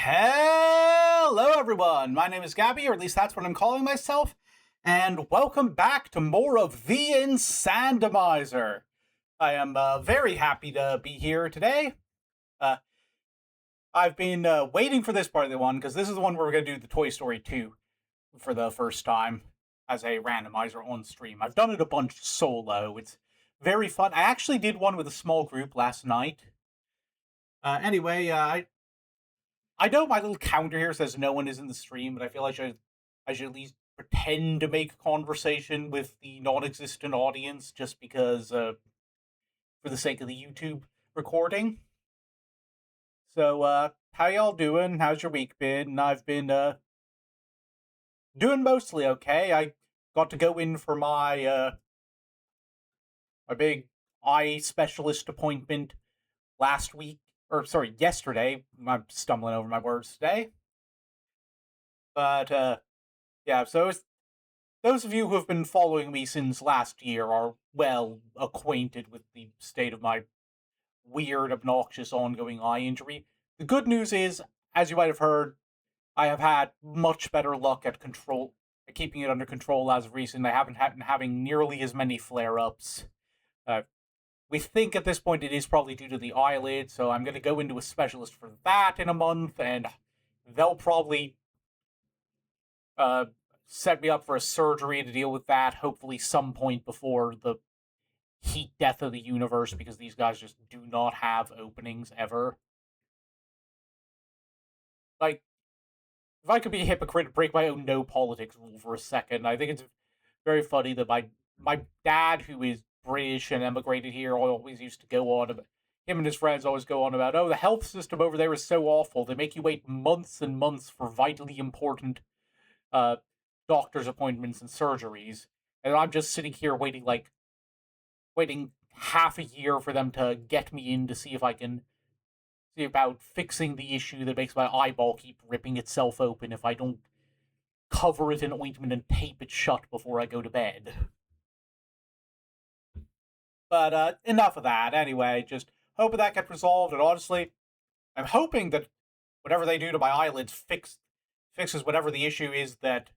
Hello, everyone. My name is Gabby, or at least that's what I'm calling myself, and welcome back to more of the INSANDOMIZER. I am very happy to be here today. Uh, I've been waiting for this part of the one because this is the one where we're going to do the Toy Story 2 for the first time as a randomizer on stream. I've done it a bunch solo. It's very fun. I actually did one with a small group last night. I know my little counter here says no one is in the stream, but I feel like I should at least pretend to make conversation with the non-existent audience just because, for the sake of the YouTube recording. So, how y'all doing? How's your week been? I've been, doing mostly okay. I got to go in for my big eye specialist appointment last week, or sorry, yesterday. I'm stumbling over my words today. But, yeah, so those of you who have been following me since last year are well acquainted with the state of my weird, obnoxious, ongoing eye injury. The good news is, as you might have heard, I have had much better luck at keeping it under control as of recent. I haven't had having nearly as many flare-ups. Uh, we think at this point it is probably due to the eyelid, so I'm going to go into a specialist for that in a month, and they'll probably set me up for a surgery to deal with that, hopefully some point before the heat death of the universe, because these guys just do not have openings ever. Like, if I could be a hypocrite and break my own no politics rule for a second, I think it's very funny that my dad, who is British and emigrated here, always used to go on about, him and his friends always go on about, oh, the health system over there is so awful. They make you wait months and months for vitally important doctor's appointments and surgeries. And I'm just sitting here waiting half a year for them to get me in to see if I can see about fixing the issue that makes my eyeball keep ripping itself open if I don't cover it in ointment and tape it shut before I go to bed. But enough of that. Anyway, just hoping that gets resolved. And honestly, I'm hoping that whatever they do to my eyelids fixes whatever the issue is that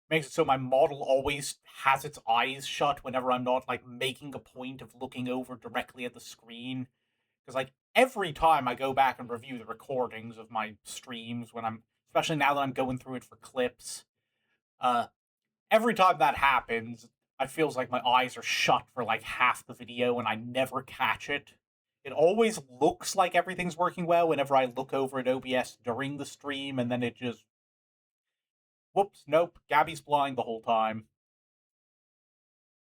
makes it so my model always has its eyes shut whenever I'm not, like, making a point of looking over directly at the screen. Because, like, every time I go back and review the recordings of my streams, especially now that I'm going through it for clips, every time that happens, it feels like my eyes are shut for, like, half the video and I never catch it. It always looks like everything's working well whenever I look over at OBS during the stream, and then it just, whoops, nope, Gabby's blind the whole time.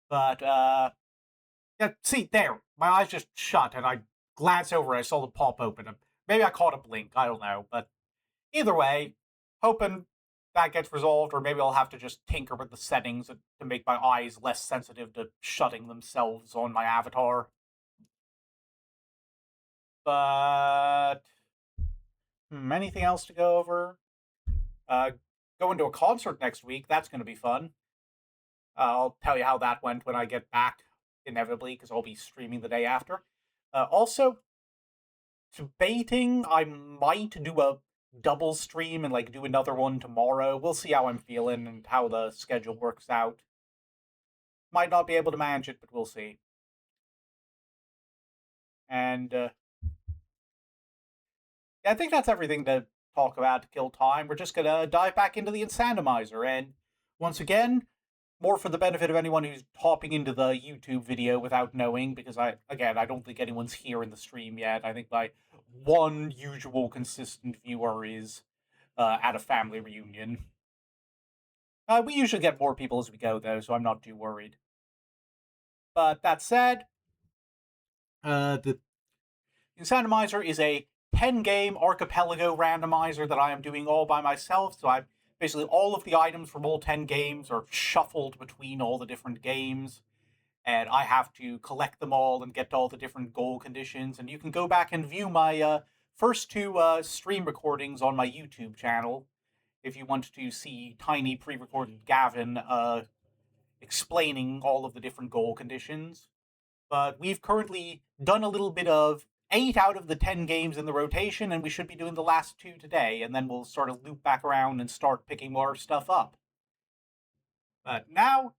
But, yeah, see, there, my eyes just shut, and I glanced over, I saw the pop open. Maybe I caught a blink, I don't know, but either way, hoping that gets resolved, or maybe I'll have to just tinker with the settings to make my eyes less sensitive to shutting themselves on my avatar. But, anything else to go over? Going to a concert next week, that's going to be fun. I'll tell you how that went when I get back, inevitably, because I'll be streaming the day after. Also, debating I might do a double stream and, like, do another one tomorrow. We'll see how I'm feeling and how the schedule works out. Might not be able to manage it, but we'll see. And, yeah, I think that's everything to talk about to kill time. We're just gonna dive back into the Insandomizer, and once again, more for the benefit of anyone who's hopping into the YouTube video without knowing, because I don't think anyone's here in the stream yet. I think my one usual consistent viewer is at a family reunion. We usually get more people as we go, though, so I'm not too worried. But that said, the Insandomizer is a 10-game archipelago randomizer that I am doing all by myself, so basically all of the items from all 10 games are shuffled between all the different games, and I have to collect them all and get to all the different goal conditions. And you can go back and view my first two stream recordings on my YouTube channel if you want to see tiny pre-recorded Gavin explaining all of the different goal conditions. But we've currently done a little bit of 8 out of the 10 games in the rotation, and we should be doing the last 2 today, and then we'll sort of loop back around and start picking more stuff up. But now,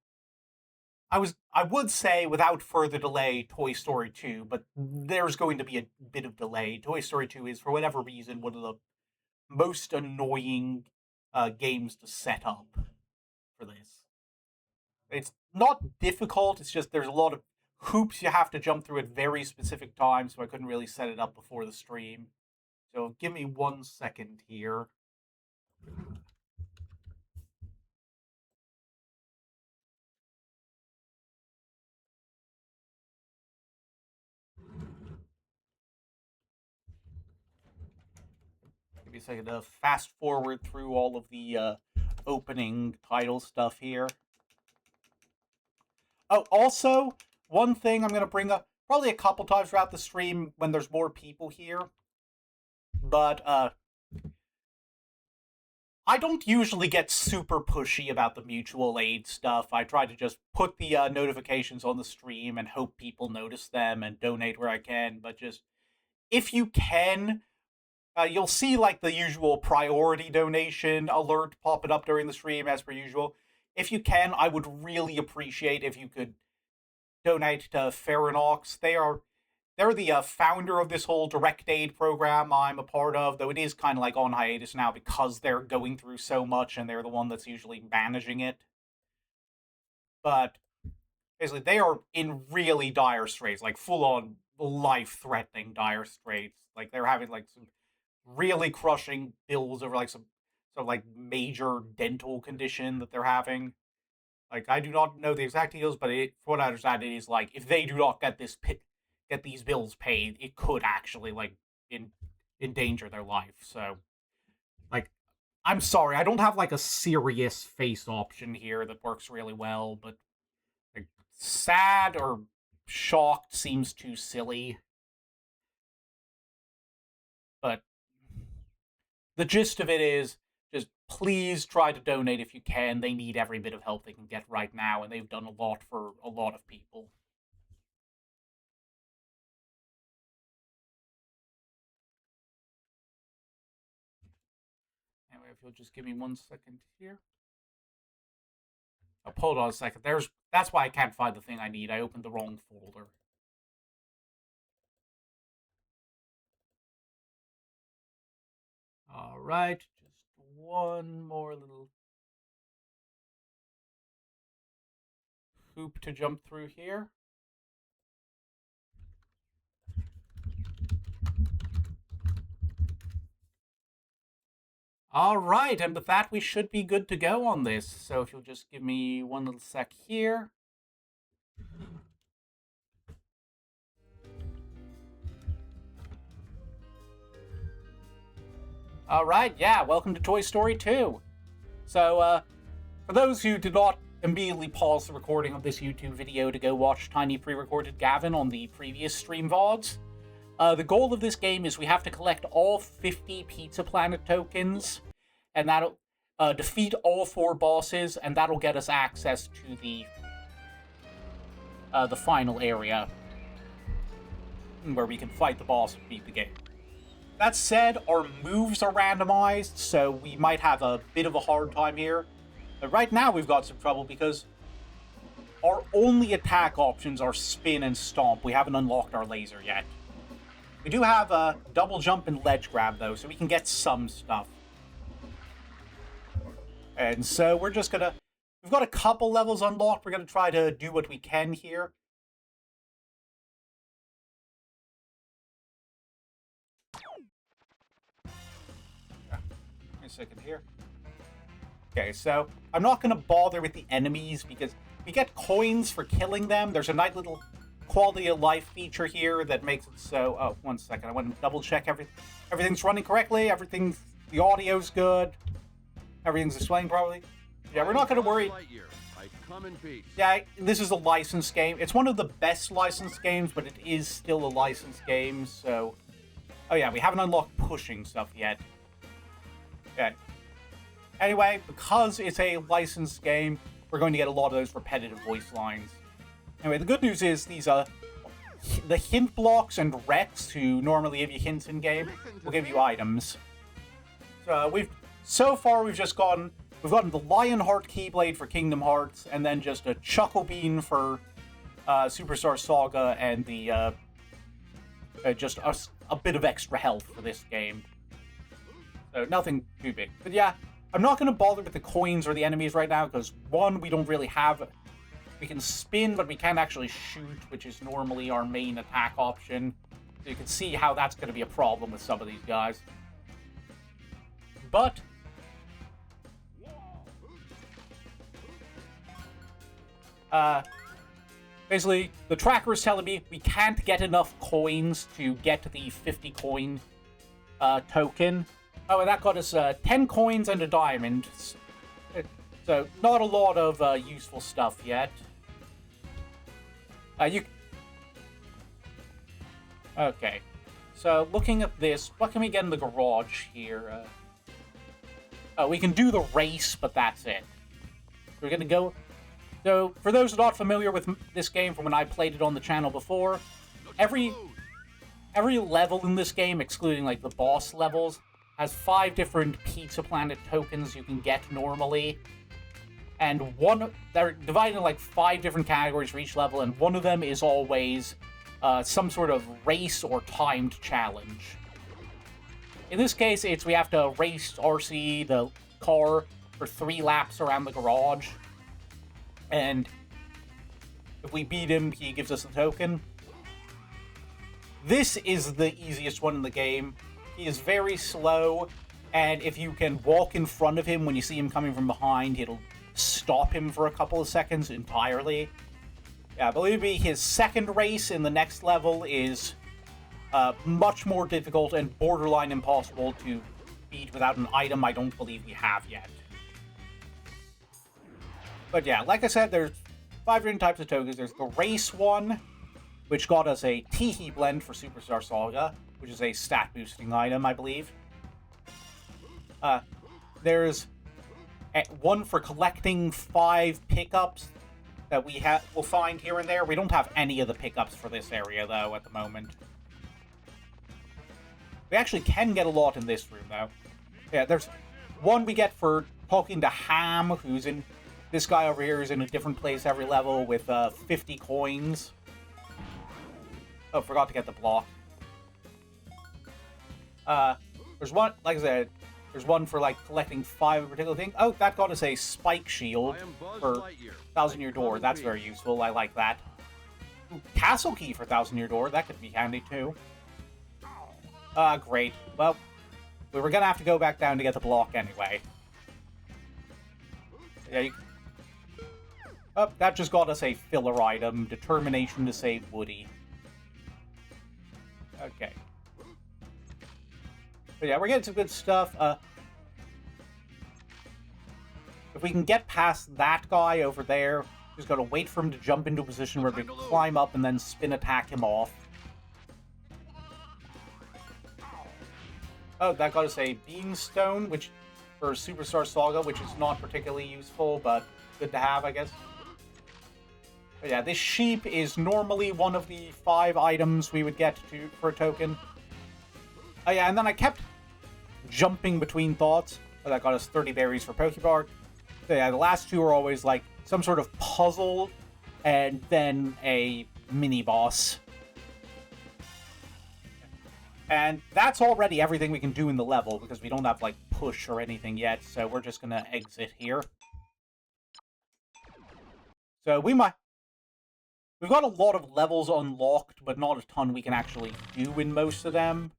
I would say, without further delay, Toy Story 2, but there's going to be a bit of delay. Toy Story 2 is, for whatever reason, one of the most annoying games to set up for this. It's not difficult, it's just there's a lot of hoops you have to jump through at very specific times, so I couldn't really set it up before the stream. So give me 1 second here. Give me a second to fast forward through all of the opening title stuff here. Oh, also, one thing I'm going to bring up probably a couple times throughout the stream when there's more people here, but I don't usually get super pushy about the mutual aid stuff. I try to just put the notifications on the stream and hope people notice them and donate where I can, but just, if you can, you'll see like the usual priority donation alert popping up during the stream as per usual. If you can, I would really appreciate if you could donate to Farinox. They're the founder of this whole direct aid program I'm a part of, though it is kind of like on hiatus now because they're going through so much and they're the one that's usually managing it. But basically, they are in really dire straits, like full-on life-threatening dire straits. Like they're having like some really crushing bills over like some sort of like major dental condition that they're having. Like, I do not know the exact details, but for what I understand, it is like if they do not get these bills paid, it could actually like endanger their life. So, like, I'm sorry, I don't have like a serious face option here that works really well, but like, sad or shocked seems too silly. But the gist of it is, just please try to donate if you can. They need every bit of help they can get right now, and they've done a lot for a lot of people. Anyway, if you'll just give me 1 second here. Oh, hold on a second. That's why I can't find the thing I need. I opened the wrong folder. All right, just one more little hoop to jump through here. All right, and with that, we should be good to go on this. So if you'll just give me 1 little sec here. All right, yeah, welcome to Toy Story 2. So, for those who did not immediately pause the recording of this YouTube video to go watch Tiny pre-recorded Gavin on the previous stream VODs, the goal of this game is we have to collect all 50 Pizza Planet tokens, and that'll defeat all 4 bosses, and that'll get us access to the final area where we can fight the boss and beat the game. That said, our moves are randomized, so we might have a bit of a hard time here. But right now we've got some trouble because our only attack options are spin and stomp. We haven't unlocked our laser yet. We do have a double jump and ledge grab, though, so we can get some stuff. And so we're just gonna... We've got a couple levels unlocked. We're gonna try to do what we can here. A second here. Okay, so I'm not going to bother with the enemies because we get coins for killing them. There's a nice little quality of life feature here that makes it so... Oh, 1 second. I want to double check everything's running correctly. The audio's good. Everything's displaying properly. Yeah, we're not going to worry. Yeah, this is a licensed game. It's one of the best licensed games, but it is still a licensed game, so... Oh yeah, we haven't unlocked pushing stuff yet. Okay. Anyway, because it's a licensed game, we're going to get a lot of those repetitive voice lines. Anyway, the good news is these the hint blocks and Rex, who normally give you hints in game, will give you items. So so far we've gotten the Lionheart Keyblade for Kingdom Hearts, and then just a Chuckle Bean for Superstar Saga, and the just a bit of extra health for this game. So nothing too big. But yeah, I'm not going to bother with the coins or the enemies right now, because one, we don't really have... We can spin, but we can't actually shoot, which is normally our main attack option. So you can see how that's going to be a problem with some of these guys. But... basically, the tracker is telling me we can't get enough coins to get the 50 coin token. Oh, and that got us 10 coins and a diamond. So, not a lot of useful stuff yet. Okay. So, looking at this, what can we get in the garage here? We can do the race, but that's it. We're gonna go... So, for those not familiar with this game from when I played it on the channel before, every level in this game, excluding, like, the boss levels, has 5 different Pizza Planet tokens you can get normally. And they're divided in, like, 5 different categories for each level, and one of them is always some sort of race or timed challenge. In this case, we have to race RC, the car, for 3 laps around the garage. And if we beat him, he gives us the token. This is the easiest one in the game. He is very slow, and if you can walk in front of him when you see him coming from behind, it'll stop him for a couple of seconds entirely. Yeah, I believe his second race in the next level is much more difficult and borderline impossible to beat without an item I don't believe we have yet. But yeah, like I said, there's 5 different types of tokens. There's the race one, which got us a Teehee blend for Superstar Saga, which is a stat boosting item, I believe. There's one for collecting 5 pickups that we'll find here and there. We don't have any of the pickups for this area, though, at the moment. We actually can get a lot in this room, though. Yeah, there's one we get for talking to Ham, who's in... This guy over here is in a different place every level with 50 coins. Oh, forgot to get the block. There's one, like I said, there's one for, like, collecting 5 of a particular thing. Oh, that got us a spike shield for Thousand Year Door. That's very useful. I like that. Ooh, castle key for Thousand Year Door. That could be handy, too. Great. Well, we were gonna have to go back down to get the block anyway. Yeah, Oh, that just got us a filler item. Determination to save Woody. Okay. But yeah, we're getting some good stuff. If we can get past that guy over there, just gotta wait for him to jump into a position where we can climb up and then spin attack him off. Oh, that got us a Beamstone, which for Superstar Saga, which is not particularly useful, but good to have, I guess. But yeah, this sheep is normally one of the 5 items we would get for a token. Oh yeah, and then I kept jumping between thoughts. Oh, that got us 30 berries for Pokebark. So yeah, the last 2 are always like some sort of puzzle and then a mini-boss. And that's already everything we can do in the level, because we don't have, like, push or anything yet, so we're just gonna exit here. So we've got a lot of levels unlocked, but not a ton we can actually do in most of them.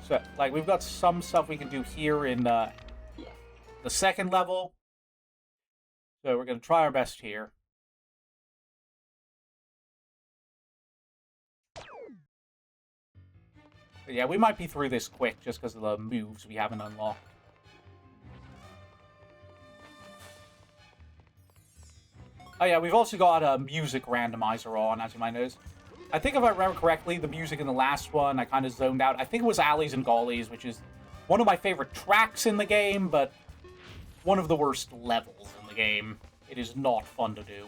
So, like, we've got some stuff we can do here in the second level. So we're gonna try our best here. But yeah, we might be through this quick just because of the moves we haven't unlocked. Oh yeah, we've also got a music randomizer on, as you might notice. I think if I remember correctly, the music in the last one, I kind of zoned out. I think it was Alleys and Gollies, which is one of my favorite tracks in the game, but one of the worst levels in the game. It is not fun to do.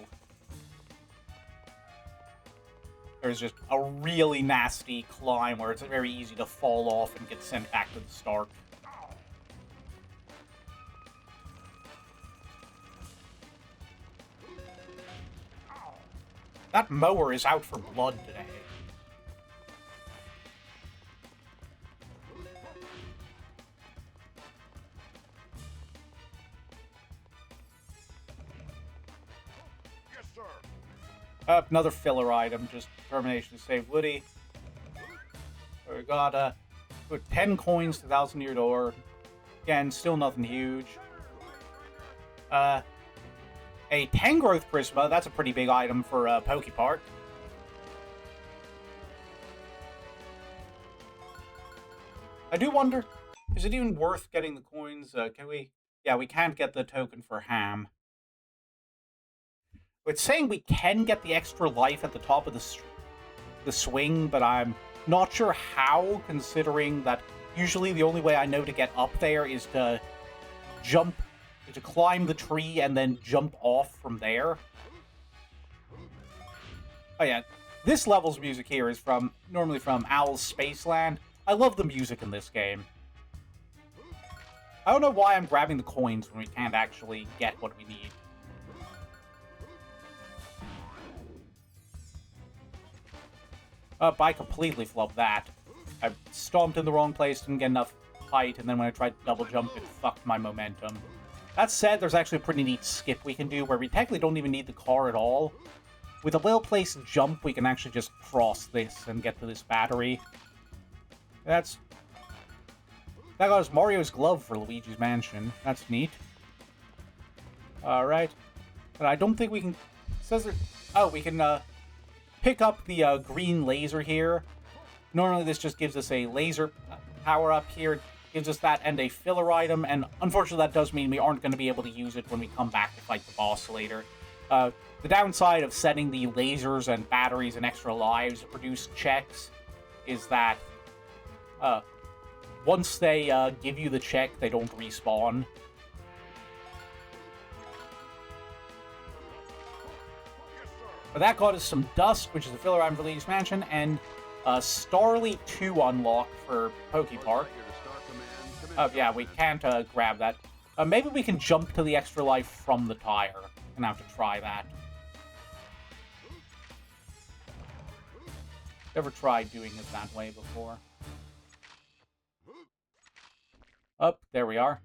There's just a really nasty climb where it's very easy to fall off and get sent back to the start. That mower is out for blood today. Yes, sir. Another filler item, just determination to save Woody. So we got put 10 coins to 1,000-year door. Again, still nothing huge. A Tangrowth Prisma, that's a pretty big item for Pokepark. I do wonder, is it even worth getting the coins? Can we? Yeah, we can't get the token for Ham. It's saying we can get the extra life at the top of the swing, but I'm not sure how, considering that usually the only way I know to get up there is to climb the tree and then jump off from there. Oh yeah, this level's music here is normally from Owl's Spaceland. I love the music in this game. I don't know why I'm grabbing the coins when we can't actually get what we need. I completely flubbed that. I stomped in the wrong place, didn't get enough height, and then when I tried to double jump, it fucked my momentum. That said, there's actually a pretty neat skip we can do where we technically don't even need the car at all. With a well-placed jump, we can actually just cross this and get to this battery. That got us Mario's glove for Luigi's Mansion. That's neat. Alright. But I don't think we can... It says there... Oh, we can, pick up the green laser here. Normally this just gives us a laser power-up here. It gives us that and a filler item, and unfortunately that does mean we aren't going to be able to use it when we come back to fight the boss later. The downside of setting the lasers and batteries and extra lives to produce checks is that once they give you the check, they don't respawn. But that got us some Dust, which is a filler item for Luigi's Mansion, and Starly 2 unlock for Pokepark. Oh, yeah, we can't grab that. Maybe we can jump to the extra life from the tire. Gonna have to try that. Never tried doing it that way before. Oh, there we are.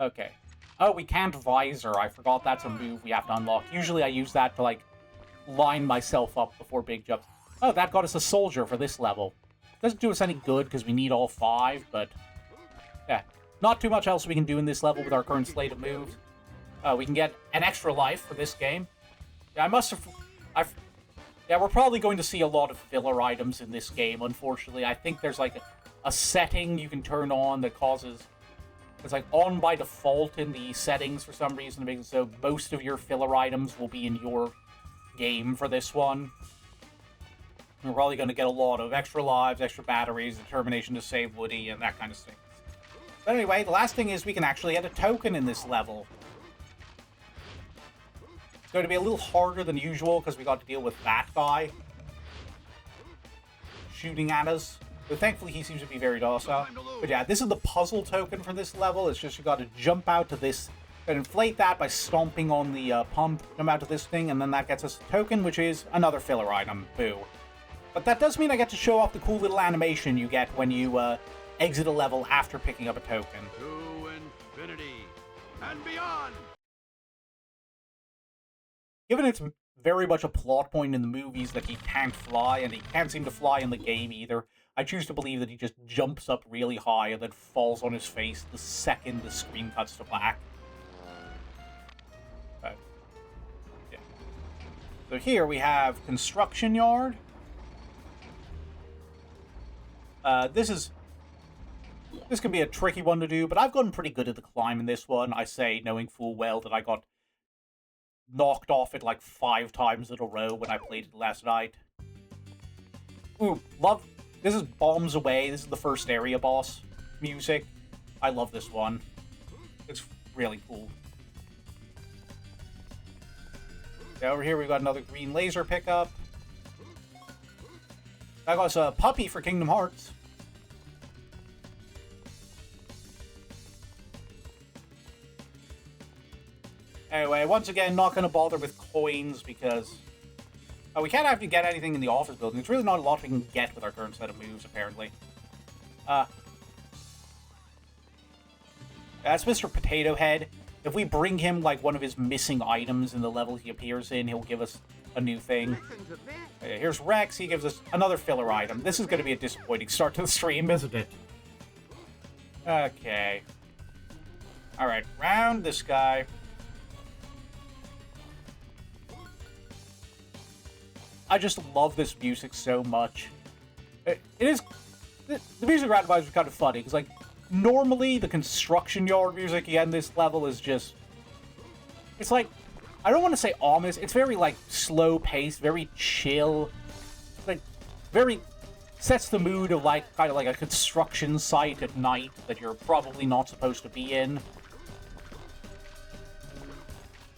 Okay. Oh, we can't Visor. I forgot that's a move we have to unlock. Usually I use that to, like, line myself up before big jumps. Oh, that got us a soldier for this level. Doesn't do us any good because we need all 5, but yeah, not too much else we can do in this level with our current slate of moves. We can get an extra life for this game. Yeah, yeah, we're probably going to see a lot of filler items in this game, unfortunately. I think there's like a setting you can turn on that causes... It's like on by default in the settings for some reason, because so most of your filler items will be in your game for this one. We're probably going to get a lot of extra lives, extra batteries, determination to save Woody, and that kind of thing. But anyway, the last thing is we can actually get a token in this level. It's going to be a little harder than usual because we got to deal with that guy shooting at us. But thankfully he seems to be very docile. But yeah, this is the puzzle token for this level. It's just you got to jump out to this and inflate that by stomping on the pump, jump out to this thing, and then that gets us a token, which is another filler item. Boo. But that does mean I get to show off the cool little animation you get when you exit a level after picking up a token. To infinity and beyond! Given it's very much a plot point in the movies that he can't fly, and he can't seem to fly in the game either, I choose to believe that he just jumps up really high and then falls on his face the second the screen cuts to black. But, yeah. So here we have Construction Yard. This can be a tricky one to do, but I've gotten pretty good at the climb in this one. I say, knowing full well that I got knocked off it like 5 times in a row when I played it last night. Ooh, love... This is Bombs Away. This is the first area boss music. I love this one. It's really cool. Over here we've got another green laser pickup. That got us a puppy for Kingdom Hearts. Anyway, once again, not going to bother with coins because we can't actually get anything in the office building. There's really not a lot we can get with our current set of moves, apparently. That's Mr. Potato Head. If we bring him, like, one of his missing items in the level he appears in, he'll give us a new thing. Okay, here's Rex. He gives us another filler item. This is going to be a disappointing start to the stream, isn't it? Okay. Alright, round this guy. I just love this music so much. It is... The music randomizer is kind of funny, because, like, normally the construction yard music in this level is just... It's like... I don't want to say ominous. It's very, like, slow-paced, very chill. Like, very... Sets the mood of, like, kind of like a construction site at night that you're probably not supposed to be in.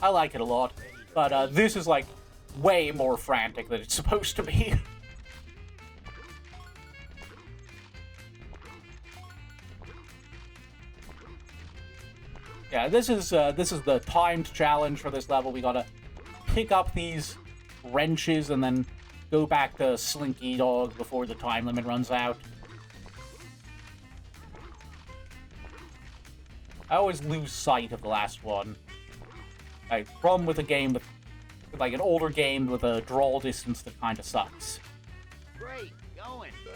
I like it a lot. But, this is, like, way more frantic than it's supposed to be. Yeah, this is the timed challenge for this level. We gotta pick up these wrenches and then go back to Slinky Dog before the time limit runs out. I always lose sight of the last one. Like, problem with a game with, like, an older game with a draw distance that kind of sucks. Great going, bud.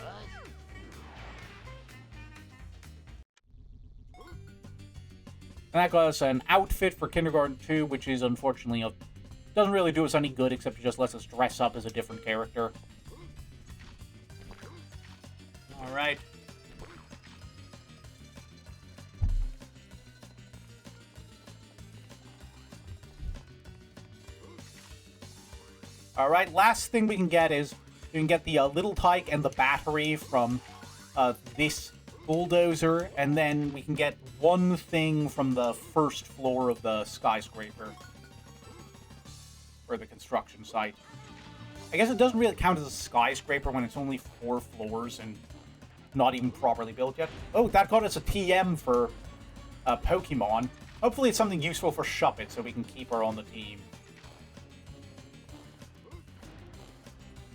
And that got us an outfit for Kindergarten 2, which is unfortunately doesn't really do us any good, except it just lets us dress up as a different character. Alright. Alright, last thing we can get is we can get the Little Tyke and the battery from this bulldozer, and then we can get one thing from the first floor of the skyscraper. Or the construction site. I guess it doesn't really count as a skyscraper when it's only 4 floors and not even properly built yet. Oh, that got us a TM for Pokemon. Hopefully it's something useful for Shuppet so we can keep her on the team.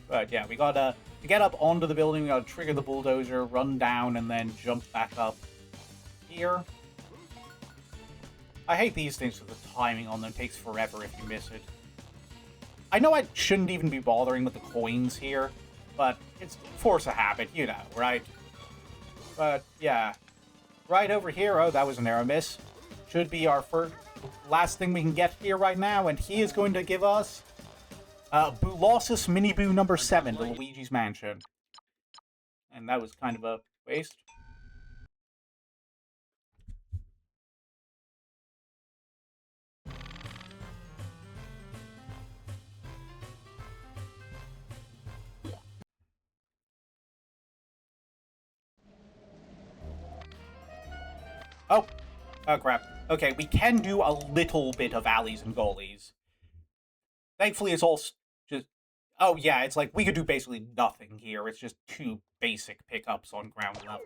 But yeah, we gotta... To get up onto the building, we gotta trigger the bulldozer, run down, and then jump back up here. I hate these things because the timing on them takes forever if you miss it. I know I shouldn't even be bothering with the coins here, but it's force of habit, you know, right? But, yeah. Right over here, oh, that was an arrow miss. Should be our last thing we can get here right now, and he is going to give us... Boolossus Miniboo number 7 to Luigi's Mansion. And that was kind of a waste. Oh! Oh, crap. Okay, we can do a little bit of alleys and gullies. Thankfully, it's all just... Oh, yeah, it's like, we could do basically nothing here. It's just 2 basic pickups on ground level.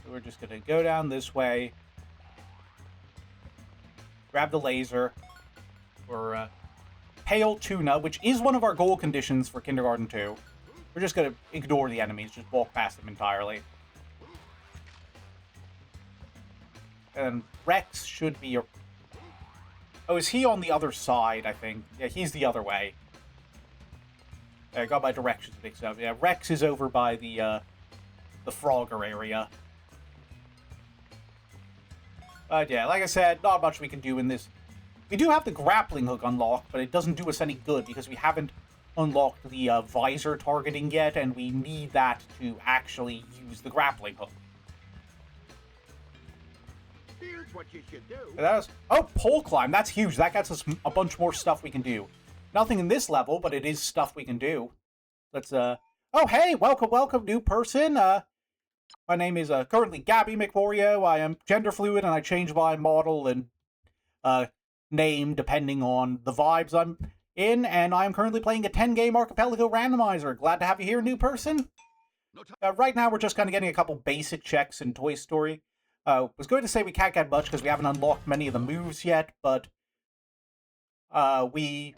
So we're just gonna go down this way. Grab the laser. For Pale Tuna, which is one of our goal conditions for Kindergarten 2. We're just gonna ignore the enemies, just walk past them entirely. And Rex should be... Oh, is he on the other side, I think? Yeah, he's the other way. I got my directions mixed up. Yeah, Rex is over by the Frogger area. But yeah, like I said, not much we can do in this. We do have the grappling hook unlocked, but it doesn't do us any good because we haven't unlocked the visor targeting yet, and we need that to actually use the grappling hook. Here's what you should do. That was, oh, pole climb. That's huge. That gets us a bunch more stuff we can do. Nothing in this level, but it is stuff we can do. Let's, oh, hey, welcome, new person. My name is, currently Gabby McMorio. I am gender fluid, and I changed my model and, name depending on the vibes I'm in, and I'm currently playing a 10-game archipelago randomizer. Glad to have you here, new person. Right now, we're just kind of getting a couple basic checks in Toy Story. Was going to say we can't get much because we haven't unlocked many of the moves yet, but we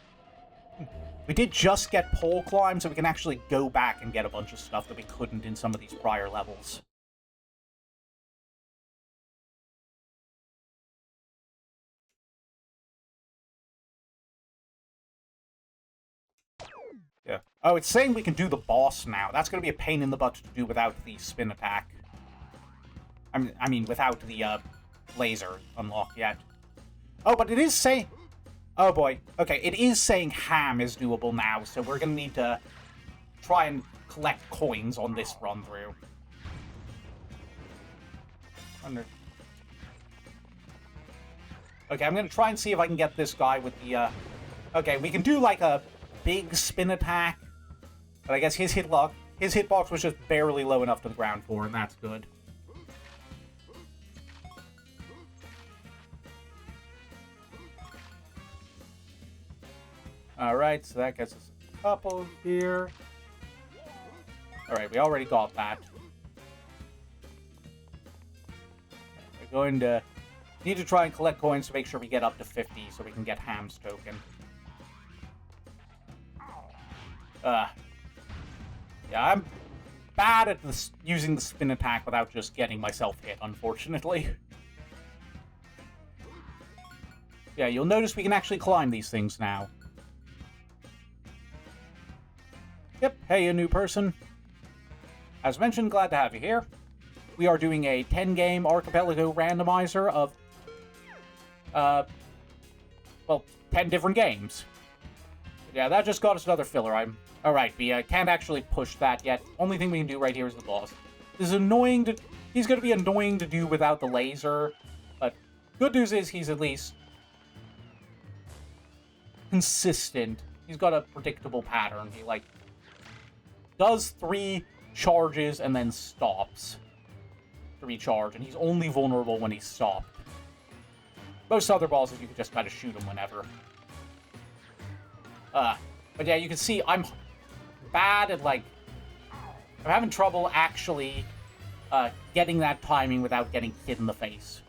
did just get pole climb, so we can actually go back and get a bunch of stuff that we couldn't in some of these prior levels. Yeah. Oh, it's saying we can do the boss now. That's going to be a pain in the butt to do without the spin attack. I mean, without the laser unlocked yet. Oh, but it is saying... Oh, boy. Okay, it is saying ham is doable now, so we're going to need to try and collect coins on this run-through. Okay, I'm going to try and see if I can get this guy with the... Okay, we can do, like, a big spin attack. But I guess his hitbox was just barely low enough to the ground floor, and that's good. Alright, so that gets us a couple here. Alright, we already got that. We're going to need to try and collect coins to make sure we get up to 50 so we can get Ham's token. Yeah, I'm bad at using the spin attack without just getting myself hit, unfortunately. Yeah, you'll notice we can actually climb these things now. Yep, hey, a new person. As mentioned, glad to have you here. We are doing a 10-game archipelago randomizer of, well, 10 different games. Yeah, that just got us another filler. Alright, we can't actually push that yet. Only thing we can do right here is the boss. This is annoying to... He's going to be annoying to do without the laser, but good news is he's at least consistent. He's got a predictable pattern. He, like, does 3 charges and then stops to recharge, and he's only vulnerable when he's stopped. Most other bosses, you can just kind of shoot him whenever. But yeah, you can see I'm bad at, like... I'm having trouble actually getting that timing without getting hit in the face.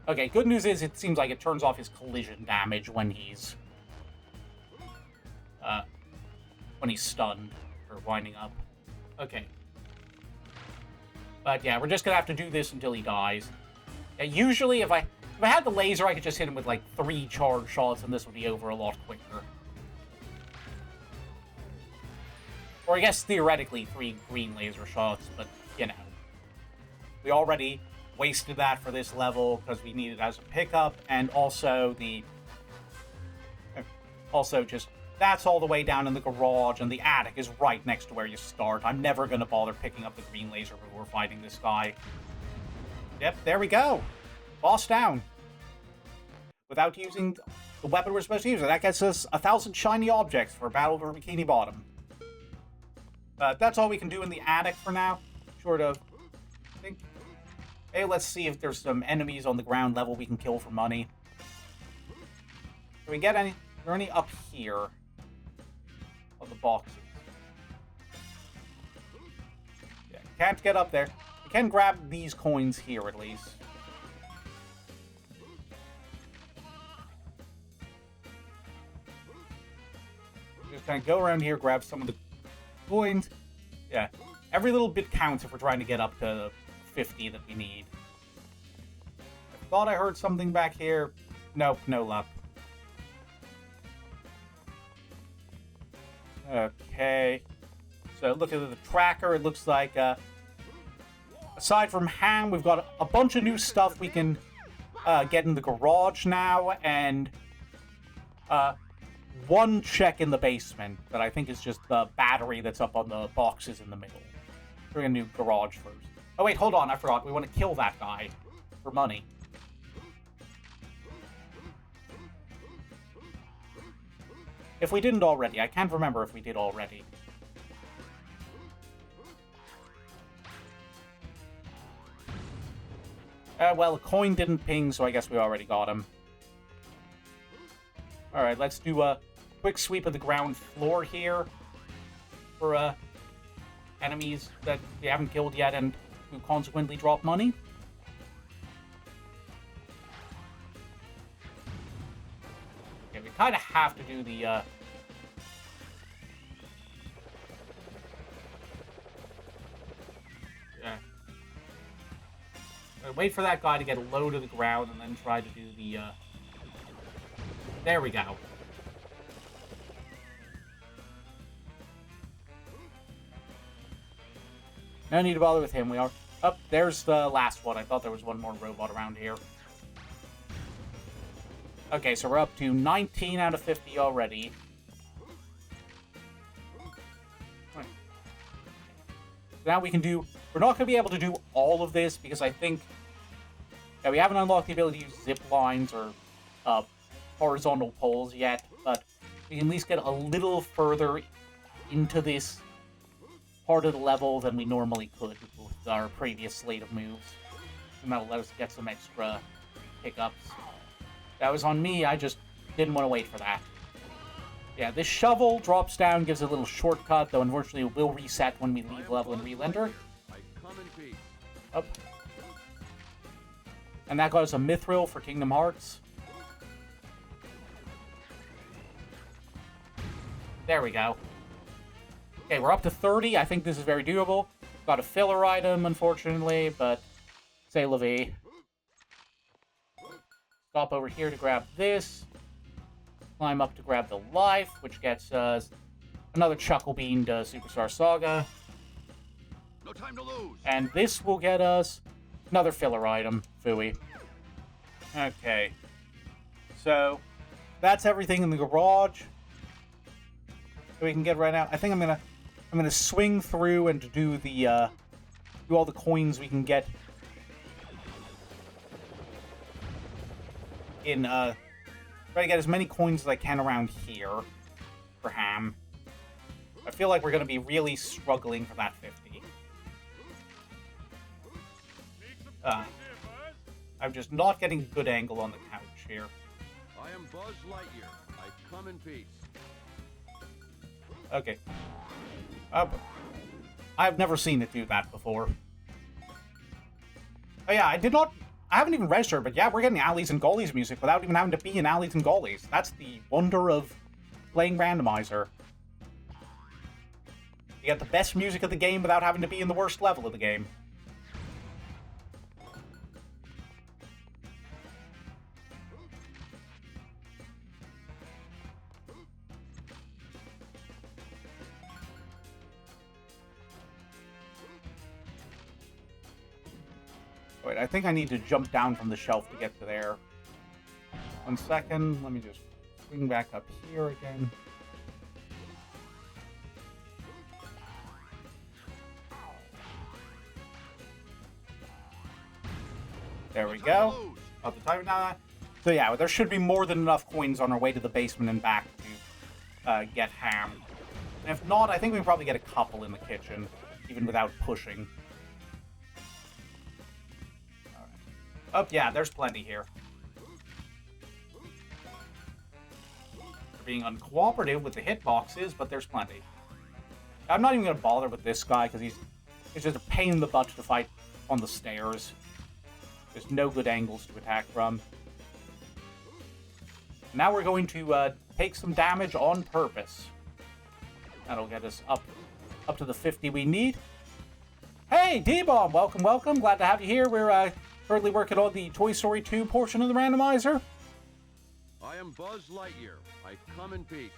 Okay, good news is it seems like it turns off his collision damage when he's stunned or winding up. Okay. But yeah, we're just gonna have to do this until he dies. Yeah, usually if I had the laser, I could just hit him with like 3 charge shots and this would be over a lot quicker. Or I guess theoretically 3 green laser shots, but you know. We already wasted that for this level because we need it as a pickup, and also just that's all the way down in the garage, and the attic is right next to where you start. I'm never going to bother picking up the green laser before fighting this guy. Yep, there we go. Boss down. Without using the weapon we're supposed to use. That gets us 1,000 shiny objects for Battle over Bikini Bottom. That's all we can do in the attic for now. Short of... Hey, let's see if there's some enemies on the ground level we can kill for money. Can we get any... Are there any up here? Of the boxes. Yeah, can't get up there. We can grab these coins here, at least. Just kind of go around here, grab some of the coins. Yeah, every little bit counts if we're trying to get up to 50 that we need. I thought I heard something back here. Nope, no luck. Okay. So look at the tracker. It looks like, aside from ham, we've got a bunch of new stuff we can get in the garage now, and 1 check in the basement that I think is just the battery that's up on the boxes in the middle. We're gonna do garage first. Oh wait, hold on, I forgot. We want to kill that guy for money. If we didn't already. I can't remember if we did already. Well, a coin didn't ping, so I guess we already got him. Alright, let's do a quick sweep of the ground floor here for enemies that we haven't killed yet and who consequently drop money. Okay, we kind of have to do the... Yeah. Wait for that guy to get low to the ground and then try to do the... There we go. No need to bother with him. We are... Oh, there's the last one. I thought there was one more robot around here. Okay, so we're up to 19 out of 50 already. Right. Now we can do... We're not going to be able to do all of this because I think... Yeah, we haven't unlocked the ability to use zip lines or horizontal poles yet, but we can at least get a little further into this part of the level than we normally could with our previous slate of moves. And that'll let us get some extra pickups. That was on me, I just didn't want to wait for that. Yeah, this shovel drops down, gives a little shortcut, though unfortunately it will reset when we leave level and re-enter. Up. And that got us a mithril for Kingdom Hearts. There we go. Okay, we're up to 30. I think this is very doable. Got a filler item, unfortunately, but c'est la vie. Stop over here to grab this. Climb up to grab the life, which gets us another Chuckle Bean to Superstar Saga. No time to lose. And this will get us another filler item, Fooey. Okay. So, that's everything in the garage that we can get right now. I think I'm gonna swing through and do the do all the coins we can get in try to get as many coins as I can around here for Ham. I feel like we're gonna be really struggling for that 50. I'm just not getting a good angle on the couch here. I am Buzz Lightyear. I come in peace. Okay. I've never seen it do that before. Oh yeah, I haven't even registered, but yeah, we're getting Alleys and Goalies music without even having to be in Alleys and Goalies. That's the wonder of playing randomizer. You get the best music of the game without having to be in the worst level of the game. Wait, I think I need to jump down from the shelf to get to there. 1 second, let me just swing back up here again. There we go. Up the time now. So yeah, there should be more than enough coins on our way to the basement and back to get Ham. And if not, I think we can probably get a couple in the kitchen, even without pushing. Oh, yeah, there's plenty here. We're being uncooperative with the hitboxes, but there's plenty. I'm not even going to bother with this guy, because he's just a pain in the butt to fight on the stairs. There's no good angles to attack from. Now we're going to take some damage on purpose. That'll get us up to the 50 we need. Hey, D-Bomb! Welcome, welcome. Glad to have you here. We're currently working on the Toy Story 2 portion of the randomizer. I am Buzz Lightyear. I come in peace.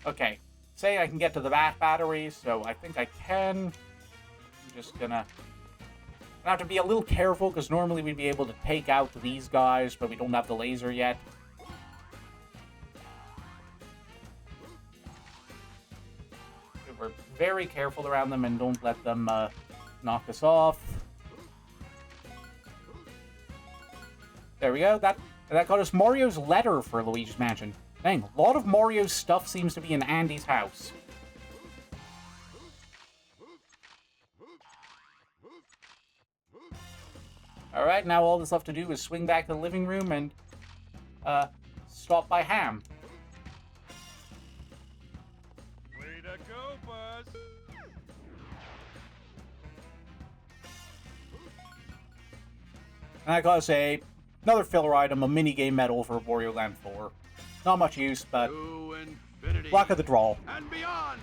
Okay. Say I can get to the batteries, so I think I can. I'm just gonna have to be a little careful, because normally we'd be able to take out these guys, but we don't have the laser yet. We're very careful around them and don't let them knock us off. There we go. That got us Mario's letter for Luigi's Mansion. Dang, a lot of Mario's stuff seems to be in Andy's house. Alright, now all that's left to do is swing back to the living room and, stop by Ham. Way to go, Buzz! And I gotta say, another filler item, a minigame medal for Wario Land 4. Not much use, but To infinity luck of the draw. and beyond!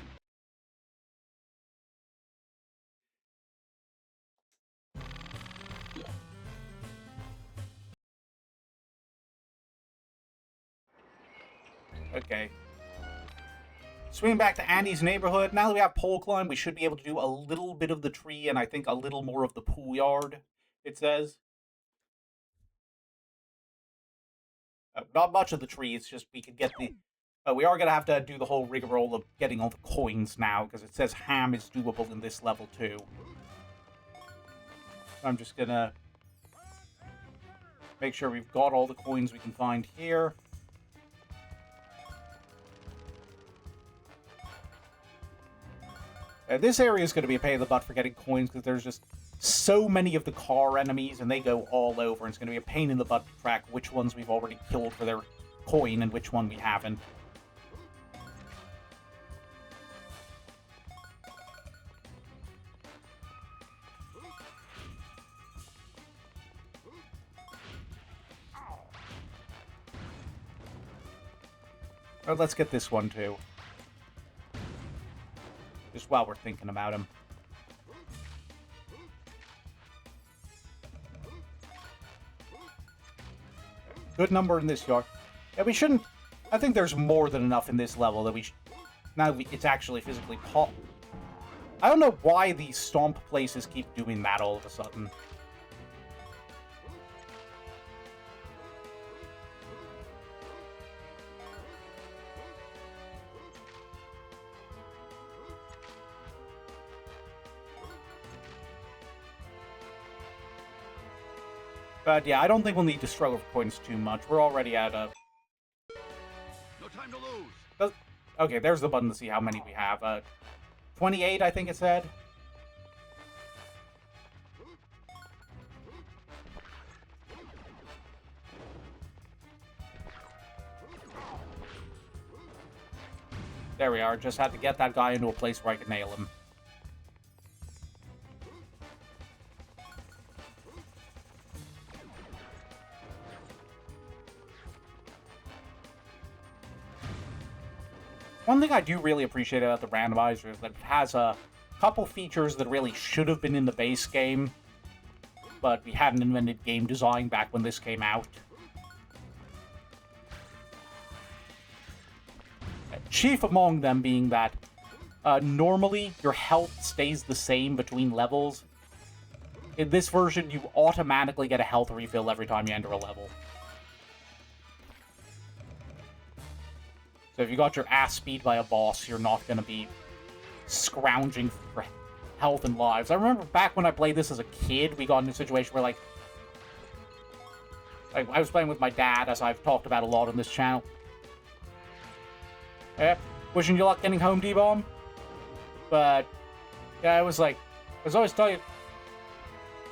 Okay. Swing back to Andy's neighborhood. Now that we have pole climb, we should be able to do a little bit of the tree and I think a little more of the pool yard, it says. Not much of the tree, it's just we could get the... we are going to have to do the whole rigmarole of getting all the coins now, because it says Ham is doable in this level too. I'm just going to make sure we've got all the coins we can find here. This area is going to be a pain in the butt for getting coins, because there's just so many of the car enemies, and they go all over, and it's going to be a pain in the butt to track which ones we've already killed for their coin and which one we haven't. But let's get this one, too. Just while we're thinking about him. Good number in this yard. Yeah, we shouldn't... I think there's more than enough in this level that we should... Now it's actually physically pop... I don't know why these stomp places keep doing that all of a sudden. But yeah, I don't think we'll need to struggle for points too much. We're already at a... No time to lose! Okay, there's the button to see how many we have. 28, I think it said. There we are. Just had to get that guy into a place where I could nail him. One thing I do really appreciate about the randomizer is that it has a couple features that really should have been in the base game, but we hadn't invented game design back when this came out. Chief among them being that normally your health stays the same between levels. In this version, you automatically get a health refill every time you enter a level. So if you got your ass beat by a boss, you're not going to be scrounging for health and lives. I remember back when I played this as a kid, we got in a situation where, like I was playing with my dad, as I've talked about a lot on this channel. Yep, wishing you luck getting home, D-Bomb. But, yeah, I was always telling you,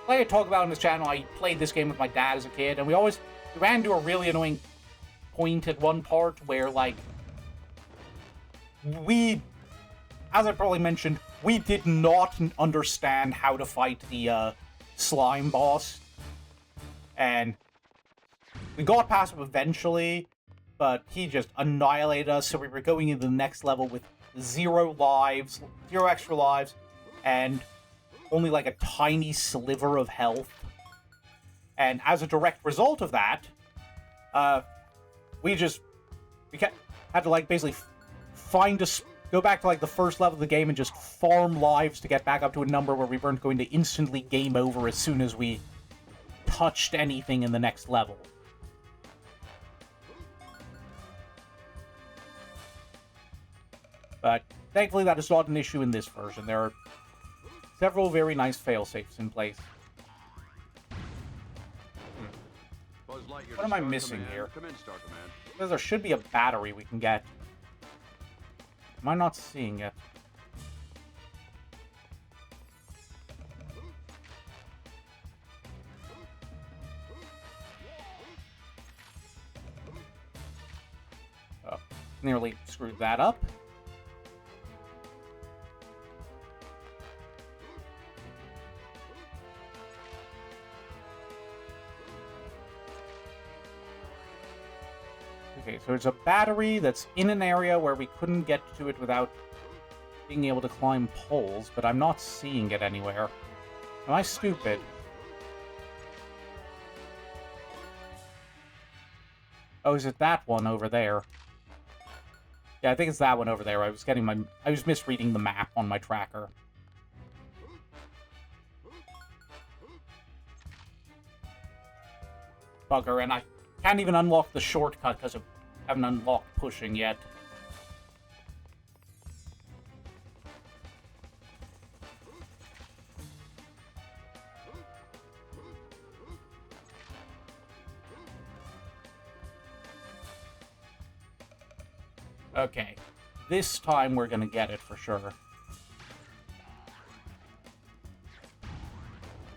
like I talk about on this channel, I played this game with my dad as a kid, and we ran into a really annoying point at one part where, like, as I probably mentioned, we did not understand how to fight the slime boss. And we got past him eventually, but he just annihilated us, so we were going into the next level with 0 extra lives, and only like a tiny sliver of health. And as a direct result of that, we had to, like, basically go back to, like, the first level of the game and just farm lives to get back up to a number where we weren't going to instantly game over as soon as we touched anything in the next level. But thankfully that is not an issue in this version. There are several very nice failsafes in place. Buzz Lightyear, What am I Star missing Command. here? Come in, Star Command. Because there should be a battery we can get. Am I not seeing it? Nearly screwed that up. Okay, so there's a battery that's in an area where we couldn't get to it without being able to climb poles, but I'm not seeing it anywhere. Am I stupid? Oh, is it that one over there? Yeah, I think it's that one over there. I was misreading the map on my tracker. Bugger, and I can't even unlock the shortcut because I haven't unlocked pushing yet. Okay. This time we're gonna get it for sure. There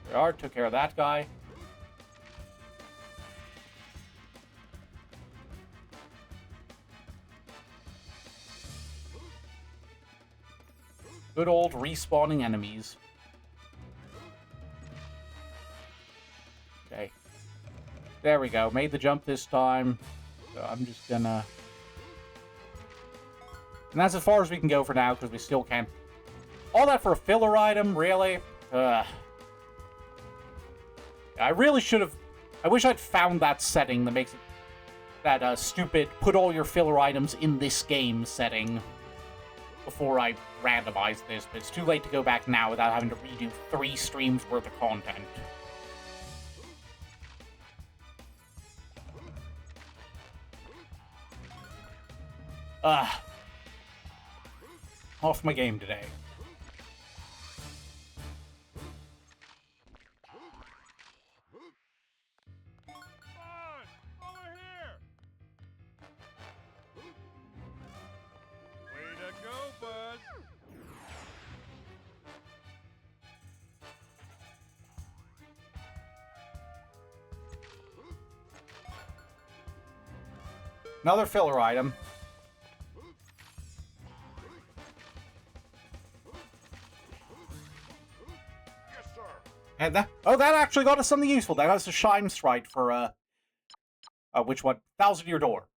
we are, took care of that guy. Good old respawning enemies. Okay. There we go. Made the jump this time. So I'm just gonna... And that's as far as we can go for now, because we still can't... All that for a filler item? Really? Ugh. I really should have... I wish I'd found that setting that makes it... That stupid, put all your filler items in this game setting before I randomize this, but it's too late to go back now without having to redo 3 streams worth of content. Off my game today. Over here! Way to go, Buzz! Another filler item. And that actually got us something useful. That got us a shine strike for, which one? 1,000-Year Door.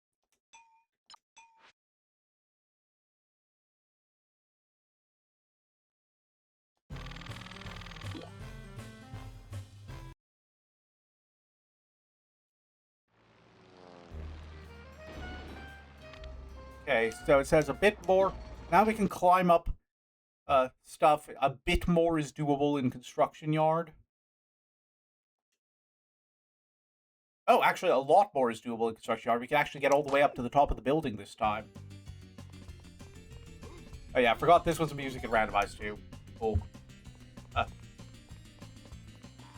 Okay, so it says a bit more. Now we can climb up stuff. A bit more is doable in Construction Yard. Oh, actually, a lot more is doable in Construction Yard. We can actually get all the way up to the top of the building this time. Oh yeah, I forgot this one's music and randomized too. Cool.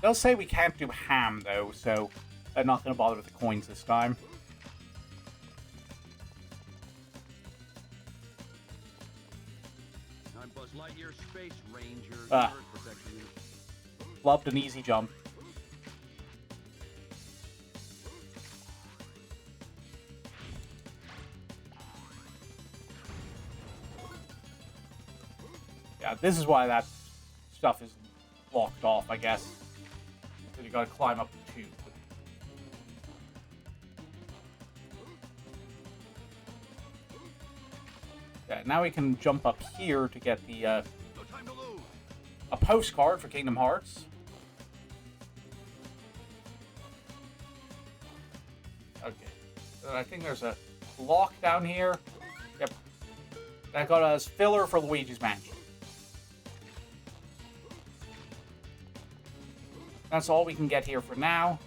They'll say we can't do ham, though, so I'm not going to bother with the coins this time. I'm Buzz Lightyear, Space Ranger, Ah. Earth Protection Unit. Loved an easy jump. Yeah, this is why that stuff is locked off, I guess. So you gotta climb up the tube. Yeah, now we can jump up here to get the, No time to lose. a postcard for Kingdom Hearts. Okay. So I think there's a lock down here. Yep. That got us filler for Luigi's Mansion. That's all we can get here for now.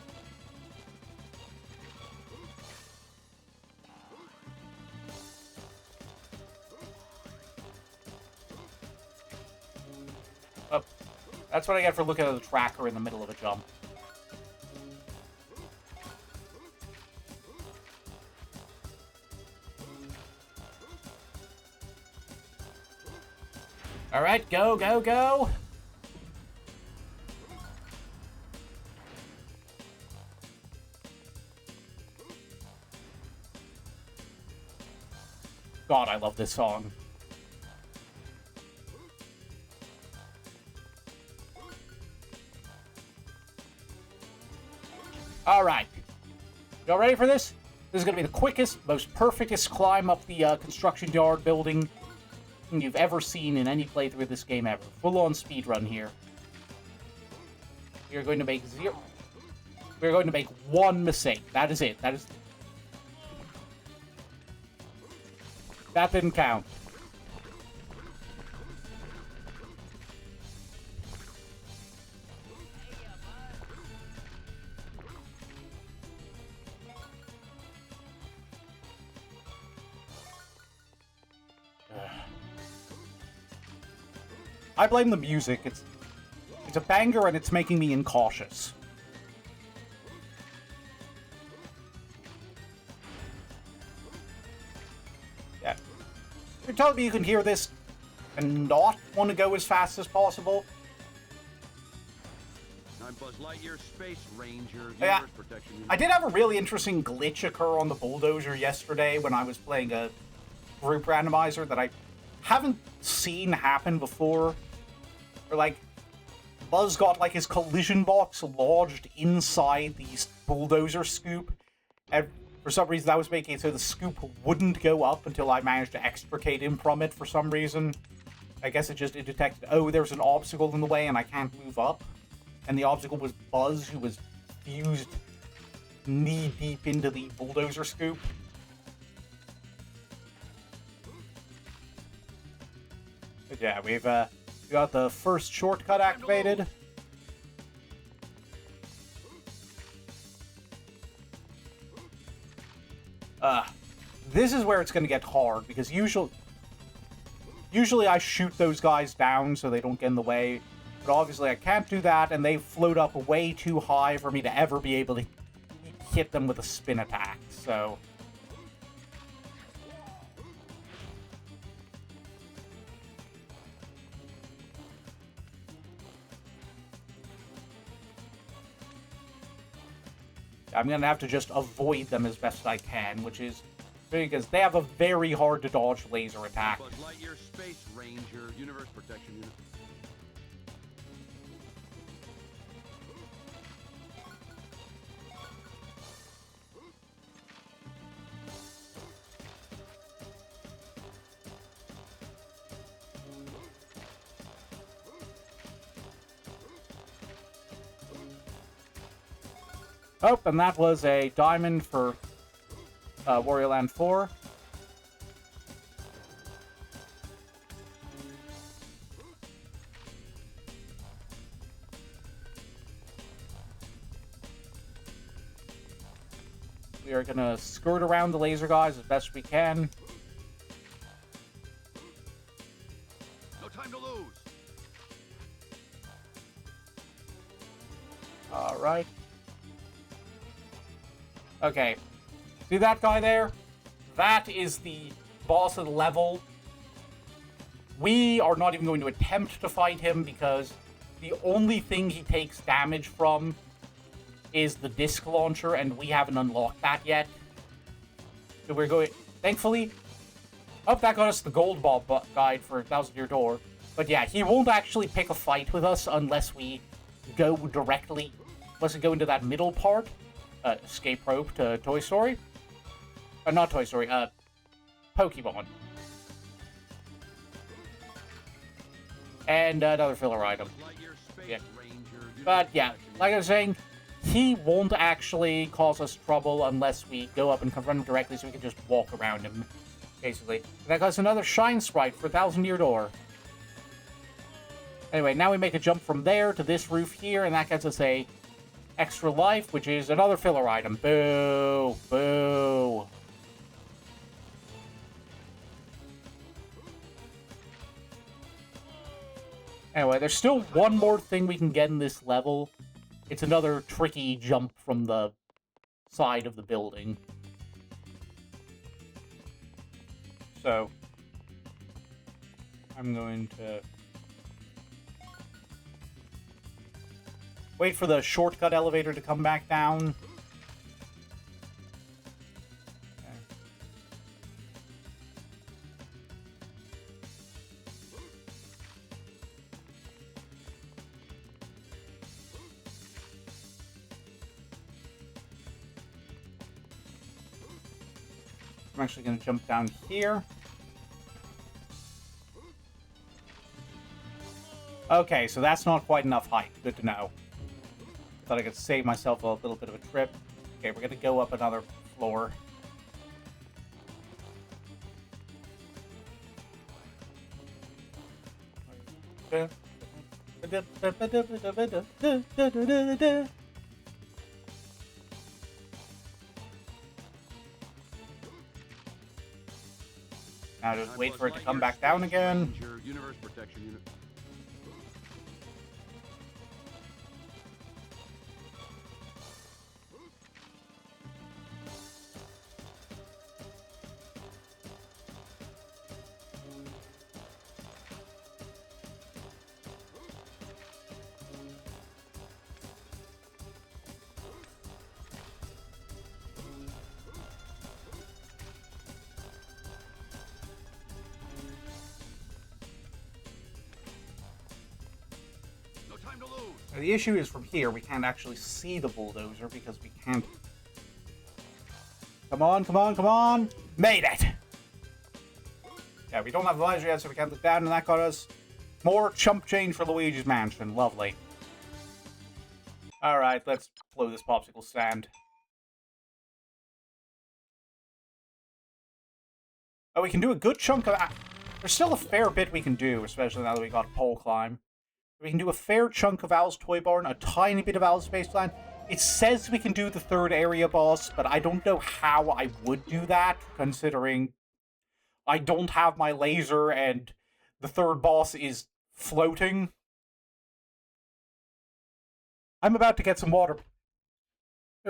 Oh, that's what I get for looking at the tracker in the middle of a jump. All right, go, go, go. God, I love this song. Alright. Y'all ready for this? This is going to be the quickest, most perfectest climb up the construction yard building you've ever seen in any playthrough of this game ever. Full-on speedrun here. We are going to make we are going to make one mistake. That is it. That didn't count. I blame the music. It's a banger and it's making me incautious. Yeah. You're telling me you can hear this and not want to go as fast as possible? I'm Buzz Lightyear, Space Ranger, Yeah. Universe Protection Unit. I did have a really interesting glitch occur on the bulldozer yesterday when I was playing a group randomizer that I haven't seen happen before. Or, like, Buzz got, like, his collision box lodged inside the bulldozer scoop, and for some reason that was making it so the scoop wouldn't go up until I managed to extricate him from it for some reason. I guess it detected, oh, there's an obstacle in the way and I can't move up. And the obstacle was Buzz, who was fused knee-deep into the bulldozer scoop. But yeah, we've got the first shortcut activated. This is where it's going to get hard, because usually I shoot those guys down so they don't get in the way. But obviously I can't do that, and they float up way too high for me to ever be able to hit them with a spin attack, so... I'm going to have to just avoid them as best I can, which is because they have a very hard to dodge laser attack. Buzz Lightyear, Space Ranger, Universe Protection Unit. Oh, and that was a diamond for Wario Land 4. We are going to skirt around the laser guys as best we can. No time to lose. Alright. Okay. See that guy there? That is the boss of the level. We are not even going to attempt to fight him because the only thing he takes damage from is the disc launcher, and we haven't unlocked that yet. So we're going... Thankfully... Oh, that got us the gold ball guide for 1,000 Year Door. But yeah, he won't actually pick a fight with us unless we go directly... Unless we go into that middle part. Escape rope to Toy Story. Not Toy Story, Pokemon. And another filler item. Yeah. But yeah, like I was saying, he won't actually cause us trouble unless we go up and confront him directly, so we can just walk around him, basically. And that got us another Shine Sprite for 1,000 Year Door. Anyway, now we make a jump from there to this roof here, and that gets us a extra life, which is another filler item. Boo! Boo! Anyway, there's still one more thing we can get in this level. It's another tricky jump from the side of the building. So, I'm going to wait for the shortcut elevator to come back down. Okay. I'm actually going to jump down here. Okay, so that's not quite enough height. Good to know. Thought I could save myself a little bit of a trip. Okay, we're going to go up another floor. Now just wait for it to come back down again. Universe protection unit. The issue is from here, we can't actually see the bulldozer because we can't... Come on, come on, come on! Made it! Yeah, we don't have the visor yet, so we can't look down, and that got us more chump change for Luigi's Mansion. Lovely. Alright, let's blow this popsicle stand. Oh, we can do a good chunk of... There's still a fair bit we can do, especially now that we got pole climb. We can do a fair chunk of Al's Toy Barn, a tiny bit of Al's Spaceland. It says we can do the third area boss, but I don't know how I would do that, considering I don't have my laser and the third boss is floating. I'm about to get some water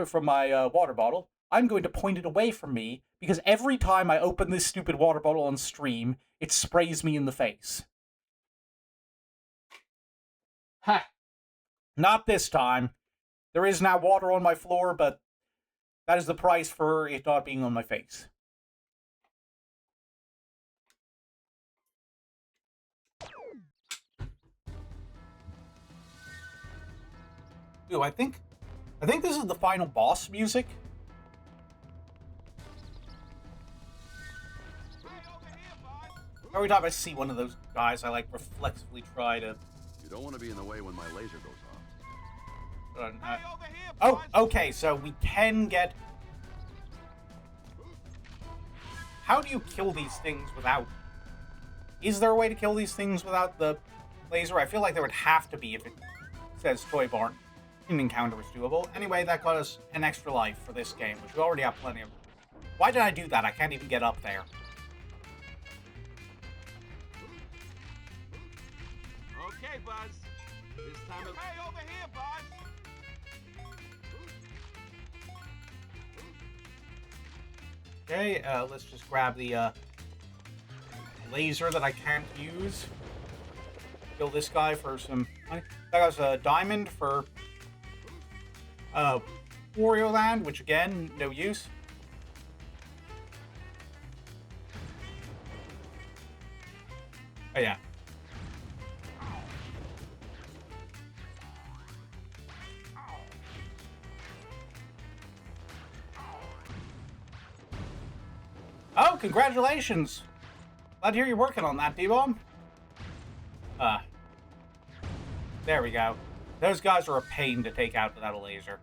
from my water bottle. I'm going to point it away from me, because every time I open this stupid water bottle on stream, it sprays me in the face. Ha! Not this time. There is now water on my floor, but that is the price for it not being on my face. Ooh, I think this is the final boss music. Every time I see one of those guys, I like reflexively try to... You don't want to be in the way when my laser goes off. Oh, okay, so we can get... How do you kill these things without... Is there a way to kill these things without the laser? I feel like there would have to be if it says Toy Barn. An encounter is doable. Anyway, that got us an extra life for this game, which we already have plenty of. Why did I do that? I can't even get up there. Okay, Buzz. This time of... Hey, over here, Buzz! Okay, let's just grab the laser that I can't use. Kill this guy for some... That got us a diamond for Wario Land, which again, no use. Oh yeah. Oh, congratulations! Glad to hear you're working on that, D-Bomb. There we go. Those guys are a pain to take out without a laser.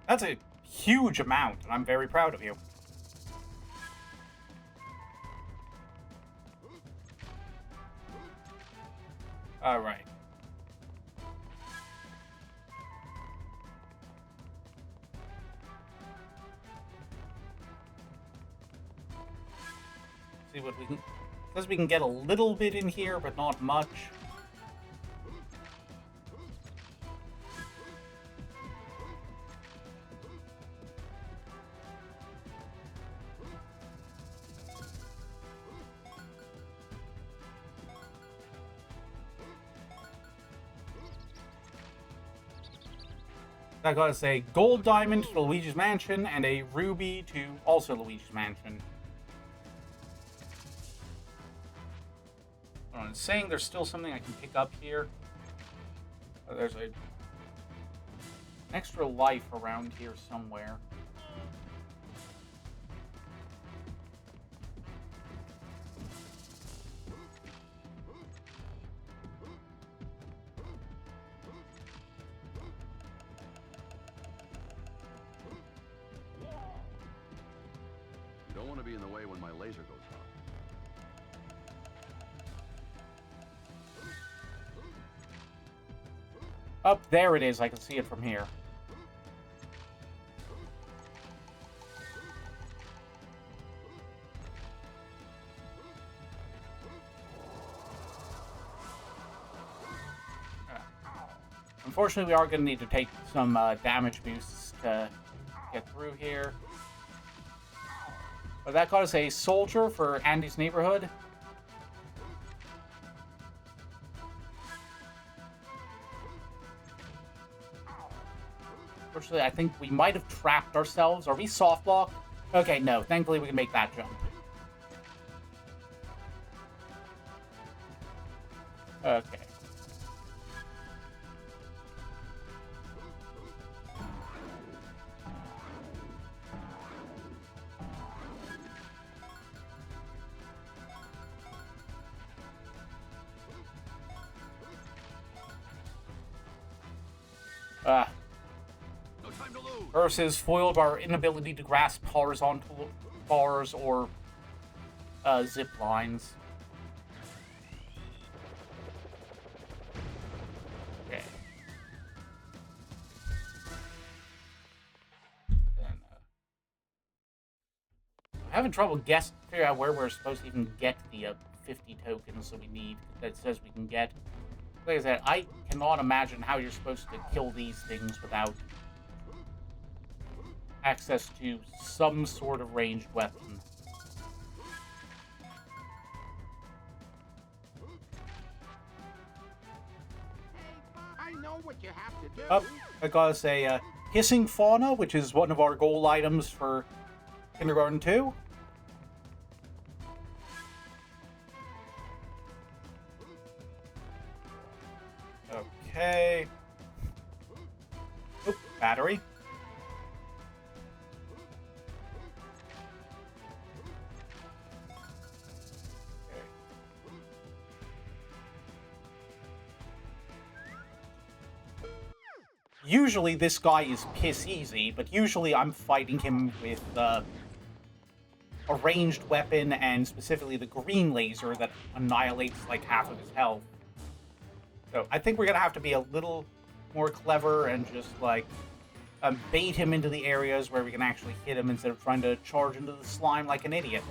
That's a huge amount, and I'm very proud of you. Alright. See what we can... Says we can get a little bit in here, but not much. I gotta say, gold diamond to Luigi's Mansion, and a ruby to also Luigi's Mansion. I'm saying there's still something I can pick up here. There's an extra life around here somewhere. want to be in the way when my laser goes off. Oh, there it is. I can see it from here. Unfortunately, we are going to need to take some damage boosts to get through here. But that got us a soldier for Andy's neighborhood. Unfortunately, I think we might have trapped ourselves. Are we soft blocked? Okay, no. Thankfully, we can make that jump. Okay. No time to lose. Earth is foiled by our inability to grasp horizontal bars or zip lines. Okay. Then, I'm having trouble figuring out where we're supposed to even get the 50 tokens that we need that says we can get. Like I said, I cannot imagine how you're supposed to kill these things without access to some sort of ranged weapon. I know what you have to do. Oh, I got us a hissing fauna, which is one of our goal items for Kindergarten 2. Okay. Oop, battery. Okay. Usually this guy is piss easy, but usually I'm fighting him with a ranged weapon and specifically the green laser that annihilates like half of his health. So I think we're going to have to be a little more clever and just, like, bait him into the areas where we can actually hit him instead of trying to charge into the slime like an idiot.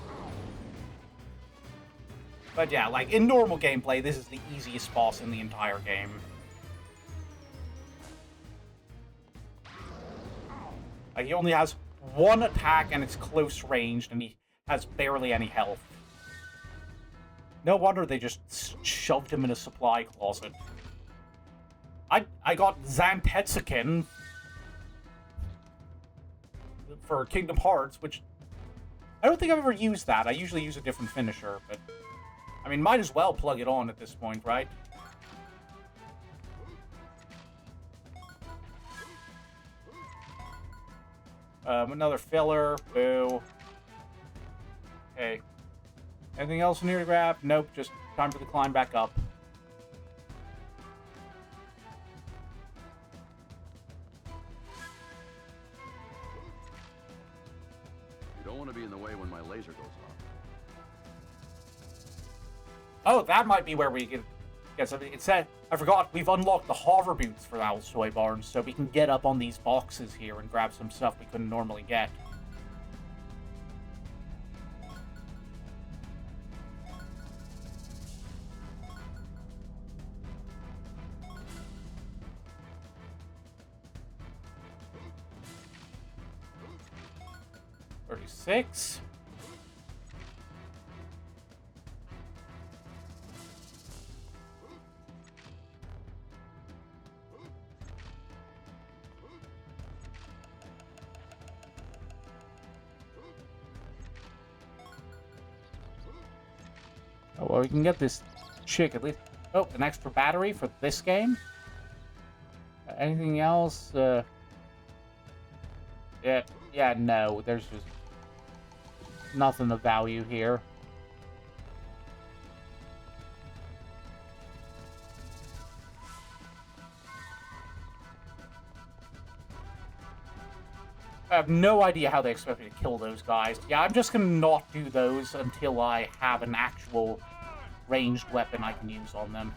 But yeah, like, in normal gameplay, this is the easiest boss in the entire game. Like, he only has one attack and it's close ranged, and he has barely any health. No wonder they just shoved him in a supply closet. I got Zantetsuken for Kingdom Hearts, which I don't think I've ever used that. I usually use a different finisher, but I mean, might as well plug it on at this point, right? Another filler. Boo. Okay. Anything else in here to grab? Nope, just time for the climb back up. You don't want to be in the way when my laser goes off. Oh, that might be where we can get something. It said, I forgot, we've unlocked the hover boots for Owl's Toy Barn, so we can get up on these boxes here and grab some stuff we couldn't normally get. $36. Oh, well, we can get this chick at least. Oh, an extra battery for this game? Anything else? Yeah, no. There's just nothing of value here. I have no idea how they expect me to kill those guys. Yeah, I'm just gonna not do those until I have an actual ranged weapon I can use on them.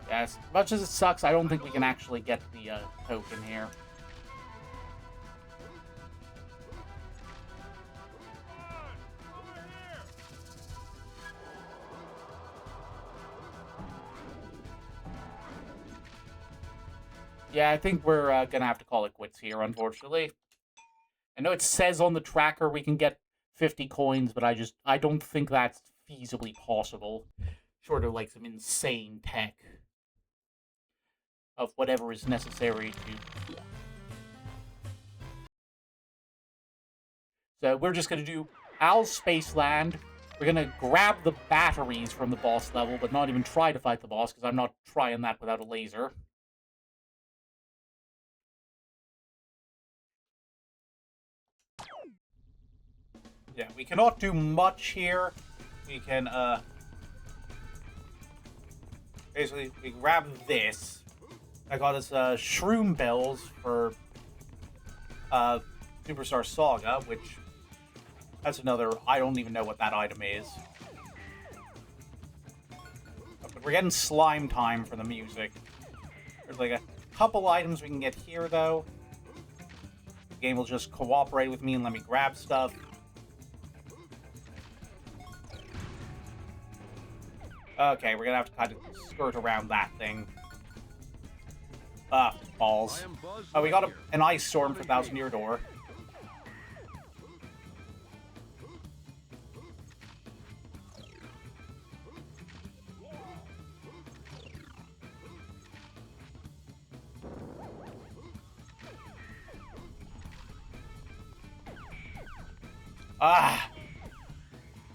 Yeah, as much as it sucks, I don't think we can actually get the token here. Yeah, I think we're gonna have to call it quits here, unfortunately. I know it says on the tracker we can get 50 coins, but I don't think that's feasibly possible. Short of like some insane tech of whatever is necessary to. So we're just gonna do Al's Space Land. We're gonna grab the batteries from the boss level, but not even try to fight the boss, because I'm not trying that without a laser. Yeah, we cannot do much here. We can, basically, we grab this. I got us, Shroom Bells for, Superstar Saga, which, that's another, I don't even know what that item is. But we're getting Slime Time for the music. There's, like, a couple items we can get here, though. The game will just cooperate with me and let me grab stuff. Okay, we're gonna have to kind of skirt around that thing. Balls. Oh, we got an ice storm for Thousand Year Door.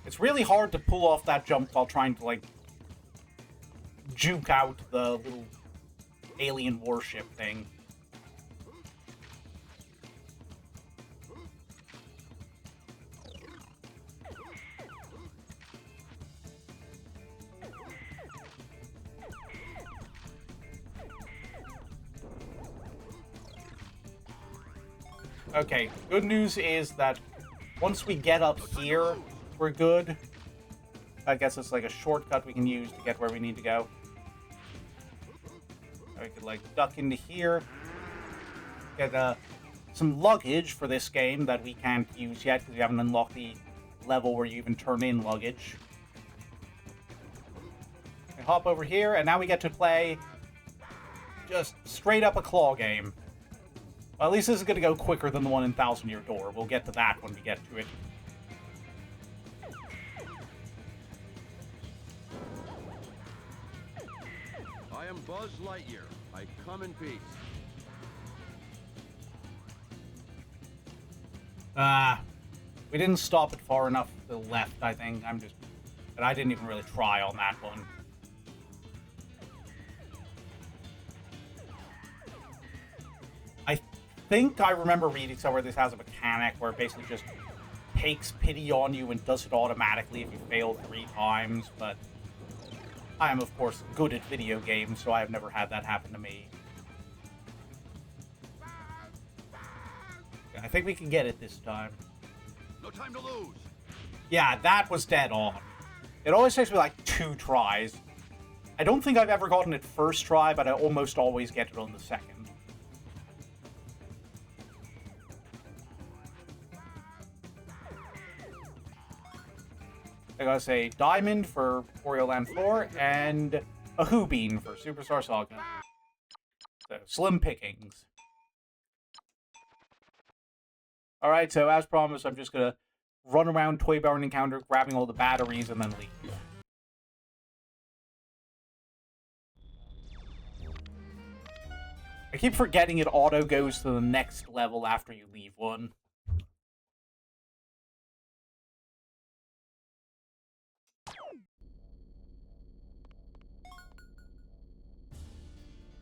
It's really hard to pull off that jump while trying to, like, juke out the little alien warship thing. Okay, good news is that once we get up here, we're good. I guess it's like a shortcut we can use to get where we need to go. I could, like, duck into here. Get some luggage for this game that we can't use yet because we haven't unlocked the level where you even turn in luggage. We hop over here, and now we get to play just straight up a claw game. Well, at least this is going to go quicker than the one in Thousand Year Door. We'll get to that when we get to it. I am Buzz Lightyear. I come in peace. We didn't stop it far enough to the left, I think. But I didn't even really try on that one. I think I remember reading somewhere this has a mechanic where it basically just takes pity on you and does it automatically if you fail 3 times, but I am, of course, good at video games, so I have never had that happen to me. I think we can get it this time. No time to lose. Yeah, that was dead on. It always takes me like 2 tries. I don't think I've ever gotten it first try, but I almost always get it on the second. I gotta say Diamond for Wario Land 4 and a Who Bean for Superstar Saga. So, slim pickings. Alright, so as promised, I'm just gonna run around Toy Barn Encounter, grabbing all the batteries, and then leave. I keep forgetting it auto goes to the next level after you leave one.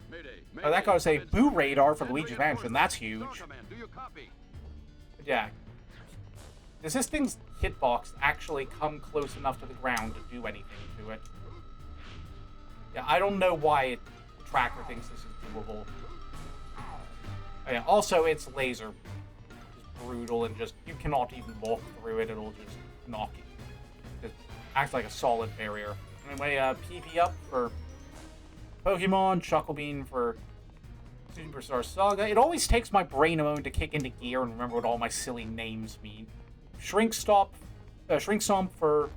Mayday, Oh, that gotta say Boo Radar for Luigi's Mansion. That's huge. Do you copy? Yeah. Does this thing's hitbox actually come close enough to the ground to do anything to it? Yeah, I don't know why Tracker thinks this is doable. Oh, yeah, also, it's laser. It's brutal and just, you cannot even walk through it. It'll just knock you. It acts like a solid barrier. Anyway, PP up for Pokemon, Chuckle Bean for Superstar Saga. It always takes my brain a moment to kick into gear and remember what all my silly names mean. Shrink Stomp for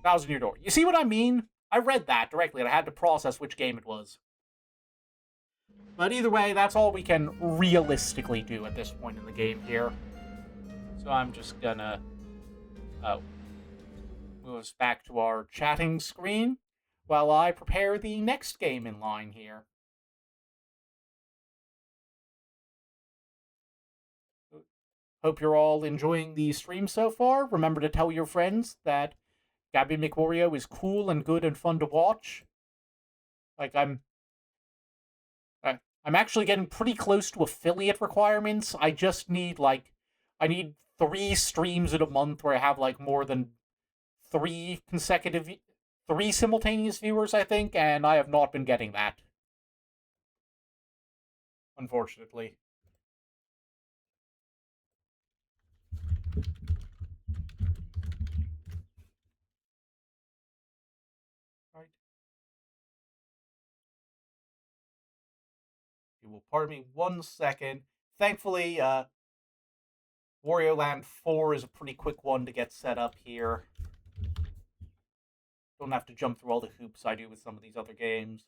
Thousand Year Door. You see what I mean? I read that directly and I had to process which game it was. But either way, that's all we can realistically do at this point in the game here. So I'm just gonna move us back to our chatting screen while I prepare the next game in line here. Hope you're all enjoying the stream so far. Remember to tell your friends that Gabby McWario is cool and good and fun to watch. Like, I'm actually getting pretty close to affiliate requirements. I just need, like, I need 3 streams in a month where I have, like, more than 3 simultaneous viewers, I think, and I have not been getting that. Unfortunately. Right. You will pardon me 1 second. Thankfully, Wario Land 4 is a pretty quick one to get set up here. Don't have to jump through all the hoops I do with some of these other games.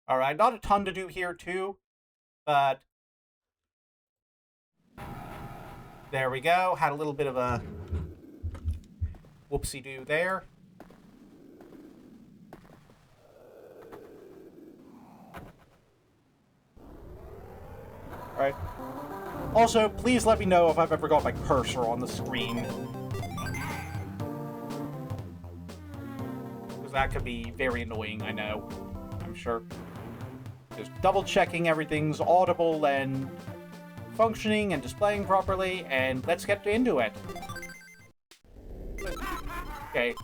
Alright, not a ton to do here too, but there we go. Had a little bit of a whoopsie-doo there. Alright. Also, please let me know if I've ever got my cursor on the screen. Because that could be very annoying, I know. I'm sure. Just double-checking everything's audible and functioning and displaying properly, and let's get into it. Okay.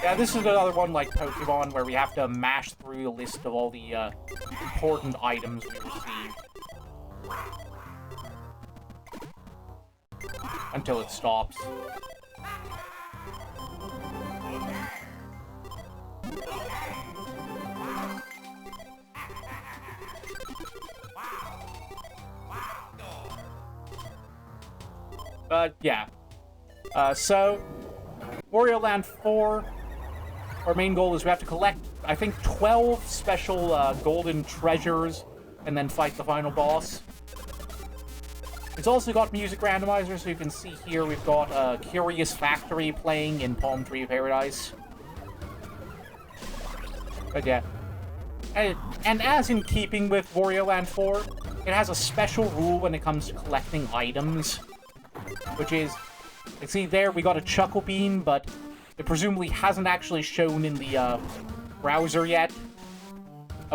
Yeah, this is another one like Pokemon where we have to mash through a list of all the important items we receive. Until it stops. But yeah. So, Wario Land 4, our main goal is we have to collect, I think, 12 special golden treasures and then fight the final boss. It's also got music randomizer, so you can see here we've got Curious Factory playing in Palm Tree Paradise. But yeah. And as in keeping with Wario Land 4, it has a special rule when it comes to collecting items. Which is, you see there, we got a Chuckle Bean, but it presumably hasn't actually shown in the browser yet.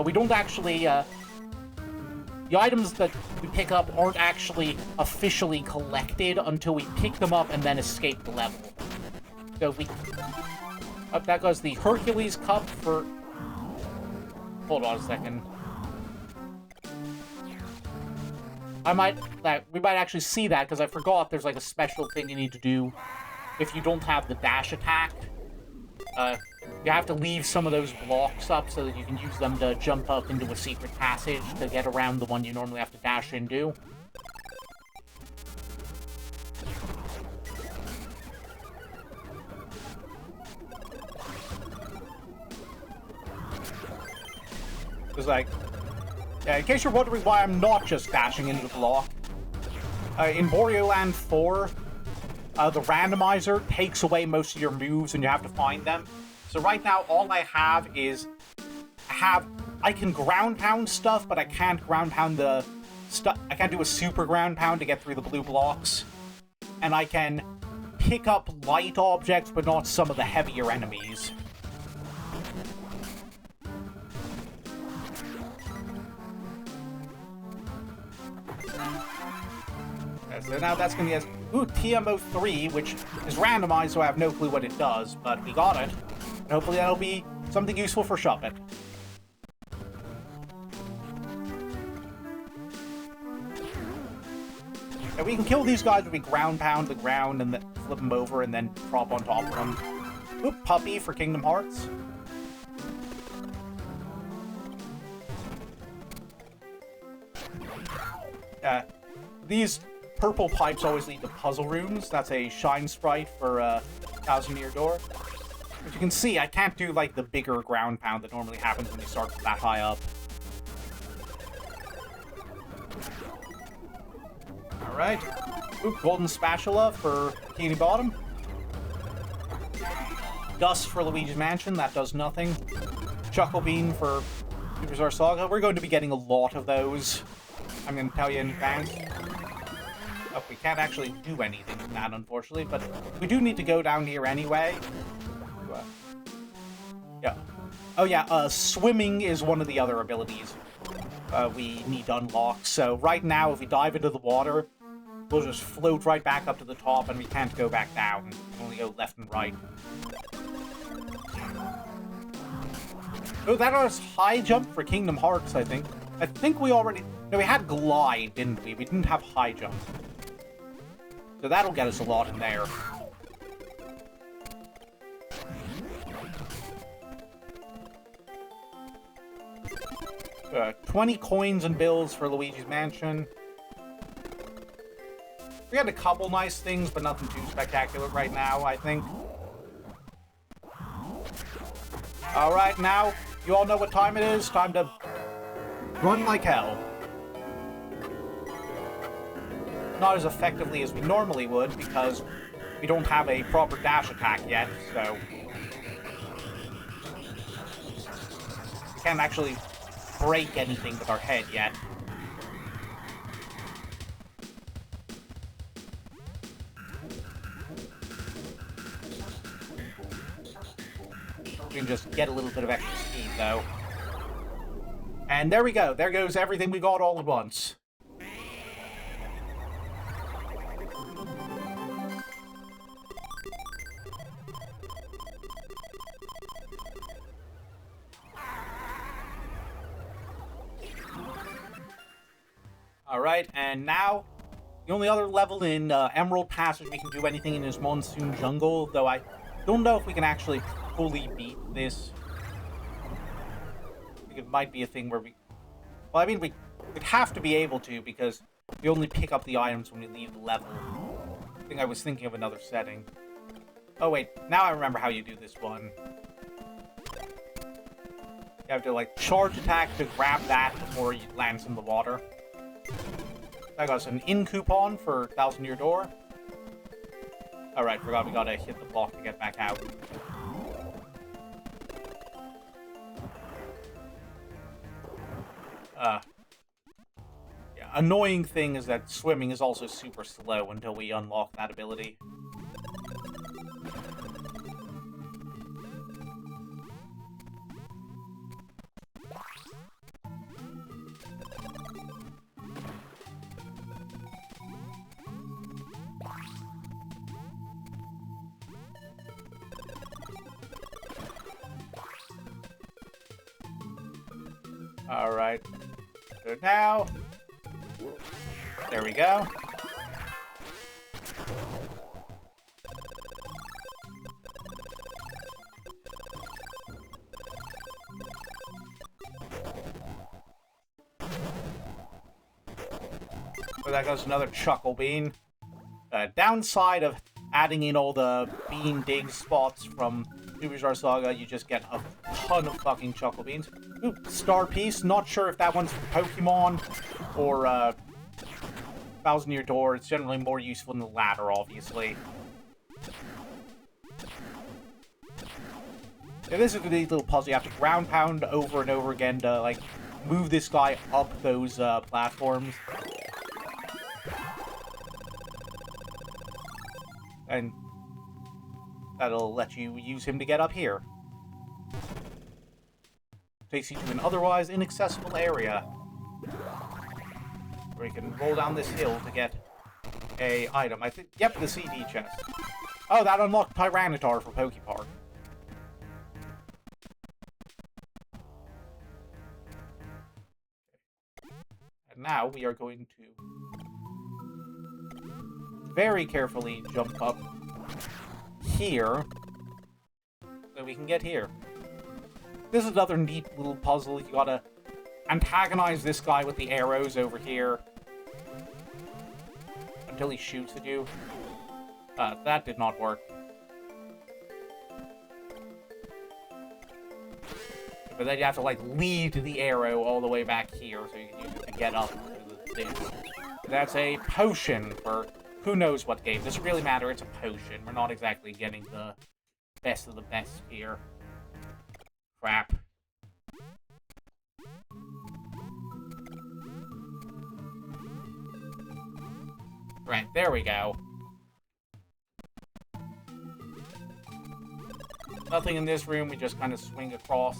We don't actually, the items that we pick up aren't actually officially collected until we pick them up and then escape the level. So we... that goes the Hercules Cup for... Hold on a second. we might actually see that, because I forgot there's like a special thing you need to do if you don't have the dash attack. You have to leave some of those blocks up so that you can use them to jump up into a secret passage to get around the one you normally have to dash into. Because, like, in case you're wondering why I'm not just dashing into the block, in Wario Land 4, the randomizer takes away most of your moves and you have to find them. So right now, all I have is... I can ground pound stuff, but I can't ground pound the stuff... I can't do a super ground pound to get through the blue blocks. And I can pick up light objects, but not some of the heavier enemies. So now that's going to be TMO3, which is randomized, so I have no clue what it does, but we got it. And hopefully that'll be something useful for Shuppet. And we can kill these guys if we ground pound the ground and then flip them over and then drop on top of them. Oop, puppy for Kingdom Hearts. These purple pipes always lead to puzzle rooms. That's a shine sprite for 1000 Year Door. As you can see, I can't do like the bigger ground pound that normally happens when you start that high up. Alright. Oop, golden spatula for Bikini Bottom. Dust for Luigi's Mansion, that does nothing. Chuckle Bean for Superstar Saga. We're going to be getting a lot of those. I'm going to tell you in advance. Oh, we can't actually do anything with that, unfortunately, but we do need to go down here anyway. Yeah. Oh yeah, swimming is one of the other abilities we need to unlock. So right now, if we dive into the water, we'll just float right back up to the top, and we can't go back down. We can only go left and right. Oh, that was high jump for Kingdom Hearts, I think. I think we already... No, we had glide, didn't we? We didn't have high jump. So that'll get us a lot in there. 20 coins and bills for Luigi's Mansion. We got a couple nice things, but nothing too spectacular right now, I think. Alright, now, you all know what time it is. Time to run like hell. Not as effectively as we normally would, because we don't have a proper dash attack yet, so... we can't actually break anything with our head yet. We can just get a little bit of extra speed, though. And there we go. There goes everything we got all at once. Alright, and now, the only other level in Emerald Passage we can do anything in is Monsoon Jungle, though I don't know if we can actually fully beat this. I think it might be a thing where we... Well, I mean, we'd have to be able to, because we only pick up the items when we leave the level. I think I was thinking of another setting. Oh wait, now I remember how you do this one. You have to, like, charge attack to grab that before it lands in the water. I got us an in coupon for 1000 Year Door. Alright, forgot we gotta hit the block to get back out. Yeah, annoying thing is that swimming is also super slow until we unlock that ability. Alright. So now... there we go. So that goes another Chuckle Bean. Downside of adding in all the bean dig spots from Superstar Saga, you just get a ton of fucking Chuckle Beans. Ooh, Star Piece. Not sure if that one's for Pokemon or 1000 Year Door. It's generally more useful than the latter, obviously. Yeah, this is a neat little puzzle. You have to ground pound over and over again to, like, move this guy up those platforms. And That'll let you use him to get up here. Takes you to an otherwise inaccessible area, where you can roll down this hill to get a item. I think, yep, the CD chest. Oh, that unlocked Tyranitar for Pokepark. And now we are going to very carefully jump up here so we can get here. This is another neat little puzzle. You gotta antagonize this guy with the arrows over here until he shoots at you. That did not work. But then you have to, like, lead the arrow all the way back here so you can use it to get up to the thing. That's a potion for who knows what game. Doesn't really matter, it's a potion. We're not exactly getting the best of the best here. Crap. Right, there we go. Nothing in this room, we just kind of swing across.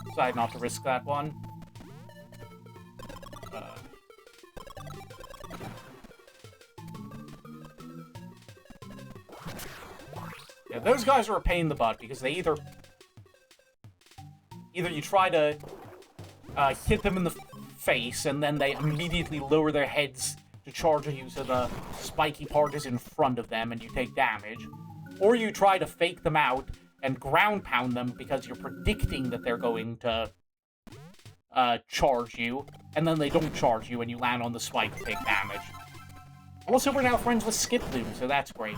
Decide not to risk that one. Yeah, those guys are a pain in the butt because they either you try to hit them in the face and then they immediately lower their heads to charge at you so the spiky part is in front of them and you take damage, or you try to fake them out and ground pound them because you're predicting that they're going to charge you, and then they don't charge you and you land on the spike and take damage. Also, we're now friends with Skip Loom, so that's great.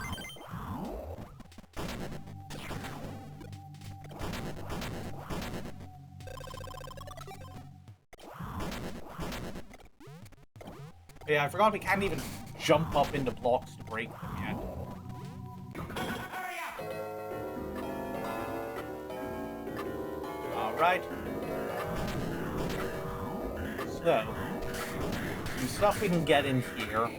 Yeah, I forgot we can't even jump up into blocks to break them yet. Alright. So, some stuff we can get in here.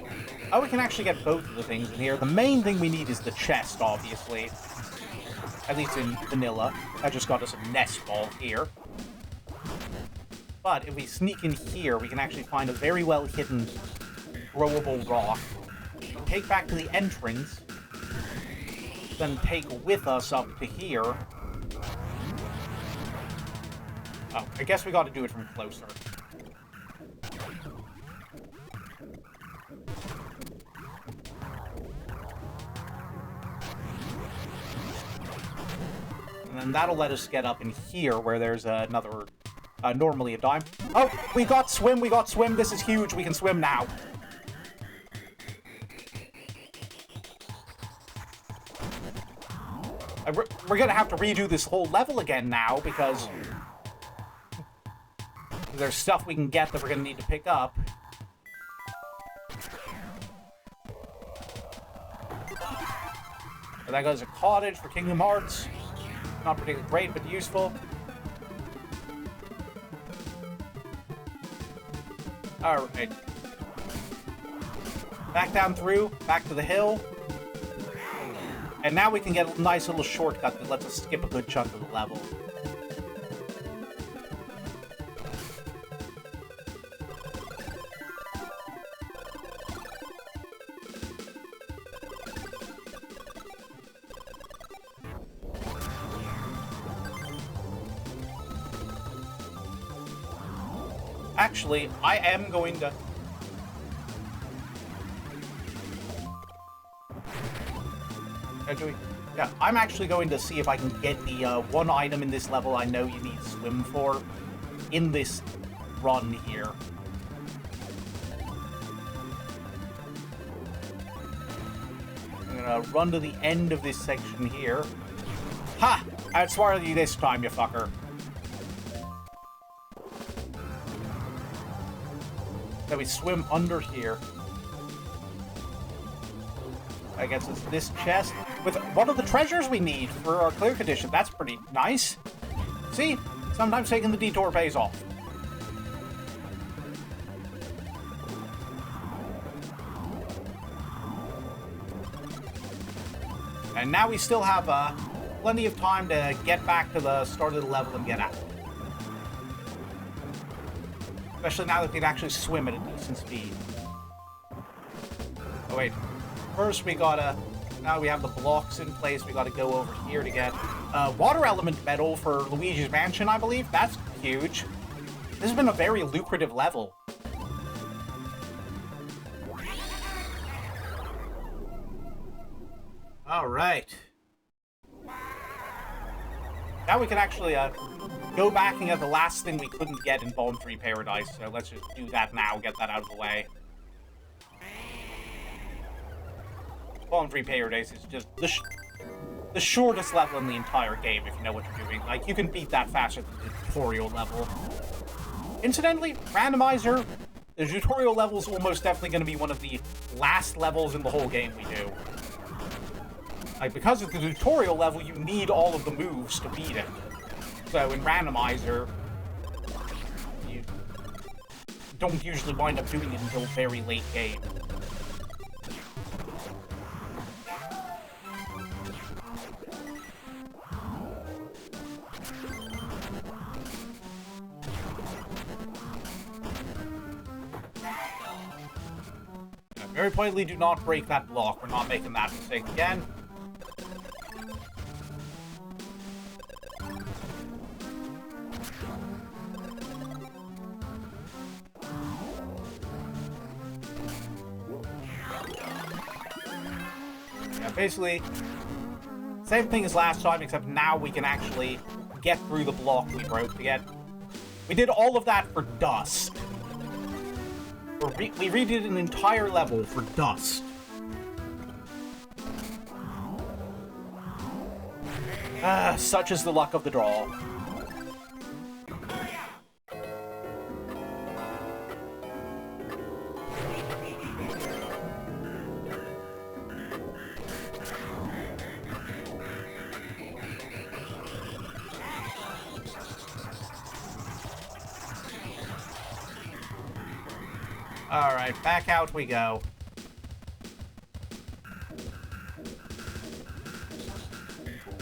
Oh, we can actually get both of the things in here. The main thing we need is the chest, obviously. At least in vanilla. I just got us a nest ball here. But if we sneak in here, we can actually find a very well hidden throwable rock. Take back to the entrance. Then take with us up to here. Oh, I guess we got to do it from closer. And then that'll let us get up in here where there's another, normally a dime. Oh, we got swim, this is huge, we can swim now. We're gonna have to redo this whole level again now because there's stuff we can get that we're gonna need to pick up. So that goes a cottage for Kingdom Hearts. Not particularly great, but useful. Alright. Back down through, back to the hill. And now we can get a nice little shortcut that lets us skip a good chunk of the level. Actually, I am going to... Yeah, I'm actually going to see if I can get the one item in this level I know you need swim for in this run here. I'm gonna run to the end of this section here. Ha! I outsmarted you this time, you fucker. Then we swim under here. I guess it's this chest with one of the treasures we need for our clear condition. That's pretty nice. See? Sometimes taking the detour pays off. And now we still have plenty of time to get back to the start of the level and get out. Especially now that we can actually swim at a decent speed. Oh wait, first we gotta... Now we have the blocks in place, we gotta go over here to get water element medal for Luigi's Mansion, I believe. That's huge. This has been a very lucrative level. Alright. Now we can actually go back and get the last thing we couldn't get in Bomb 3 Paradise, so let's just do that now, get that out of the way. Bomb 3 Paradise is just the shortest level in the entire game, if you know what you're doing. Like, you can beat that faster than the tutorial level. Incidentally, randomizer, the tutorial level is almost definitely going to be one of the last levels in the whole game we do. Like, because of the tutorial level, you need all of the moves to beat it. So in randomizer, you don't usually wind up doing it until very late game. Very pointedly, do not break that block. We're not making that mistake again. Yeah, basically, same thing as last time, except now we can actually get through the block we broke again. We did all of that for dust. We redid an entire level for dust. Such is the luck of the draw. Alright, back out we go.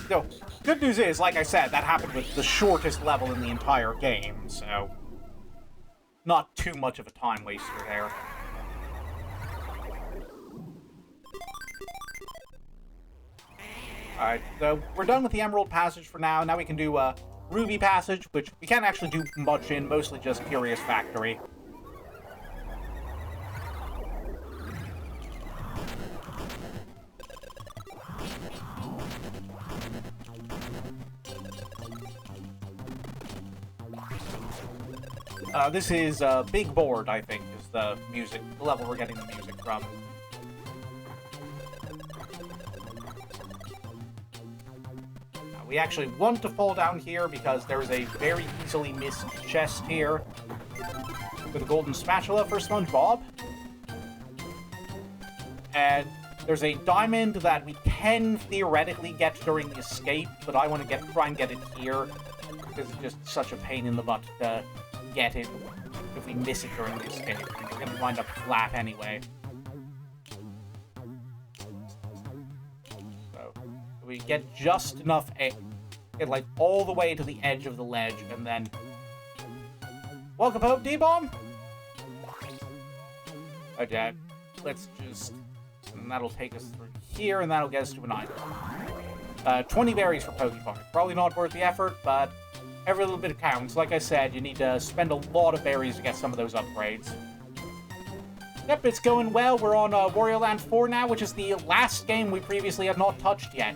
So, good news is, like I said, that happened with the shortest level in the entire game, so... not too much of a time waster there. Alright, so we're done with the Emerald Passage for now. Now we can do Ruby Passage, which we can't actually do much in, mostly just Curious Factory. This is Big Board, I think, is the level we're getting the music from. We actually want to fall down here because there is a very easily missed chest here with a golden spatula for SpongeBob. And there's a diamond that we can theoretically get during the escape, but I want to try and get it here because it's just such a pain in the butt to get it if we miss it during the escape. We're going to wind up flat anyway. So, we get just enough, get like all the way to the edge of the ledge, and then... Welcome home, D-Bomb! Okay, let's just... And that'll take us through here, and that'll get us to an island. 20 berries for Pokemon. Probably not worth the effort, but every little bit counts. Like I said, you need to spend a lot of berries to get some of those upgrades. Yep, it's going well. We're on Wario Land 4 now, which is the last game we previously had not touched yet.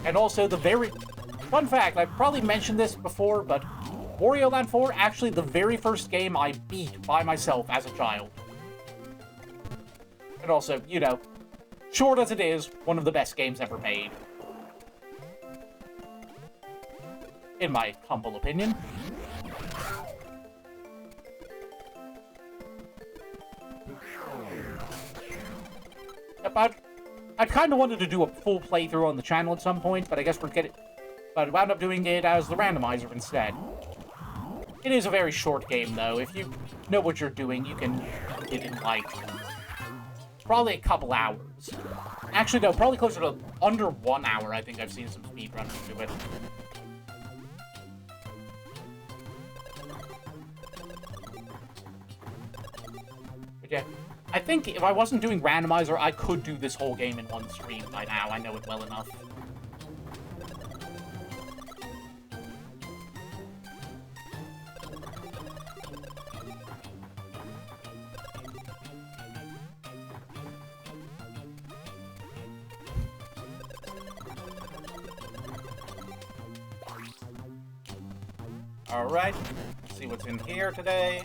And also the very... Fun fact, I've probably mentioned this before, but Wario Land 4, actually the very first game I beat by myself as a child. And also, you know, short as it is, one of the best games ever made. In my humble opinion. Yep, I kind of wanted to do a full playthrough on the channel at some point, but I guess we're getting... But I wound up doing it as the randomizer instead. It is a very short game, though. If you know what you're doing, you can beat it in, like, probably a couple hours. Actually, no, probably closer to under 1 hour. I think I've seen some speedrunners do it. But yeah, I think if I wasn't doing randomizer, I could do this whole game in one stream by now. I know it well enough. Alright, let's see what's in here today.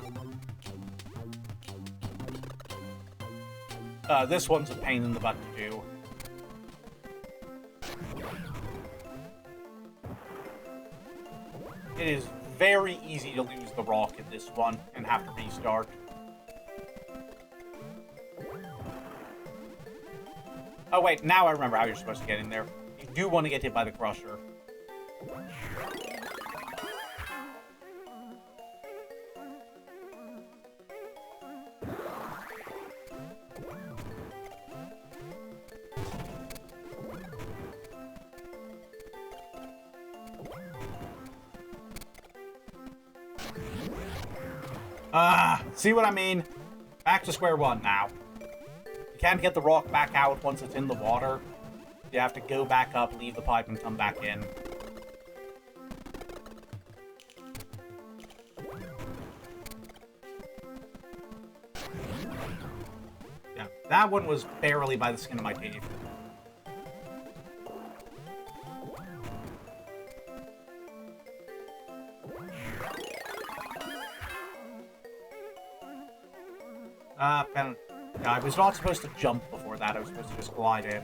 This one's a pain in the butt to do. It is very easy to lose the rock in this one and have to restart. Oh wait, now I remember how you're supposed to get in there. You do want to get hit by the crusher. See what I mean? Back to square one now. You can't get the rock back out once it's in the water. You have to go back up, leave the pipe, and come back in. Yeah, that one was barely by the skin of my teeth. I was not supposed to jump before that. I was supposed to just glide in.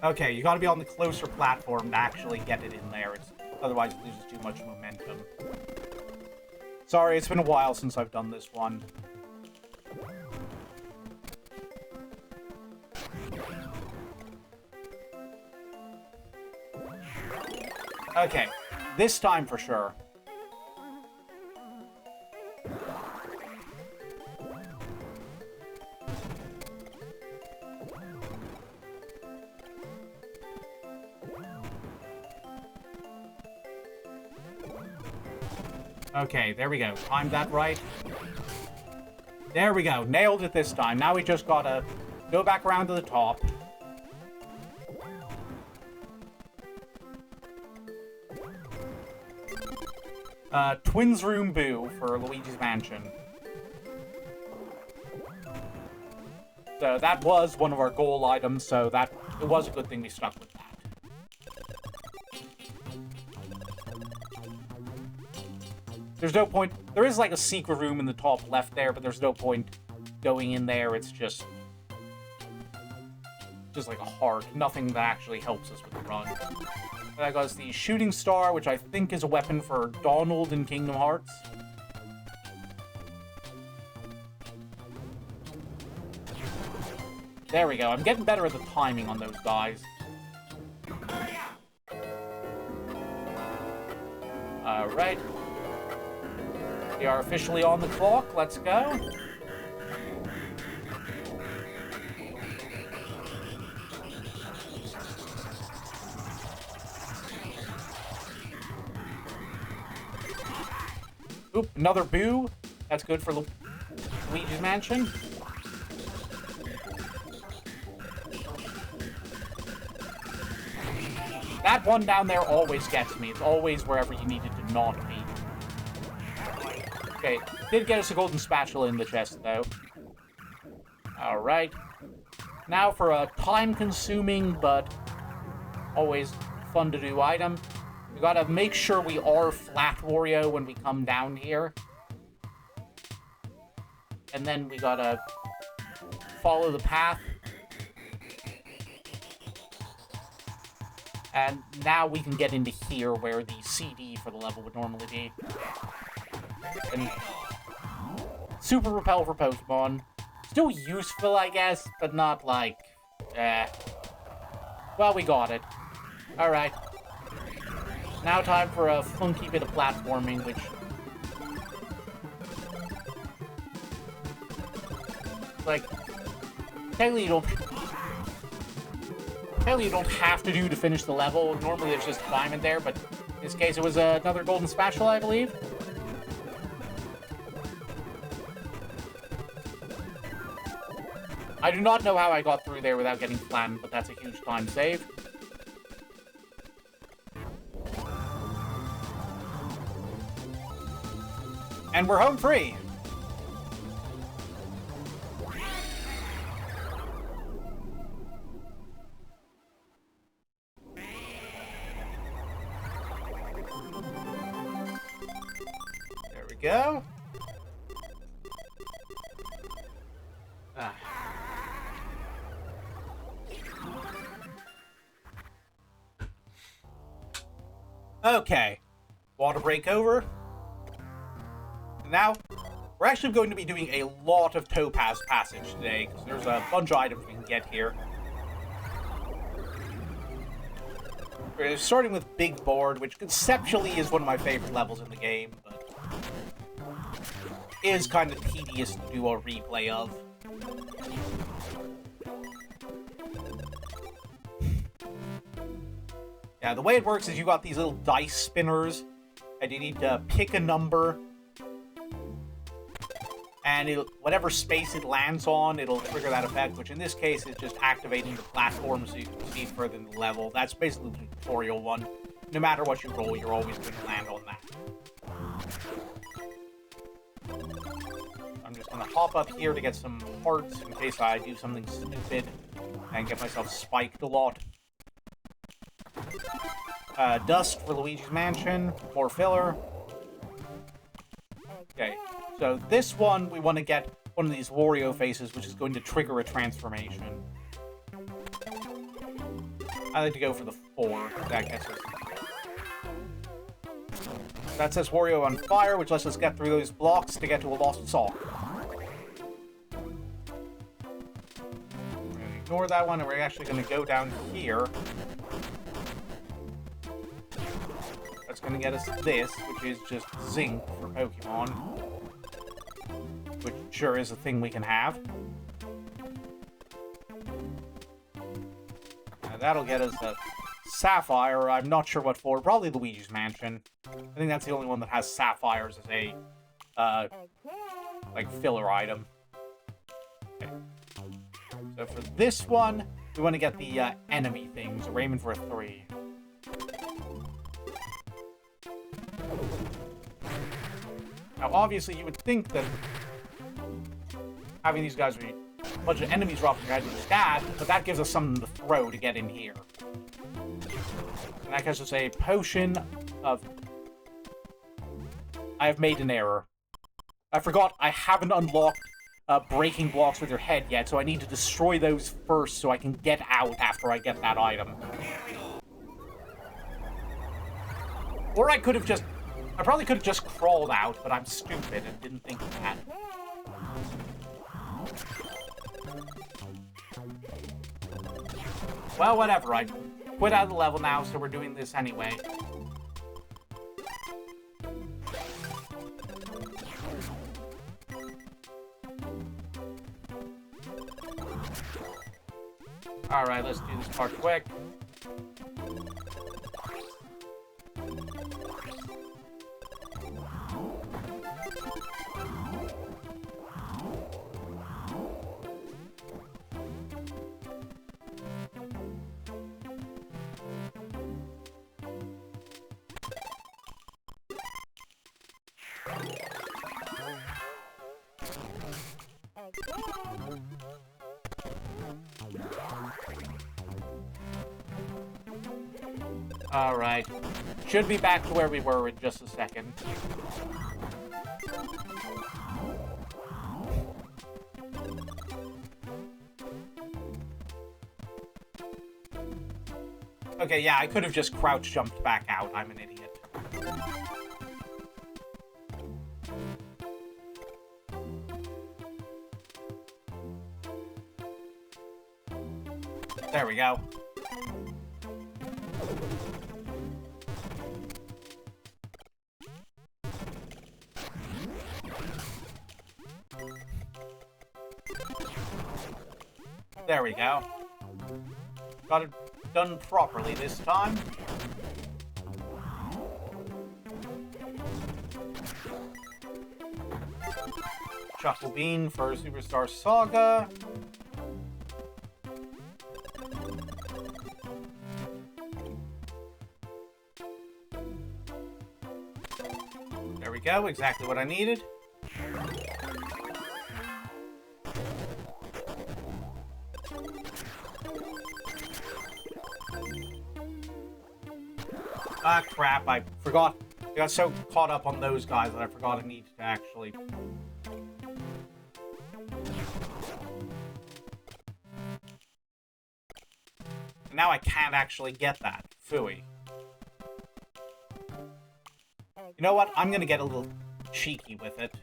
Okay, you gotta be on the closer platform to actually get it in there. Otherwise, it loses too much momentum. Sorry, it's been a while since I've done this one. Okay, this time for sure. Okay, there we go. Timed that right. There we go. Nailed it this time. Now we just gotta go back around to the top. Twins Room Boo for Luigi's Mansion. So that was one of our goal items, so it was a good thing we stuck with that. There's no point. There is like a secret room in the top left there, but there's no point going in there. It's just like a heart. Nothing that actually helps us with the run. That goes the shooting star, which I think is a weapon for Donald in Kingdom Hearts. There we go. I'm getting better at the timing on those guys. Alright. We are officially on the clock. Let's go. Oop, another boo. That's good for Luigi's Mansion. That one down there always gets me. It's always wherever you need it to not be. Okay, did get us a golden spatula in the chest, though. Alright. Now for a time-consuming, but always fun-to-do item. We gotta make sure we are flat Wario when we come down here. And then we gotta follow the path. And now we can get into here where the CD for the level would normally be. And Super Repel for Pokemon. Still useful, I guess, but not like... Well, we got it. Alright. Now time for a funky bit of platforming, which... Like... Technically you don't have to do to finish the level. Normally there's just diamond there, but in this case it was another golden spatula, I believe. I do not know how I got through there without getting flattened, but that's a huge time save. And we're home free! There we go. Okay, water break over. And now, we're actually going to be doing a lot of Topaz Passage today, because there's a bunch of items we can get here. We're starting with Big Board, which conceptually is one of my favorite levels in the game, but is kind of tedious to do a replay of. Yeah, the way it works is you got these little dice spinners, and you need to pick a number, and whatever space it lands on, it'll trigger that effect, which in this case is just activating the platform so you can proceed further in the level. That's basically the tutorial one. No matter what you roll, you're always going to land on that. I'm just going to hop up here to get some hearts in case I do something stupid and get myself spiked a lot. Dust for Luigi's Mansion, more filler. Okay, so this one, we want to get one of these Wario faces, which is going to trigger a transformation. I like to go for the 4. That gets us. That says Wario on fire, which lets us get through those blocks to get to a lost sock. We're going to ignore that one, and we're actually going to go down here. That's going to get us this, which is just zinc for Pokemon. Which sure is a thing we can have. And that'll get us a sapphire. I'm not sure what for. Probably Luigi's Mansion. I think that's the only one that has sapphires as a, like, filler item. Okay. So for this one, we want to get the enemy things. We're aiming for a 3. Now, obviously, you would think that having these guys be a bunch of enemies dropping your head is bad, but that gives us something to throw to get in here. And that gives us a potion of... I have made an error. I forgot I haven't unlocked breaking blocks with your head yet, so I need to destroy those first so I can get out after I get that item. Or I could have just... I probably could have just crawled out, but I'm stupid and didn't think of that. Well, whatever. I quit out of the level now, so we're doing this anyway. Alright, let's do this part quick. Alright. Should be back to where we were in just a second. Okay, yeah, I could have just crouch jumped back out. I'm an idiot. There we go. There we go. Got it done properly this time. Chuckle Bean for Superstar Saga. There we go, exactly what I needed. Ah, crap, I forgot. I got so caught up on those guys that I forgot I needed to actually... Now I can't actually get that. Phooey. You know what? I'm gonna get a little cheeky with it.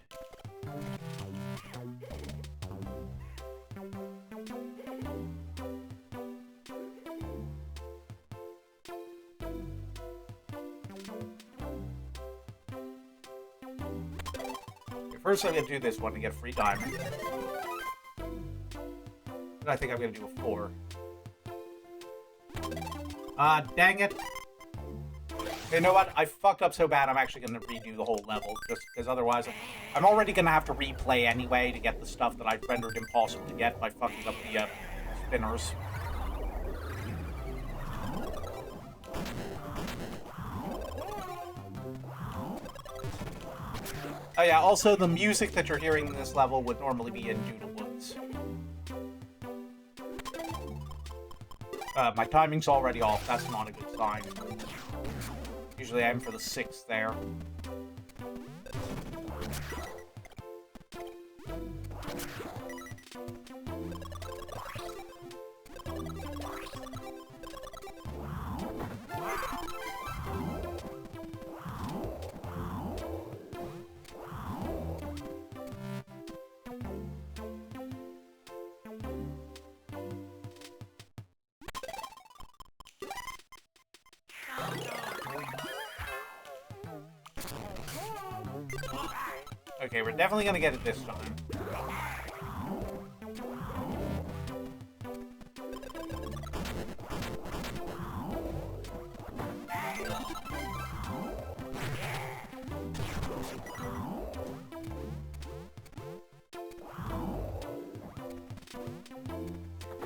First, I'm gonna do this one to get a free diamond. Then I think I'm gonna do a 4. Dang it. You know what? I fucked up so bad I'm actually gonna redo the whole level, just because otherwise I'm already gonna have to replay anyway to get the stuff that I've rendered impossible to get by fucking up the spinners. Oh yeah, also the music that you're hearing in this level would normally be in Doodle Woods. My timing's already off, that's not a good sign. Usually I aim for the 6th there. Okay, we're definitely gonna get it this time.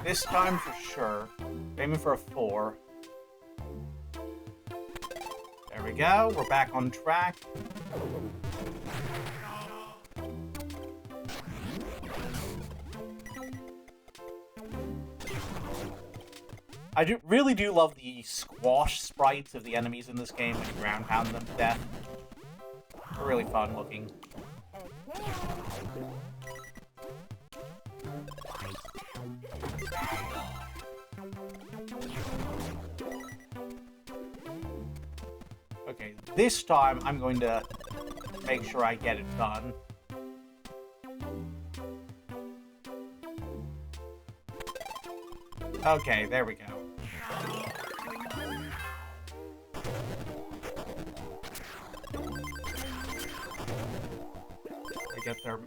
This time for sure. Aiming for a 4. There we go, we're back on track. I really do love the squash sprites of the enemies in this game when you ground pound them to death. They're really fun looking. Okay, this time I'm going to make sure I get it done. Okay, there we go. I get there.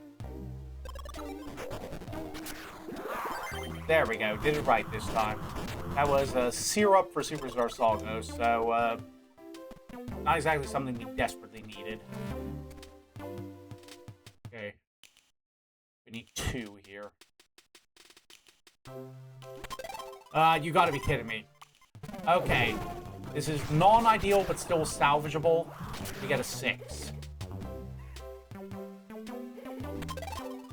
There we go. Did it right this time. That was a syrup for Superstar Saga, so not exactly something we desperately needed. Okay. We need 2 here. You gotta be kidding me. Okay. This is non-ideal, but still salvageable. We get a 6.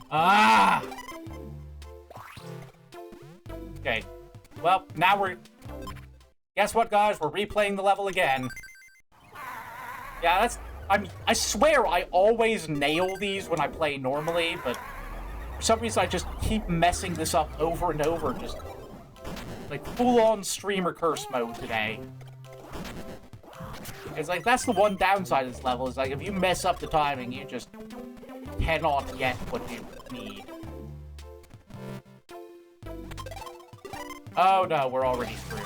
Ah! Okay. Well, now we're... Guess what, guys? We're replaying the level again. Yeah, that's... I swear I always nail these when I play normally, but for some reason I just keep messing this up over and over. Just... like, full-on streamer curse mode today. It's like, that's the one downside of this level, is like, if you mess up the timing, you just cannot get what you need. Oh no, we're already screwed.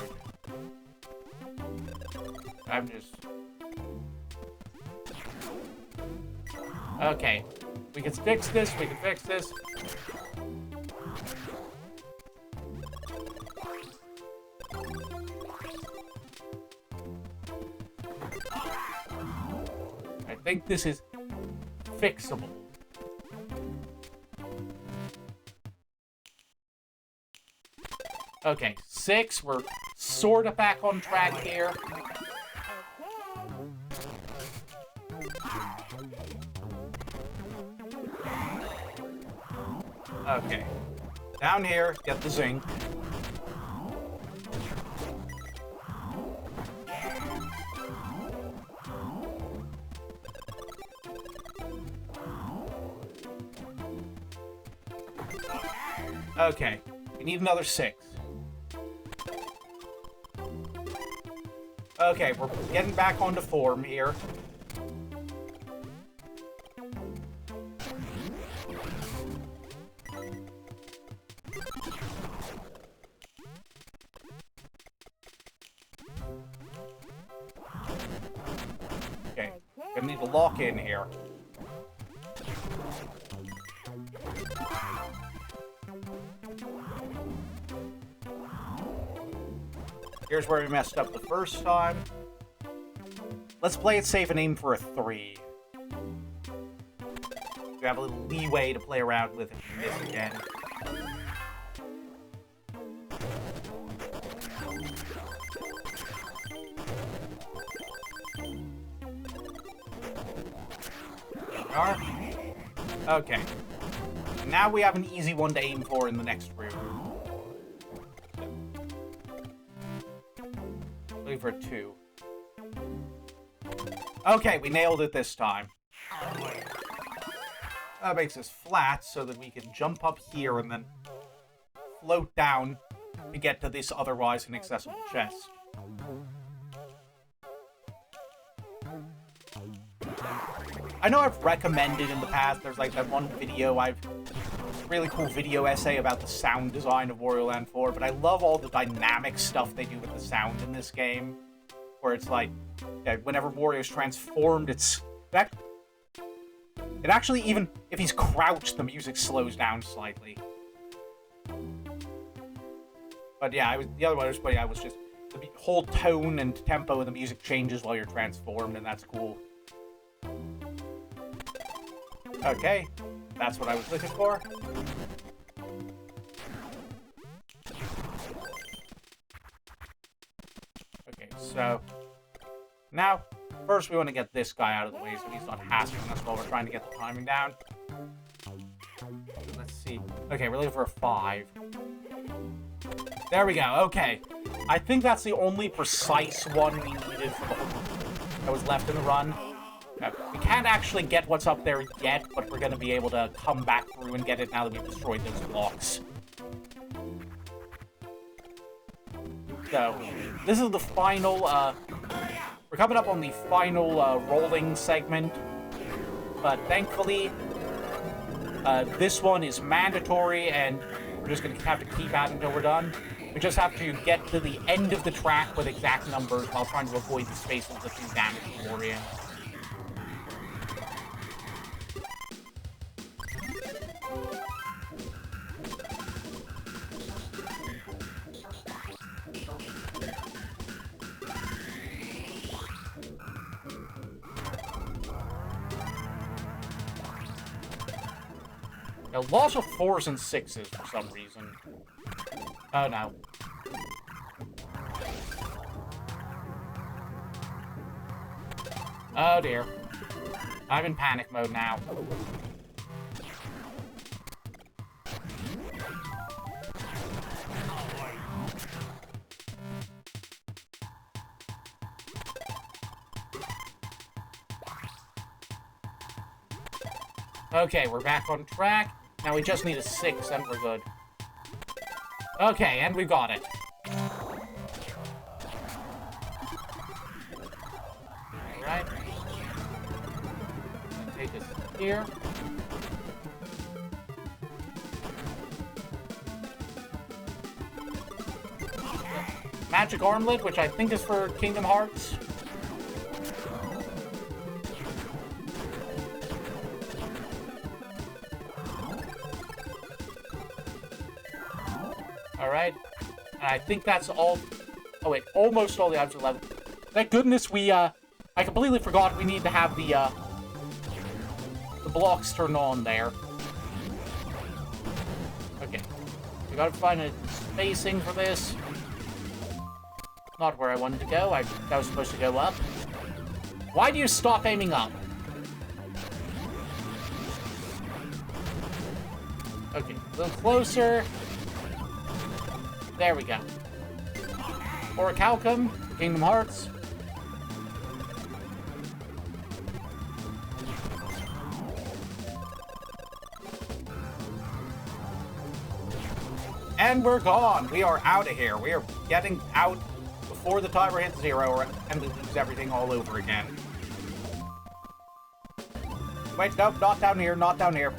I'm just... Okay. We can fix this, we can fix this. I think this is fixable. Okay, 6. We're sort of back on track here. Okay. Down here, get the zinc. Okay, we need another 6. Okay, we're getting back onto form here. Okay, gonna need to lock in here. Here's where we messed up the first time. Let's play it safe and aim for a 3. We have a little leeway to play around with if we miss again. Okay. Now we have an easy one to aim for in the next room. Looking for a 2. Okay, we nailed it this time. That makes us flat so that we can jump up here and then float down to get to this otherwise inaccessible chest. I know I've recommended in the past, there's like that one video really cool video essay about the sound design of Wario Land 4, but I love all the dynamic stuff they do with the sound in this game. Where it's like, yeah, whenever Wario's transformed, it actually, even if he's crouched, the music slows down slightly. But yeah, the other one was just the whole tone and tempo of the music changes while you're transformed, and that's cool. Okay, that's what I was looking for. Okay, so now, first we want to get this guy out of the way so he's not hassling us while we're trying to get the timing down. Let's see. Okay, we're looking for a 5. There we go, okay. I think that's the only precise one we needed that was left in the run. We can't actually get what's up there yet, but we're going to be able to come back through and get it now that we've destroyed those blocks. So, this is the final, we're coming up on the final rolling segment, but thankfully, this one is mandatory, and we're just going to have to keep at it until we're done. We just have to get to the end of the track with exact numbers while trying to avoid the spaces that do damage to Wario. Lots of 4s and 6s for some reason. Oh no. Oh dear. I'm in panic mode now. Okay, we're back on track. Now we just need a 6 and we're good. Okay, and we got it. Okay, this here. Magic armlet, which I think is for Kingdom Hearts. Alright. And I think that's all... Oh wait, almost all the items are level. Thank goodness we, I completely forgot we need to have the blocks turned on there. Okay. We gotta find a spacing for this. Not where I wanted to go. That was supposed to go up. Why do you stop aiming up? Okay, a little closer. There we go. Orichalcum, Kingdom Hearts. And we're gone. We are out of here. We are getting out before the timer hits 0, and we lose everything all over again. Wait, nope, not down here, not down here.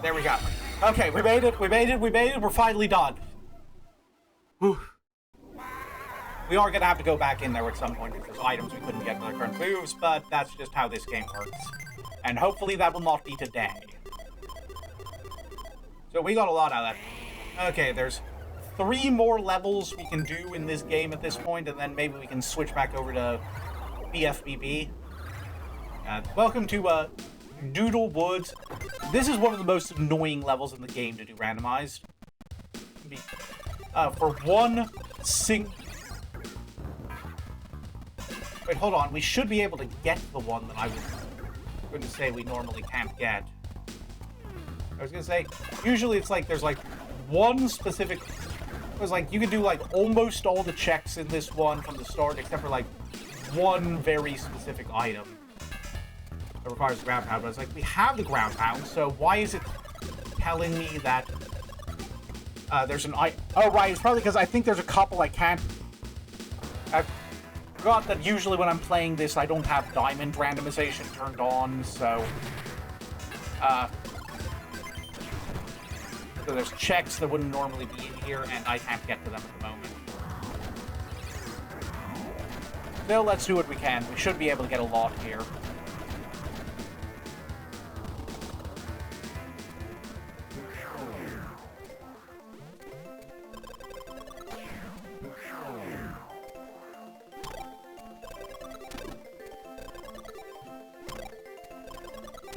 There we go. Okay, we made it, we're finally done. Whew. We are gonna have to go back in there at some point because there's items we couldn't get with our current moves, but that's just how this game works. And hopefully that will not be today. So we got a lot out of that. Okay, there's 3 more levels we can do in this game at this point, and then maybe we can switch back over to BFBB. Welcome to Doodle Woods. This is one of the most annoying levels in the game to do randomized. For one Wait, hold on. We should be able to get the one that I was going to say we normally can't get. I was going to say, usually it's like there's like one specific... It was like you can do like almost all the checks in this one from the start, except for like one very specific item that requires the ground pound. But it's like, we have the ground pound, so why is it telling me that there's an Oh, right, it's probably because I think there's a couple I can't... I forgot that usually when I'm playing this, I don't have diamond randomization turned on, so... So there's checks that wouldn't normally be in here, and I can't get to them at the moment. Still, let's do what we can. We should be able to get a lot here.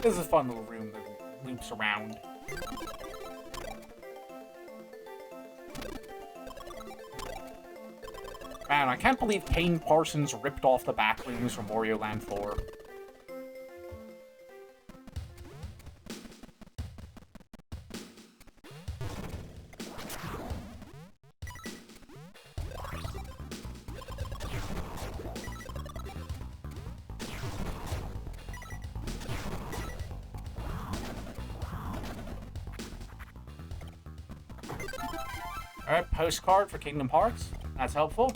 This is a fun little room that loops around. Man, I can't believe Kane Parsons ripped off the back rooms from Wario Land 4. Alright, postcard for Kingdom Hearts. That's helpful.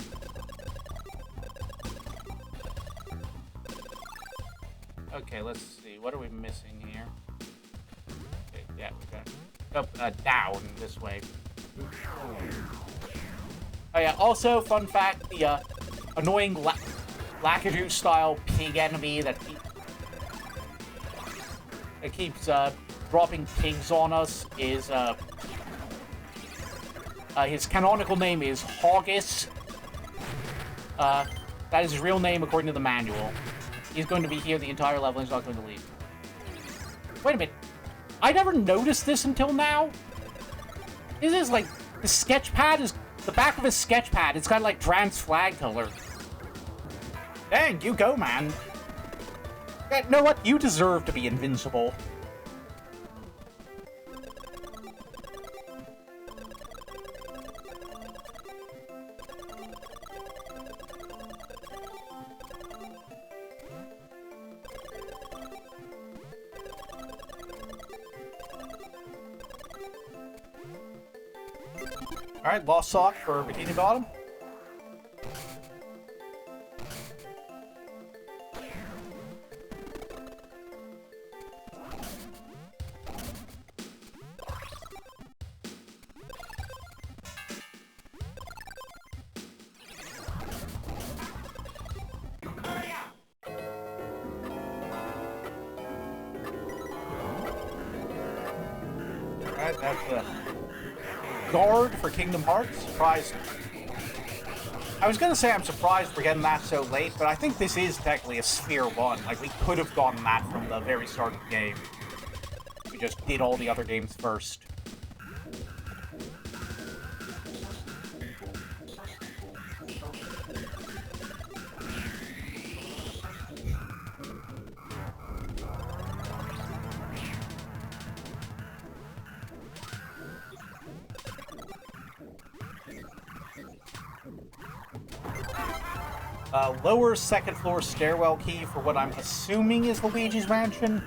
Okay, let's see. What are we missing here? Okay, yeah, we got down this way. Oh yeah, also, fun fact, the annoying Lakitu-style pig enemy that keeps dropping pigs on us is his canonical name is Hoggus. That is his real name according to the manual. He's going to be here the entire level and he's not going to leave. Wait a minute. I never noticed this until now. This is like, the sketch pad is, the back of his sketch pad, it's got like trans flag color. Dang, you go, man. You know what? You deserve to be invincible. Alright, lost sock for Bikini Bottom. Alright, that's the guard for Kingdom Hearts. Surprised. I was gonna say I'm surprised we're getting that so late, but I think this is technically a Sphere 1. Like, we could have gotten that from the very start of the game. We just did all the other games first. Lower second floor stairwell key for what I'm assuming is Luigi's Mansion.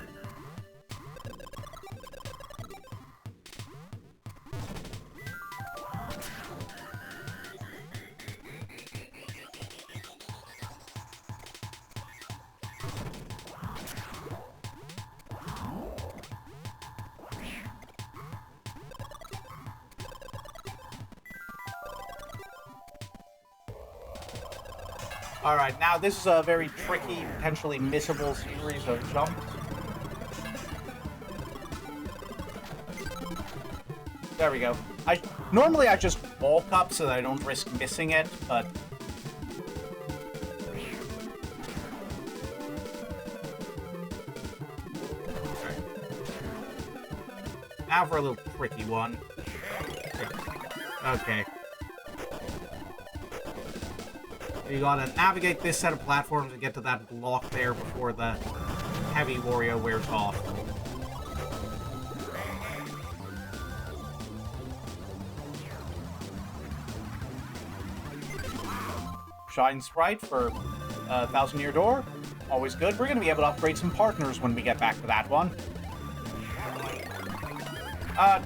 Alright, now this is a very tricky, potentially missable series of jumps. There we go. Normally I just walk up so that I don't risk missing it, but... Now for a little tricky one. Okay. You gotta navigate this set of platforms and get to that block there before the heavy Wario wears off. Shine Sprite for 1,000-Year Door. Always good. We're gonna be able to upgrade some partners when we get back to that one.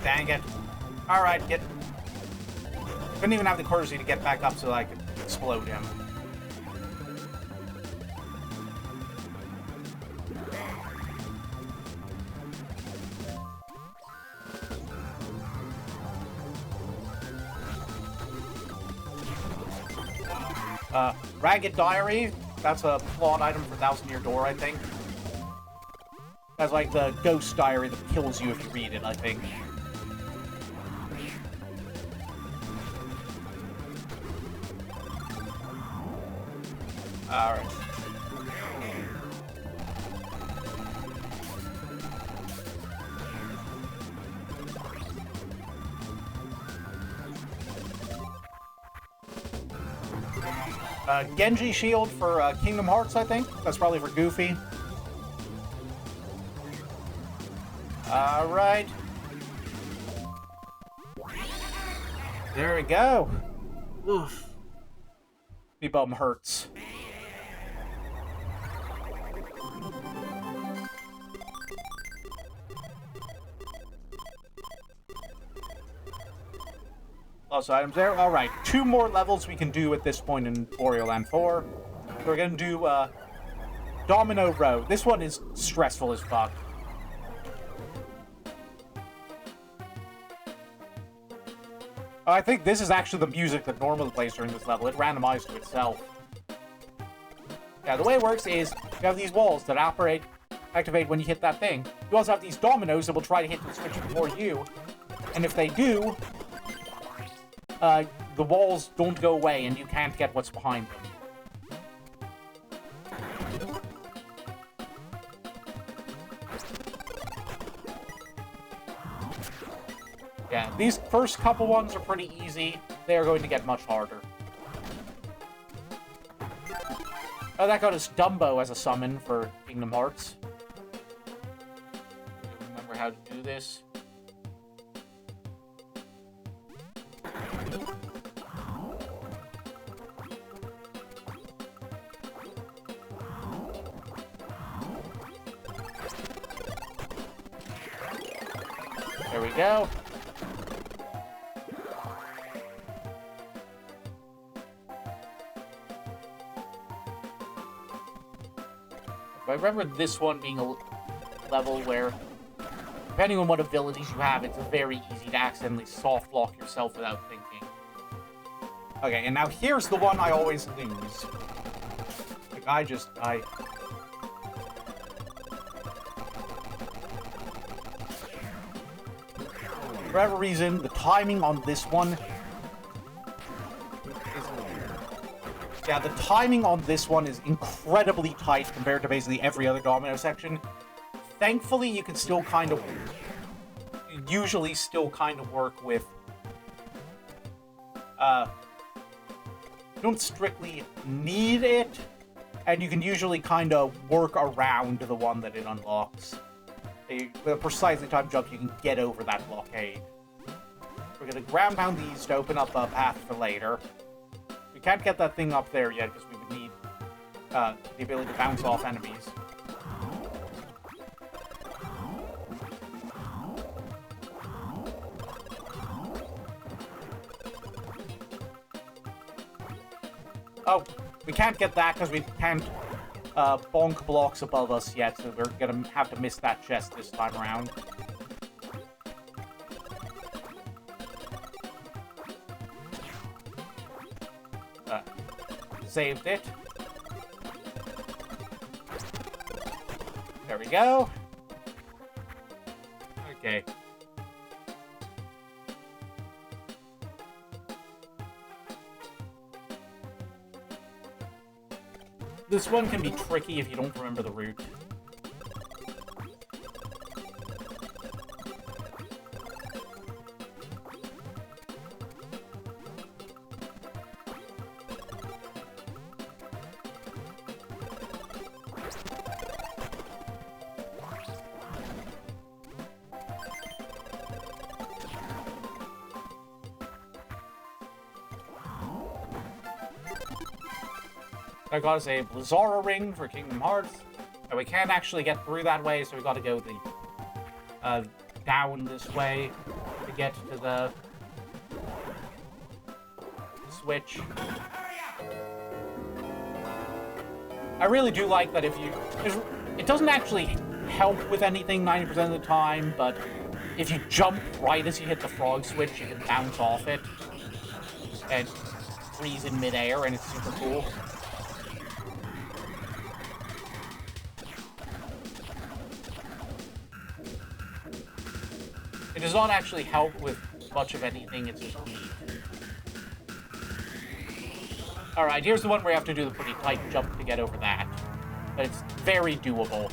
Dang it. Alright, couldn't even have the courtesy to get back up so I could explode him. Ragged Diary. That's a plot item for 1,000-Year Door, I think. That's like the ghost diary that kills you if you read it, I think. Alright. Genji Shield for Kingdom Hearts, I think. That's probably for Goofy. Alright. There we go. Oof. Me bum hurts. Lost items there. Alright, 2 more levels we can do at this point in Wario Land 4. We're gonna do, Domino Row. This one is stressful as fuck. I think this is actually the music that normally plays during this level. It randomized to itself. Yeah, the way it works is you have these walls that activate when you hit that thing. You also have these dominoes that will try to hit the switch before you. And if they do, the walls don't go away and you can't get what's behind them. Yeah, these first couple ones are pretty easy. They are going to get much harder. Oh, that got us Dumbo as a summon for Kingdom Hearts. Remember how to do this. There we go. But I remember this one being a level where, depending on what abilities you have, it's very easy to accidentally soft lock yourself without thinking. Okay, and now here's the one I always lose. Like, I... For whatever reason, the timing on this one is... Yeah, the timing on this one is incredibly tight compared to basically every other domino section. Thankfully, you can still kind of... usually still kind of work with... you don't strictly need it, and you can usually kind of work around the one that it unlocks. With a precisely timed jump, you can get over that blockade. We're going to ground pound these to open up a path for later. We can't get that thing up there yet, because we would need the ability to bounce off enemies. Oh, we can't get that because we can't bonk blocks above us yet, so we're gonna have to miss that chest this time around. Saved it. There we go. Okay. This one can be tricky if you don't remember the route. I gotta say, Blizzara Ring for Kingdom Hearts. And we can't actually get through that way, so we gotta go the down this way to get to the switch. I really do like that if you... It doesn't actually help with anything 90% of the time, but if you jump right as you hit the frog switch, you can bounce off it and freeze in midair, and it's super cool. It does not actually help with much of anything, it's just neat. Alright, here's the one where you have to do the pretty tight jump to get over that. But it's very doable.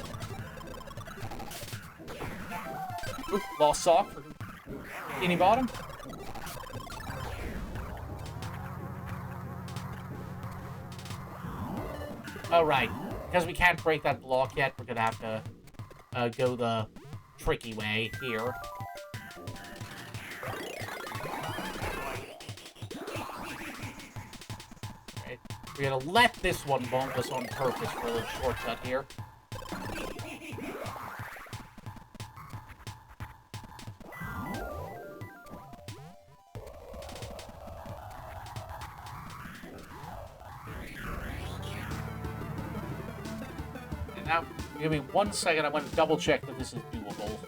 Oop, lost sock for Bikini Bottom. Alright, because we can't break that block yet, we're gonna have to go the tricky way here. We're gonna let this one bonk us on purpose for a little shortcut here. And now, give me 1 second, I want to double check that this is doable.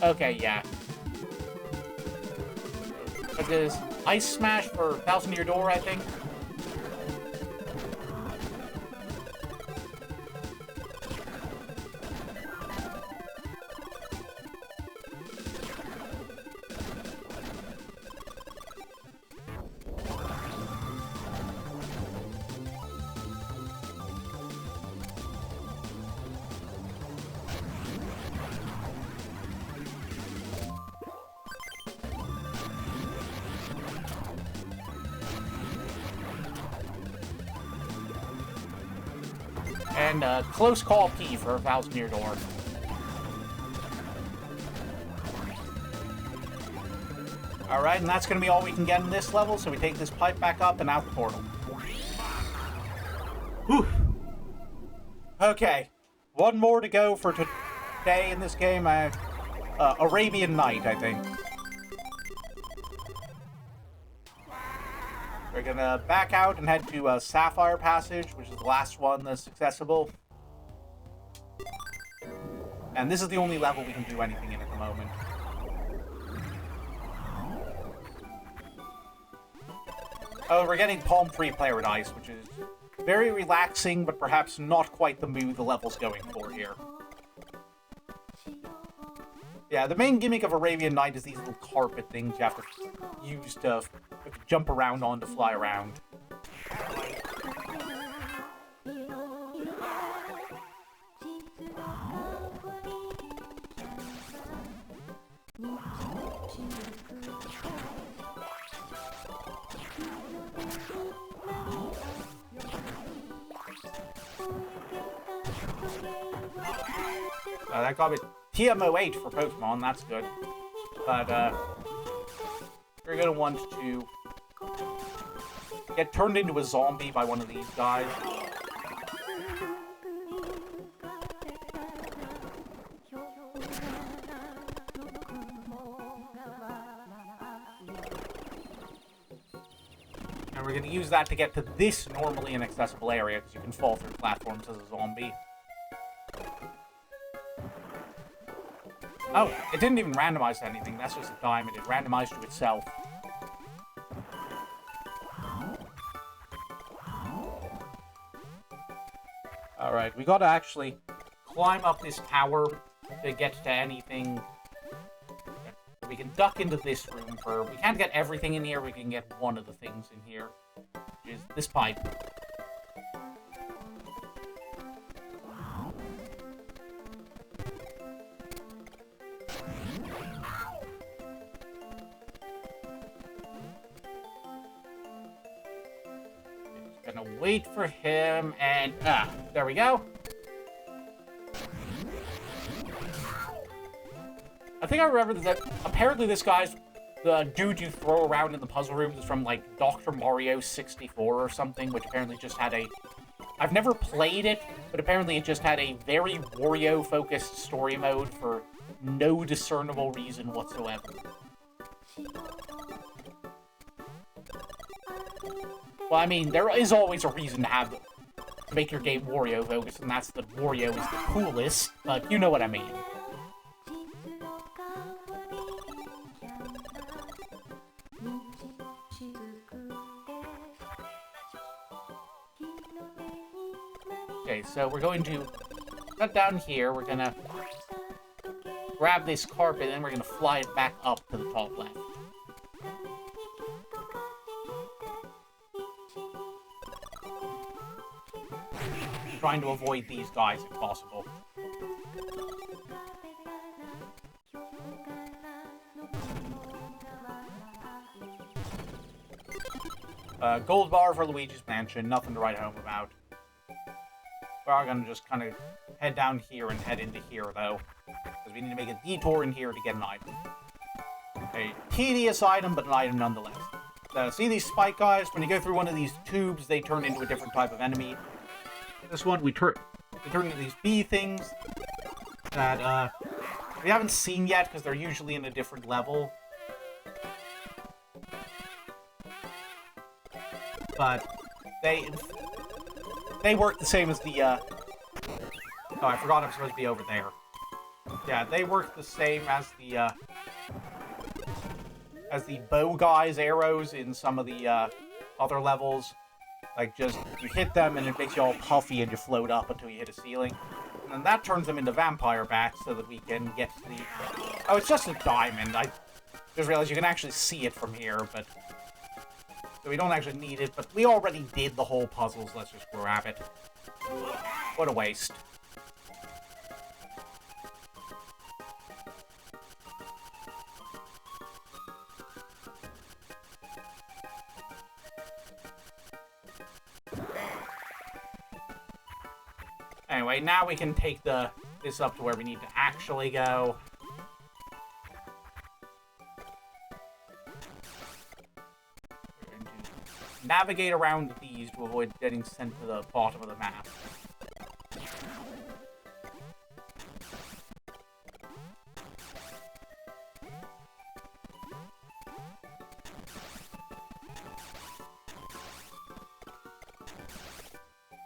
Okay, yeah. But there's Ice Smash for 1,000 Year Door, I think. And Close Call P for 1,000 Year Door. Alright, and that's going to be all we can get in this level, so we take this pipe back up and out the portal. Whew. Okay, one more to go for today in this game. Arabian Night, I think. We're gonna back out and head to Sapphire Passage, which is the last one that's accessible. And this is the only level we can do anything in at the moment. Oh, we're getting Palm Tree Paradise, which is very relaxing, but perhaps not quite the mood the level's going for here. Yeah, the main gimmick of Arabian Night is these little carpet things you have to use to jump around on to fly around. That got me TMO8 for Pokemon, that's good. But, we're gonna want to get turned into a zombie by one of these guys. And we're gonna use that to get to this normally inaccessible area, because you can fall through platforms as a zombie. Oh, it didn't even randomize to anything. That's just a diamond. It randomized to itself. Alright, we gotta actually climb up this tower to get to anything. We can duck into this room for... We can't get everything in here. We can get one of the things in here, which is this pipe. Gonna wait for him, and there we go. I think I remember that apparently this guy's the dude you throw around in the puzzle rooms is from like Dr. Mario 64 or something, which apparently just had a... I've never played it, but apparently it just had a very Wario-focused story mode for no discernible reason whatsoever. Well, I mean, there is always a reason to make your game Wario-focused, and that's that Wario is the coolest, but you know what I mean. Okay, so we're going to cut down here, we're gonna grab this carpet, and then we're gonna fly it back up to the top left. Trying to avoid these guys if possible. Gold bar for Luigi's Mansion, nothing to write home about. We're gonna just kind of head down here and head into here, though. Because we need to make a detour in here to get an item. A tedious item, but an item nonetheless. See these spike guys? When you go through one of these tubes, they turn into a different type of enemy. This one, we turn into these bee things that we haven't seen yet because they're usually in a different level. But they work the same as the oh, I forgot I'm supposed to be over there. Yeah, they work the same as the bow guys' arrows in some of the other levels. Like, just, you hit them and it makes you all puffy and you float up until you hit a ceiling. And then that turns them into vampire bats so that we can get to the... Oh, it's just a diamond. I just realized you can actually see it from here, but... So we don't actually need it, but we already did the whole puzzle, so let's just grab it. What a waste. Anyway, now we can take this up to where we need to actually go. We're going to navigate around these to avoid getting sent to the bottom of the map.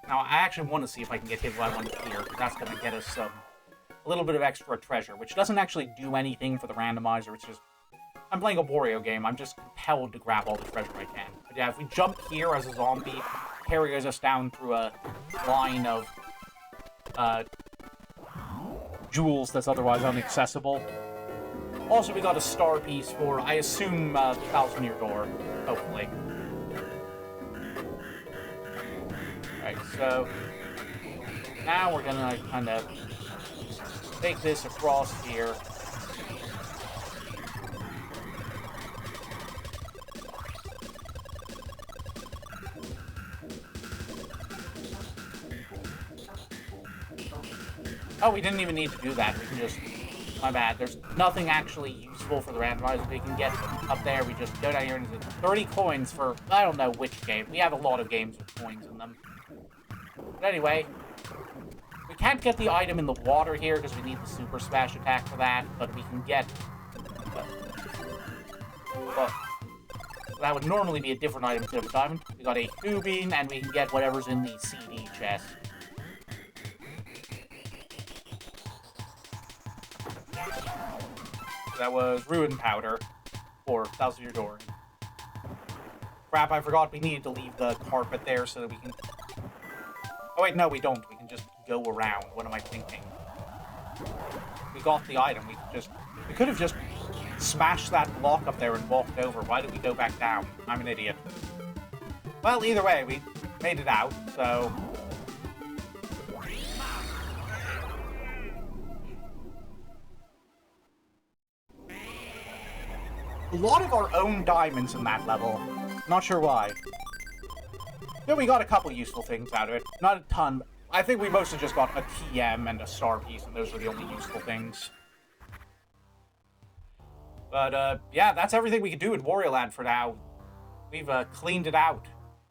Now, I actually want to see if I can get hit by one here, because that's going to get us a little bit of extra treasure, which doesn't actually do anything for the randomizer. It's just, I'm playing a Wario game. I'm just compelled to grab all the treasure I can. But yeah, if we jump here as a zombie, carries us down through a line of jewels that's otherwise inaccessible. Also, we got a star piece for, I assume, the 1,000-year door, hopefully. Alright, so now we're gonna kind of take this across here. Oh, we didn't even need to do that. We can just... My bad. There's nothing actually useful for the randomizer we can get up there. We just go down here and it's 30 coins for... I don't know which game. We have a lot of games with coins in them. But anyway, we can't get the item in the water here because we need the super smash attack for that, but we can get... Well, that would normally be a different item instead of a diamond. We got a Foo Bean, and we can get whatever's in the CD chest. That was Ruin Powder for 1,000-year door. Crap, I forgot we needed to leave the carpet there so that we can... Oh wait, no, we don't. We can just go around. What am I thinking? We got the item. We could have just smashed that block up there and walked over. Why did we go back down? I'm an idiot. Well, either way, we made it out, so... A lot of our own diamonds in that level. Not sure why. Yeah, we got a couple useful things out of it. Not a ton. I think we mostly just got a TM and a star piece, and those were the only useful things. But, yeah, that's everything we can do in Wario Land for now. We've, cleaned it out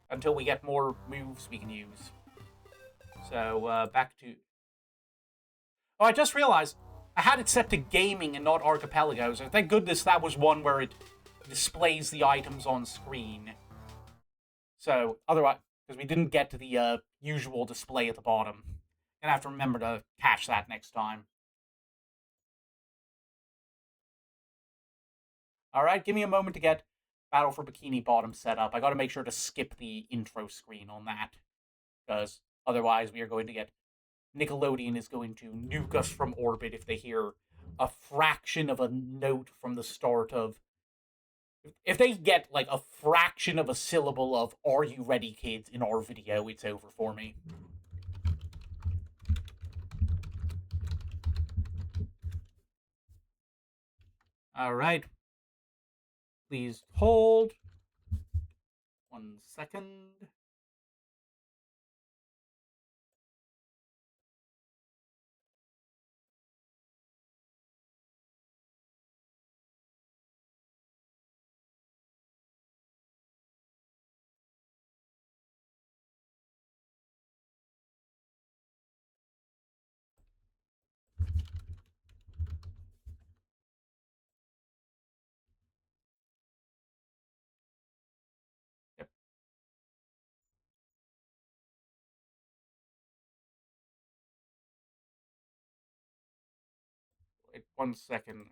until we get more moves we can use. So, back to... Oh, I just realized I had it set to gaming and not archipelagos. And thank goodness that was one where it displays the items on screen. So, otherwise, because we didn't get to the usual display at the bottom. Gonna have to remember to catch that next time. Alright, give me a moment to get Battle for Bikini Bottom set up. I gotta make sure to skip the intro screen on that. Because otherwise we are going to get... Nickelodeon is going to nuke us from orbit if they hear a fraction of a note from the start of... If they get, like, a fraction of a syllable of "Are you ready, kids?" in our video, it's over for me. Alright. Please hold. 1 second. Yep. Wait 1 second.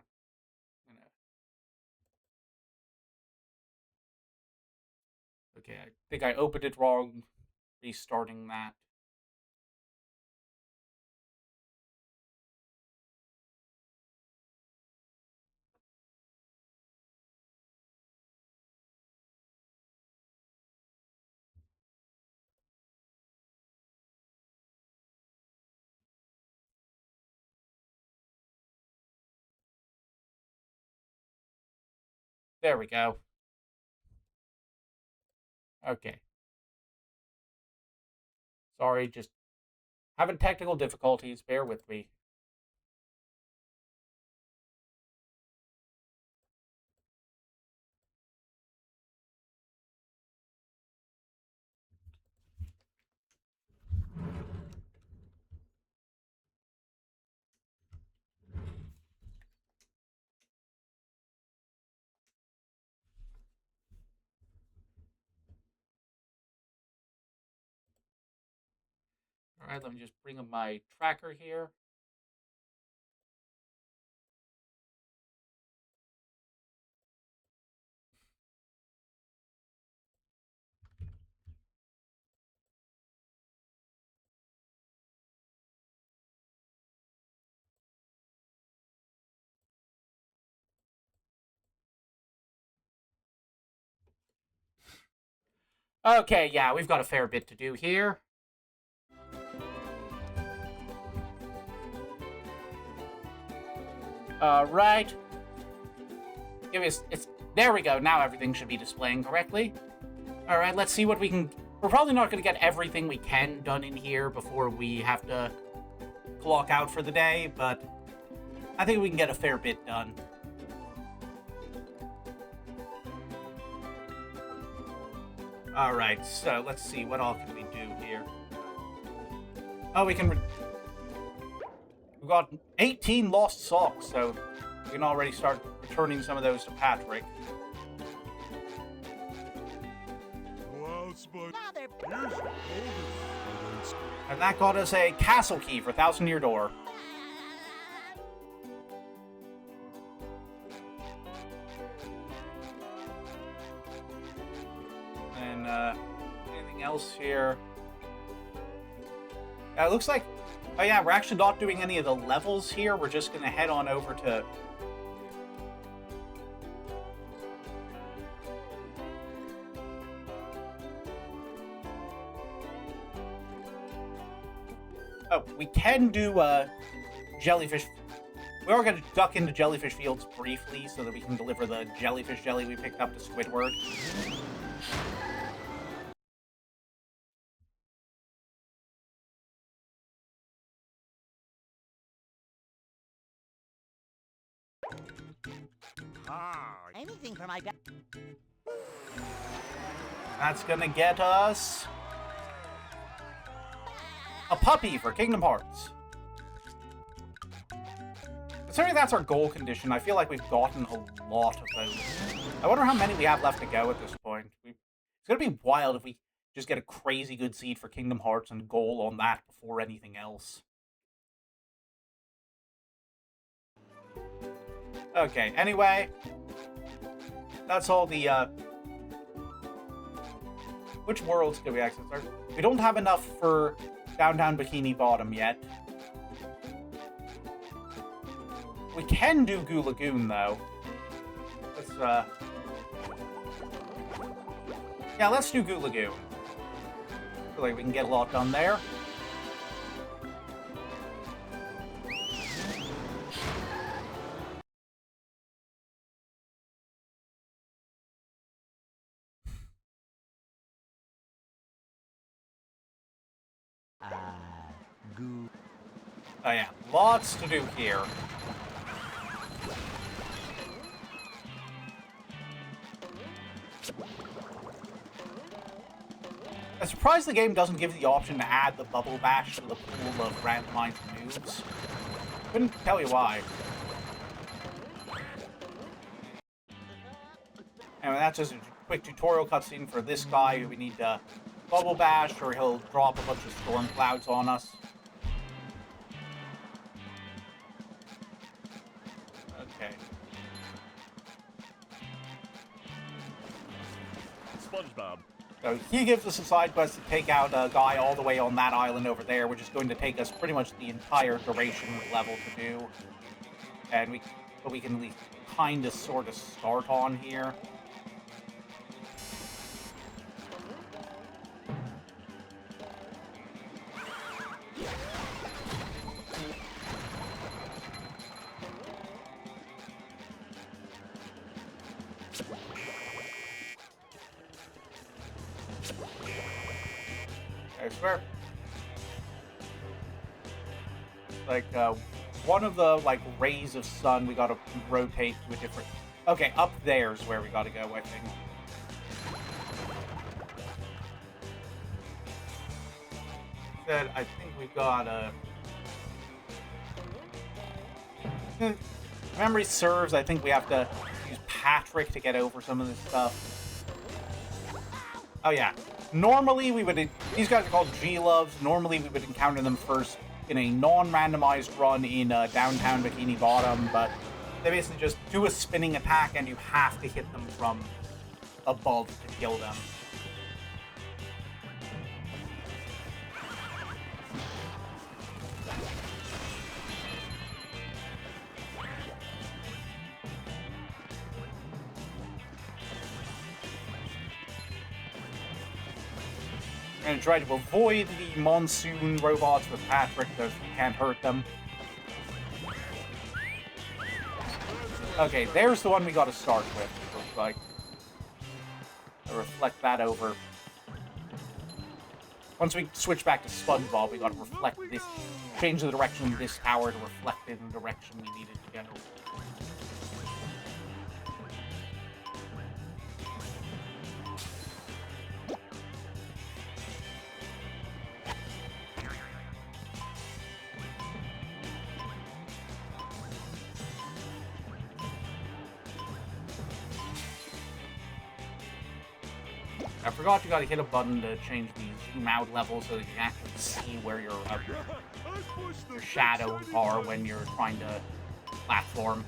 Okay, I think I opened it wrong. Restarting that. There we go. Okay. Sorry, just having technical difficulties. Bear with me. Alright, let me just bring up my tracker here. Okay, yeah, we've got a fair bit to do here. Right. There we go. Now everything should be displaying correctly. Alright, let's see what we can... We're probably not going to get everything we can done in here before we have to clock out for the day, but I think we can get a fair bit done. Alright, so let's see. What all can we do here? Oh, we can... We've got 18 lost socks, so we can already start returning some of those to Patrick. And that got us a castle key for Thousand Year Door. And, anything else here? It looks like... Oh yeah, we're actually not doing any of the levels here. We're just gonna head on over to... Oh, we can do, jellyfish... We are gonna duck into Jellyfish Fields briefly so that we can deliver the jellyfish jelly we picked up to Squidward. Anything for my back. That's gonna get us a puppy for Kingdom Hearts. Considering that's our goal condition, I feel like we've gotten a lot of those. I wonder how many we have left to go at this point. It's gonna be wild if we just get a crazy good seed for Kingdom Hearts and goal on that before anything else. Okay, anyway, that's all the, which worlds can we access? We don't have enough for Downtown Bikini Bottom yet. We can do Goo Lagoon, though. Let's, yeah, let's do Goo Lagoon. I feel like we can get a lot done there. Goo. Oh yeah, lots to do here. I'm surprised the game doesn't give you the option to add the Bubble Bash to the pool of randomized moves. Couldn't tell you why. Anyway, that's just a quick tutorial cutscene for this guy who we need to Bubble Bash, or he'll drop a bunch of storm clouds on us. Okay. SpongeBob. So he gives us a side quest to take out a guy all the way on that island over there, which is going to take us pretty much the entire duration of the level to do. And we can at least kind of sort of start on here. I swear. Like, one of the, like, rays of sun we gotta rotate to a different... Okay, up there's where we gotta go, I think. Instead, I think we gotta... If memory serves, I think we have to use Patrick to get over some of this stuff. Oh yeah, Normally, these guys are called G-Loves. Normally, we would encounter them first in a non-randomized run in downtown Bikini Bottom, but they basically just do a spinning attack, and you have to hit them from above to kill them. I'm going to try to avoid the monsoon robots with Patrick, because we can't hurt them. Okay, there's the one we got to start with, it looks like. I'll reflect that over. Once we switch back to SpongeBob, we got to reflect this, change the direction of this tower to reflect it in the direction we needed to go. I forgot you gotta hit a button to change the zoom out level so that you can actually see where your shadows are when you're trying to platform.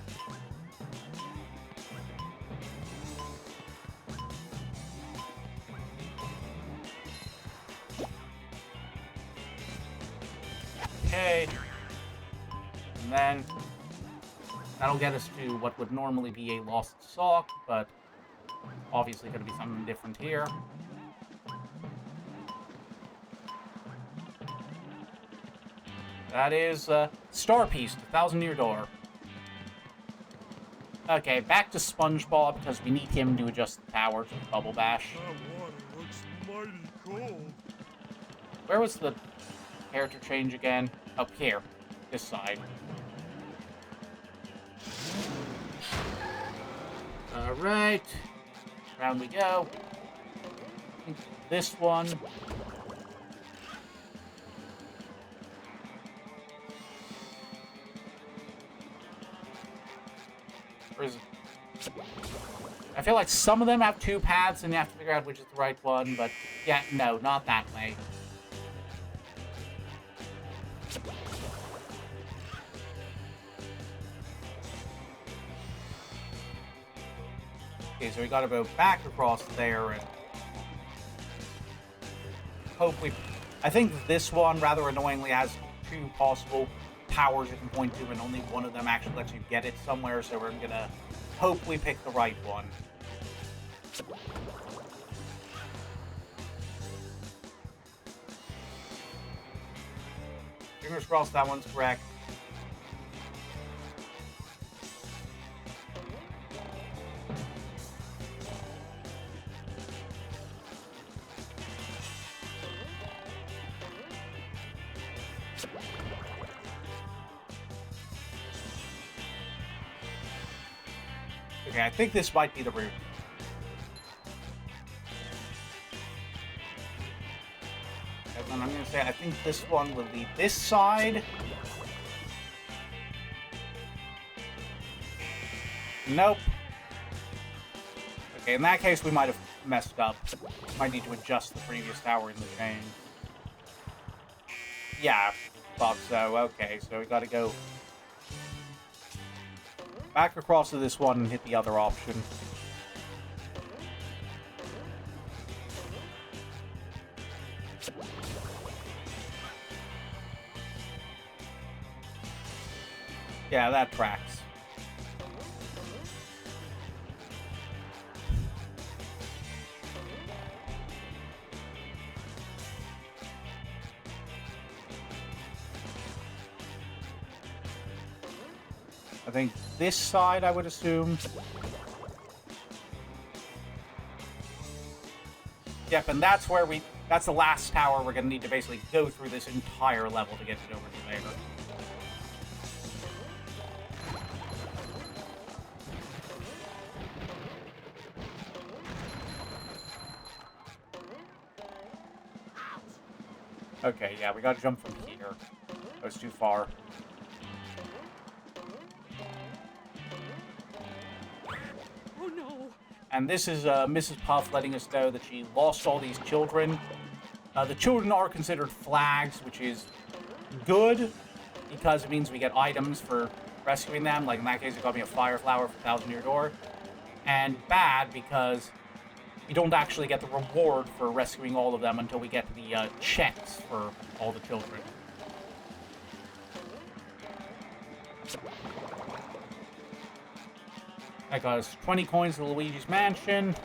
Okay. And then that'll get us to what would normally be a lost sock, but obviously going to be something different here. That is Star Piece, the 1,000-year door. Okay, back to SpongeBob, because we need him to adjust the tower to the Bubble Bash. That water looks mighty cold. Where was the character change again? Up here. This side. Alright. Round we go. This one. Where is it? I feel like some of them have two paths and you have to figure out which is the right one, but yeah, no, not that way. Okay, so we gotta go back across there and hopefully... I think this one, rather annoyingly, has two possible towers you can point to, and only one of them actually lets you get it somewhere, so we're gonna hopefully pick the right one. Fingers crossed that one's correct. Okay, I think this might be the route. And then I'm going to say I think this one will lead this side. Nope. Okay, in that case, we might have messed up. Might need to adjust the previous tower in the chain. Yeah, thought so. Okay, so we gotta go back across to this one and hit the other option. Yeah, that tracks. I think this side, I would assume. Yep, and that's where that's the last tower we're gonna need to basically go through this entire level to get it over to there. Okay, yeah, we gotta jump from here. That was too far. Oh no! And this is Mrs. Puff letting us know that she lost all these children. The children are considered flags, which is good, because it means we get items for rescuing them. Like in that case, it got me a fire flower for 1,000 Year Door. And bad, because we don't actually get the reward for rescuing all of them until we get to the checks for all the children. That got us 20 coins to Luigi's Mansion.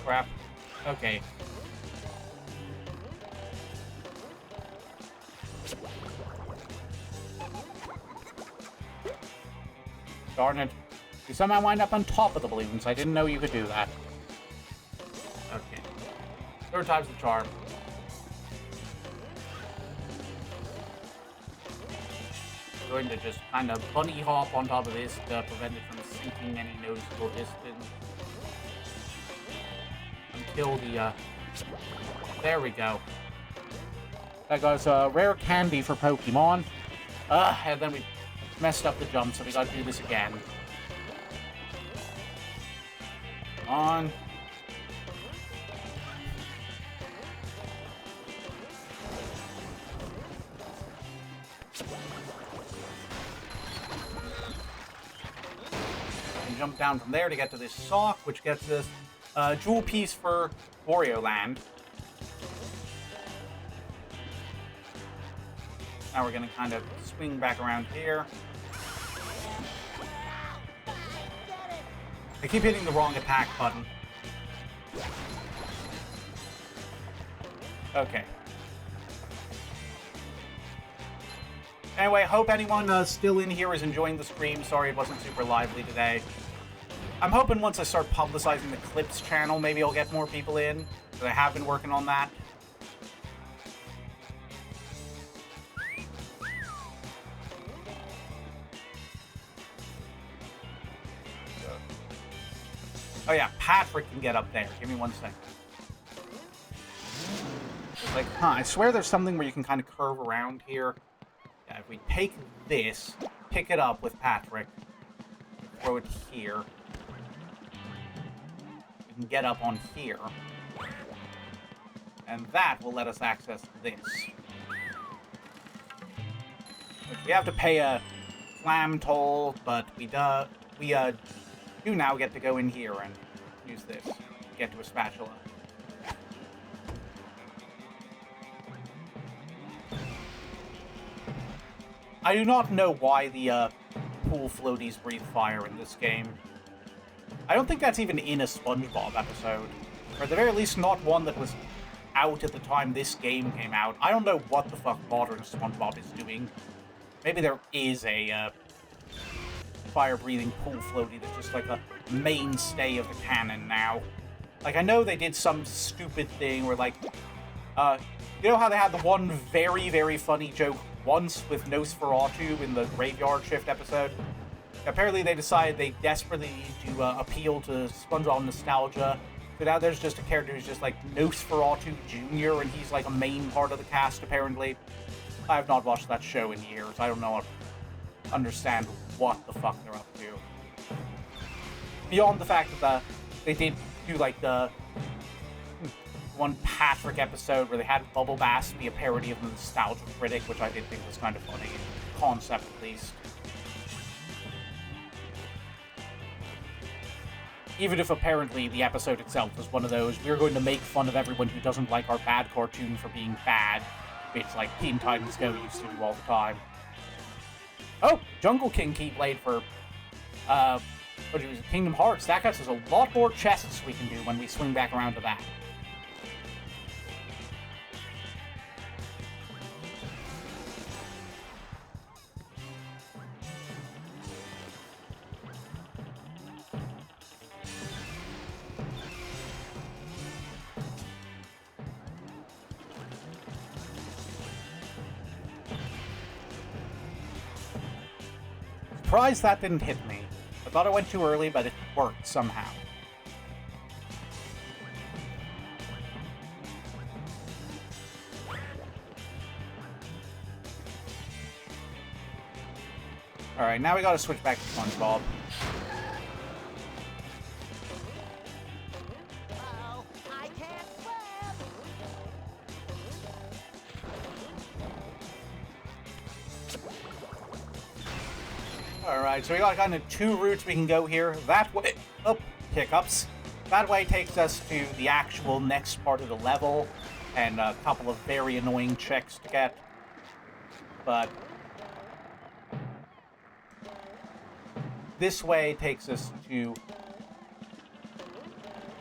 Crap. Okay. Darn it. You somehow wind up on top of the balloons. I didn't know you could do that. Okay. Third time's the charm. We're going to just kind of bunny hop on top of this to prevent it from sinking any noticeable distance. Until the, there we go. That got us rare candy for Pokemon. And then we messed up the jump, so we gotta do this again. Come on. And jump down from there to get to this sock, which gets us jewel piece for Wario Land. Now we're gonna kind of swing back around here. I keep hitting the wrong attack button. Okay. Anyway, hope anyone still in here is enjoying the stream. Sorry it wasn't super lively today. I'm hoping once I start publicizing the Clips channel, maybe I'll get more people in, because I have been working on that. Oh yeah, Patrick can get up there. Give me 1 second. Like, I swear there's something where you can kind of curve around here. Yeah, if we take this, pick it up with Patrick, throw it here. We can get up on here. And that will let us access this. Which we have to pay a slam toll, but we do now get to go in here and use this to get to a spatula. I do not know why the pool floaties breathe fire in this game. I don't think that's even in a SpongeBob episode. Or at the very least not one that was out at the time this game came out. I don't know what the fuck modern SpongeBob is doing. Maybe there is a fire-breathing pool floaty that's just like a mainstay of the canon now. Like, I know they did some stupid thing where, like, you know how they had the one very, very funny joke once with Nosferatu in the Graveyard Shift episode? Apparently they decided they desperately need to appeal to SpongeBob nostalgia. So now there's just a character who's just like Nosferatu Jr. and he's like a main part of the cast, apparently. I have not watched that show in years. I don't know, understand what the fuck they're up to. Beyond the fact that they did do like the one Patrick episode where they had Bubble Bass be a parody of the Nostalgia Critic, which I did think was kind of funny, concept at least. Even if apparently the episode itself was one of those, we're going to make fun of everyone who doesn't like our bad cartoon for being bad, which like Teen Titans Go used to do all the time. Oh, Jungle King Keyblade for, what was it, Kingdom Hearts. That gets us a lot more chests we can do when we swing back around to that. surprised that didn't hit me. I thought I went too early, but it worked somehow. Alright, now we gotta switch back to SpongeBob. Uh-oh, I can't swim! Alright, so we got kind of two routes we can go here. That way... Oh, hiccups. That way takes us to the actual next part of the level, and a couple of very annoying checks to get. But... this way takes us to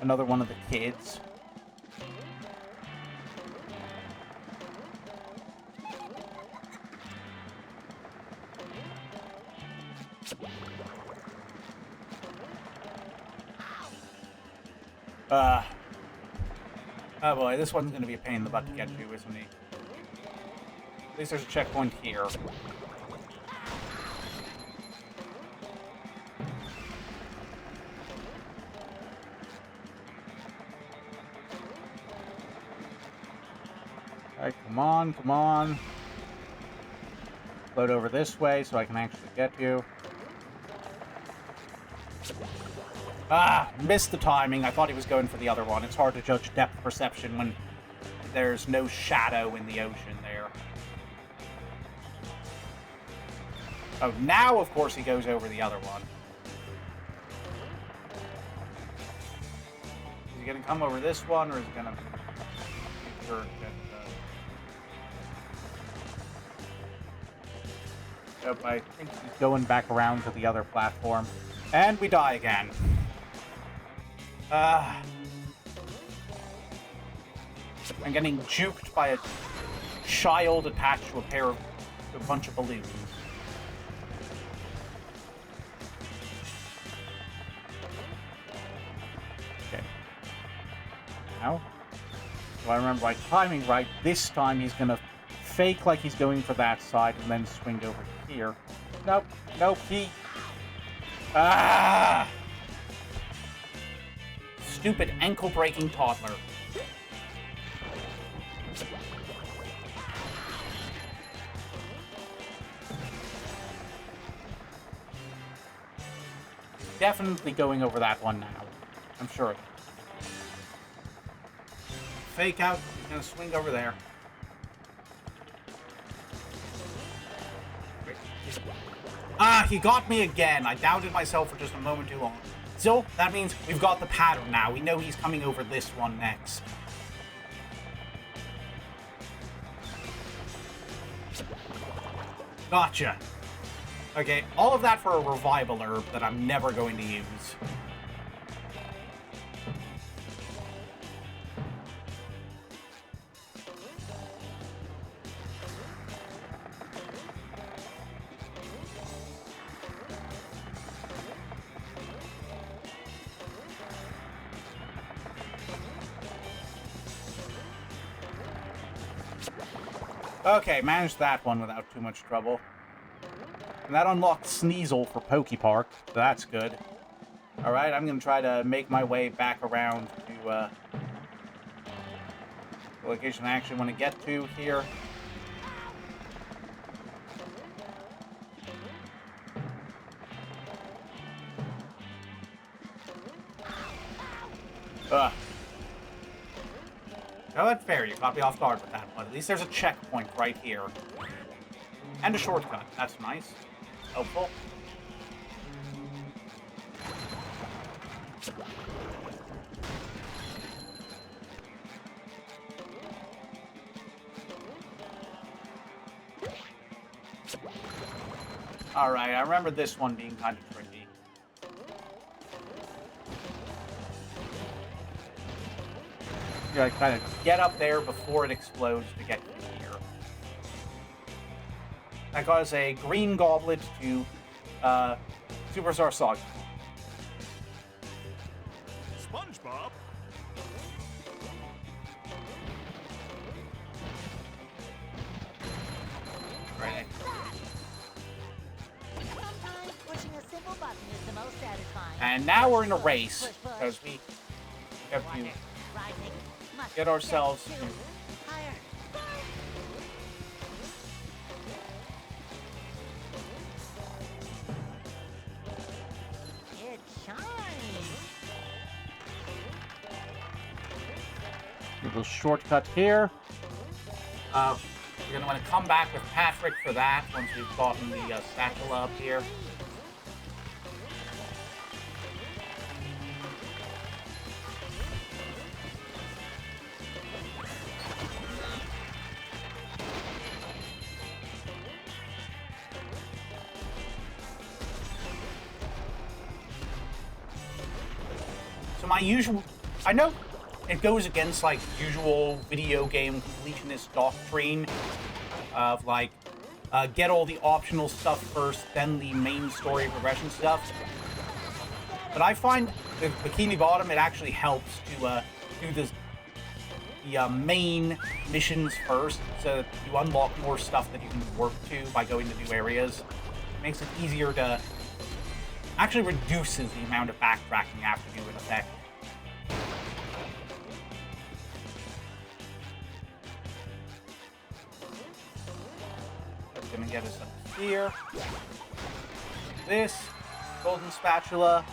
another one of the kids. Oh boy, this one's gonna be a pain in the butt to get to, isn't he? At least there's a checkpoint here. Alright, come on, come on. Float over this way so I can actually get you. Ah, missed the timing. I thought he was going for the other one. It's hard to judge depth perception when there's no shadow in the ocean there. Oh, now, of course, he goes over the other one. Is he going to come over this one, or is he going to... Nope, I think he's going back around to the other platform. And we die again. I'm getting juked by a child attached to a bunch of balloons. Okay. Now, if I remember my timing right, this time he's gonna fake like he's going for that side and then swing over here. Nope, nope, he... Ah! Stupid ankle-breaking toddler. Definitely going over that one now. I'm sure of it. Fake out. He's gonna swing over there. Ah, he got me again. I doubted myself for just a moment too long. So, that means we've got the pattern now. We know he's coming over this one next. Gotcha. Okay, all of that for a revival herb that I'm never going to use. Okay, managed that one without too much trouble. And that unlocked Sneasel for Pokepark, so that's good. Alright, I'm going to try to make my way back around to the location I actually want to get to here. Ugh. No, that's fair. You caught me off guard with that, but at least there's a checkpoint right here. And a shortcut. That's nice. Helpful. Alright, I remember this one being kind of tricky. You gotta kind of get up there before it explodes to get here. That got us a green goblet to Superstar Saga. SpongeBob? Right. And now we're in a race, because we have to get ourselves... It shines. A little shortcut here. We're going to want to come back with Patrick for that once we've gotten the spatula up here. So my usual... I know it goes against, like, usual video game completionist doctrine of, like, get all the optional stuff first, then the main story progression stuff. But I find with Bikini Bottom, it actually helps to do the main missions first, so that you unlock more stuff that you can work to by going to new areas. It makes it easier to... actually reduces the amount of backtracking you have to do in effect. That's gonna get us up here. This golden spatula.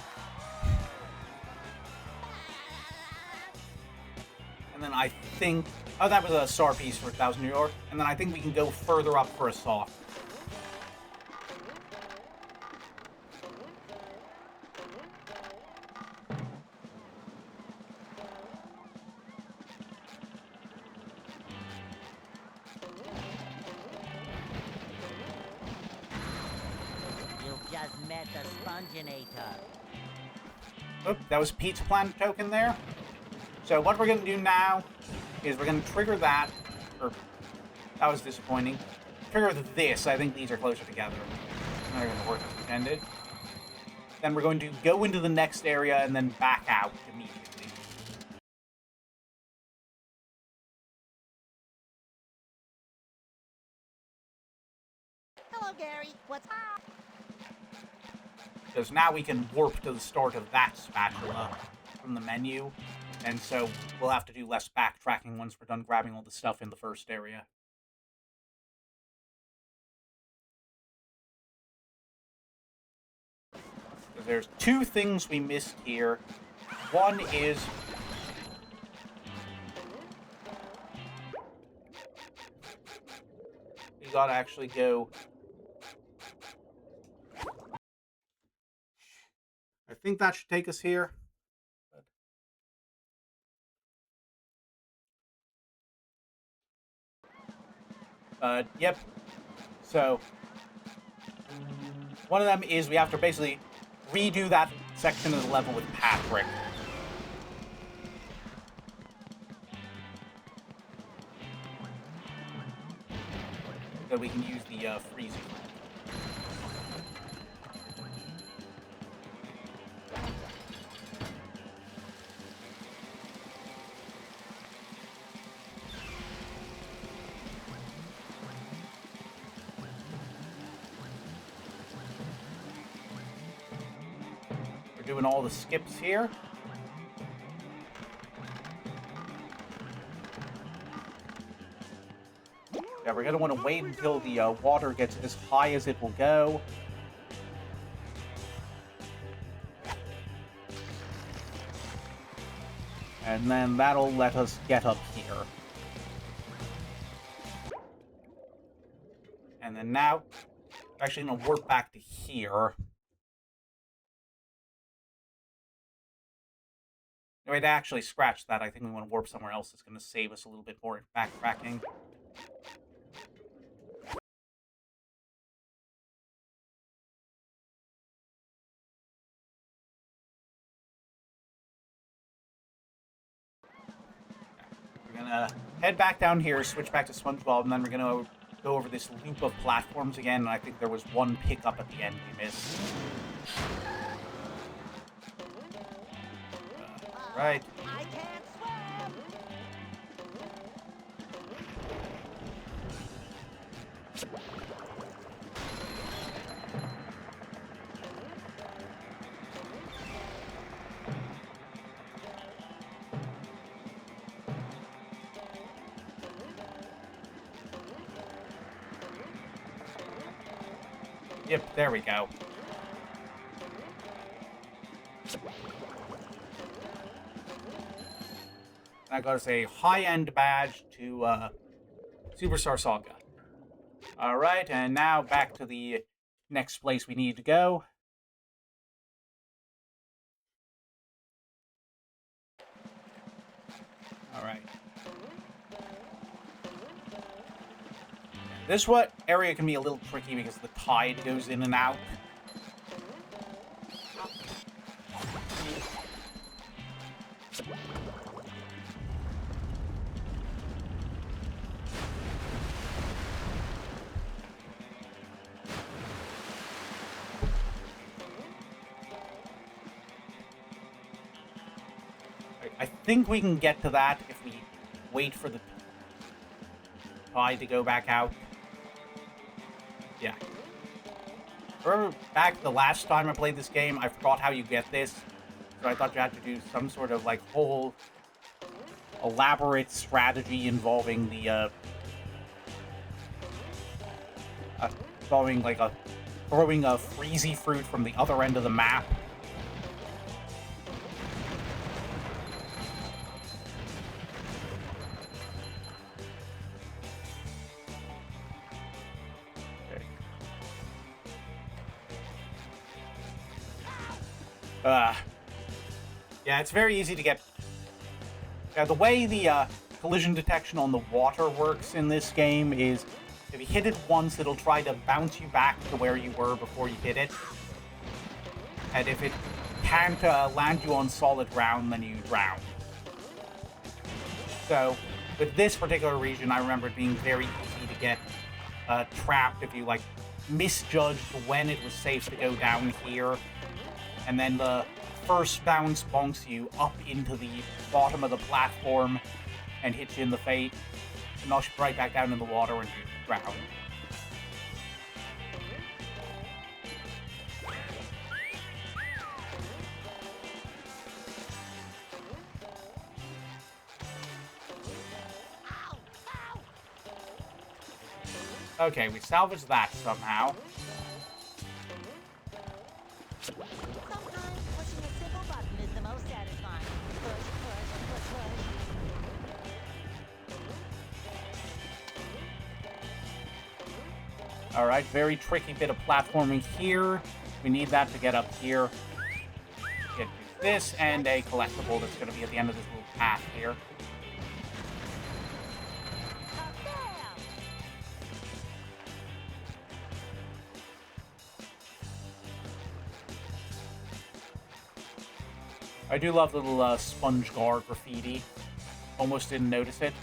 And then I think... oh, that was a star piece for 1,000 New York. And then I think we can go further up for a saw. You've just met the Sponginator. Oh, that was Pete's Planet token there. So what we're going to do now is we're going to trigger that. Or, that was disappointing. Trigger this. I think these are closer together. They're going to work as intended. Then we're going to go into the next area and then back out immediately. Hello, Gary. What's up? Because now we can warp to the start of that spatula from the menu. And so we'll have to do less backtracking once we're done grabbing all the stuff in the first area. So there's two things we missed here. One is... we gotta actually go... I think that should take us here. Yep. So, one of them is we have to basically redo that section of the level with Patrick. So we can use the freezing. Doing all the skips here. Yeah, we're gonna want to wait until the water gets as high as it will go. And then that'll let us get up here. And then now, actually gonna warp back to here. Anyway, to actually scratch that, I think we want to warp somewhere else that's going to save us a little bit more backtracking. We're going to head back down here, switch back to SpongeBob, and then we're going to go over this loop of platforms again, and I think there was one pickup at the end we missed. Right. I can't swim. Yep, there we go. I got us a high-end badge to Superstar Saga. Alright, and now back to the next place we need to go. Alright. This area can be a little tricky because the tide goes in and out. I think we can get to that if we wait for the tide to go back out. Yeah. Remember back the last time I played this game, I forgot how you get this. So I thought you had to do some sort of, like, whole elaborate strategy involving the, throwing a freezy fruit from the other end of the map. Yeah, it's very easy to get... the way the collision detection on the water works in this game is if you hit it once, it'll try to bounce you back to where you were before you hit it. And if it can't land you on solid ground, then you drown. So, with this particular region, I remember it being very easy to get trapped if you, like, misjudged when it was safe to go down here. And then the first bounce bonks you up into the bottom of the platform and hits you in the face, and knocks you right back down in the water and you drown. Okay, we salvaged that somehow. Sometimes pushing a simple button is the most satisfying. Push, push, push, push. Alright, very tricky bit of platforming here. We need that to get up here. Get this and a collectible that's going to be at the end of this little path here. I do love the little sponge guard graffiti. Almost didn't notice it.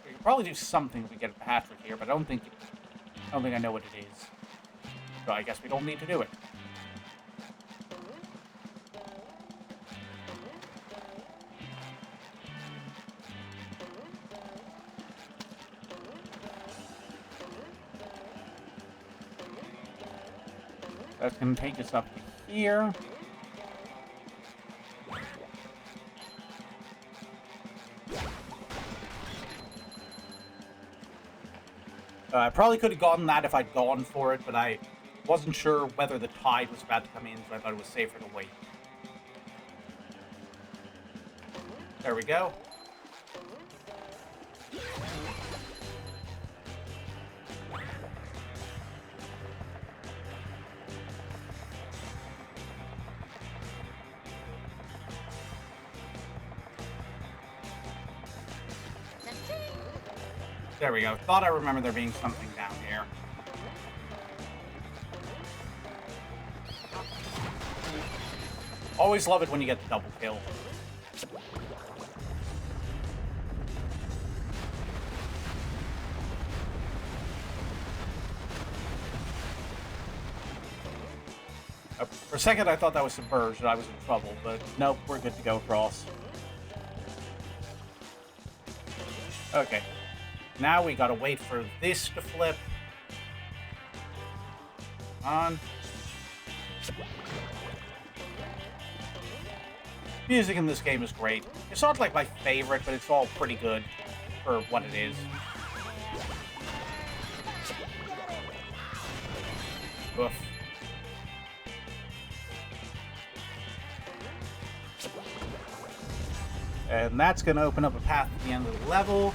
We could probably do something if we get a Patrick here, but I don't think I know what it is. So I guess we don't need to do it. That's going to take us up to here. I probably could have gotten that if I'd gone for it, but I wasn't sure whether the tide was about to come in, so I thought it was safer to wait. There we go. There we go. Thought I remember there being something down here. Always love it when you get the double kill. For a second I thought that was submerged and I was in trouble, but nope, we're good to go across. Okay. Now we gotta wait for this to flip. On. Music in this game is great. It's not like my favorite, but it's all pretty good for what it is. Oof. And that's going to open up a path to the end of the level.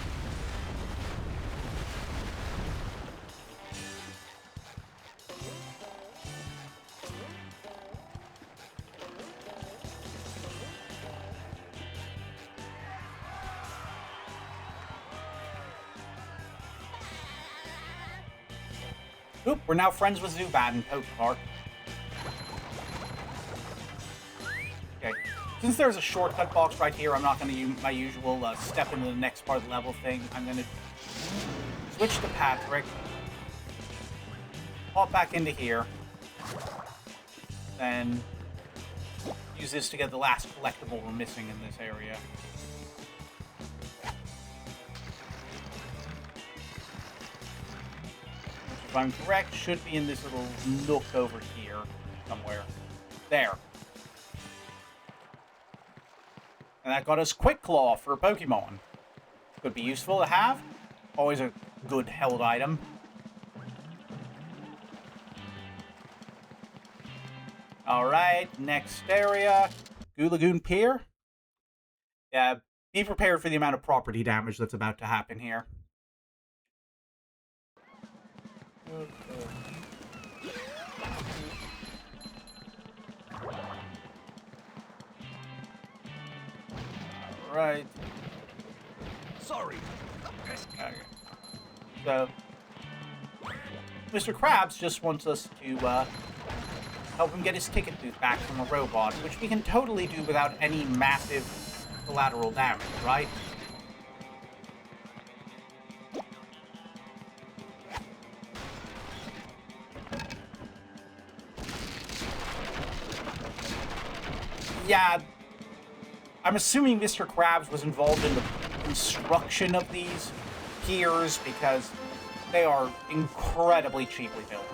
Oop, we're now friends with Zubat in Pokepark. Okay. Since there's a shortcut box right here, I'm not going to use my usual step into the next part of the level thing. I'm going to switch to Patrick. Hop back into here. Then use this to get the last collectible we're missing in this area. If I'm correct, should be in this little nook over here somewhere. There. And that got us Quick Claw for Pokemon. Could be useful to have. Always a good held item. Alright, next area. Goo Lagoon Pier. Yeah, be prepared for the amount of property damage that's about to happen here. Alright. Sorry. Okay. So, Mr. Krabs just wants us to help him get his ticket booth back from a robot, which we can totally do without any massive collateral damage, right? Yeah, I'm assuming Mr. Krabs was involved in the construction of these piers because they are incredibly cheaply built.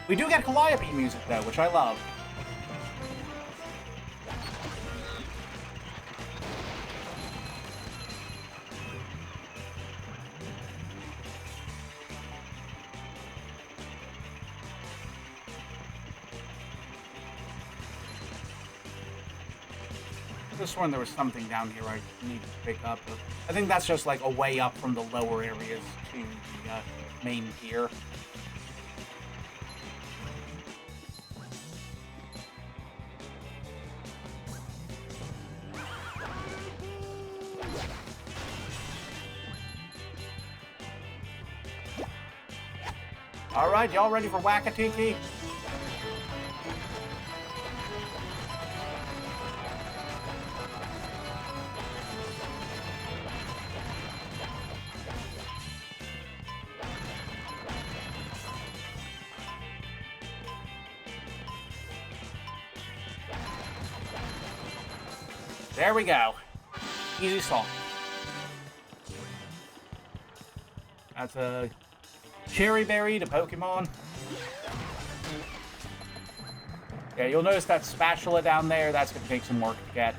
We do get Calliope music though, which I love. This one, there was something down here I need to pick up. I think that's just like a way up from the lower areas to the main pier. Alright, y'all ready for Wakatiki? There we go. Easy song. That's a Cherry Berry to Pokemon. Yeah, you'll notice that spatula down there. That's going to take some work to get.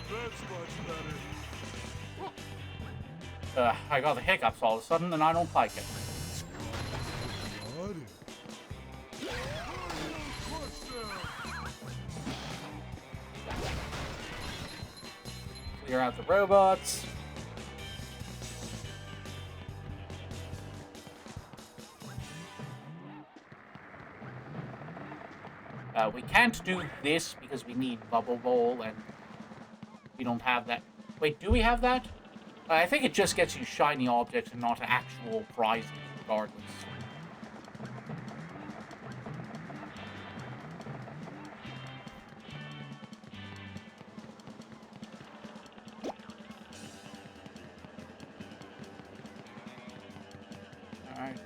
That's much better. I got the hiccups all of a sudden, and I don't like it. Got it. Clear out the robots. We can't do this because we need Bubble Bowl, and we don't have that. Wait, do we have that? I think it just gets you shiny objects and not actual prizes, regardless. Alright.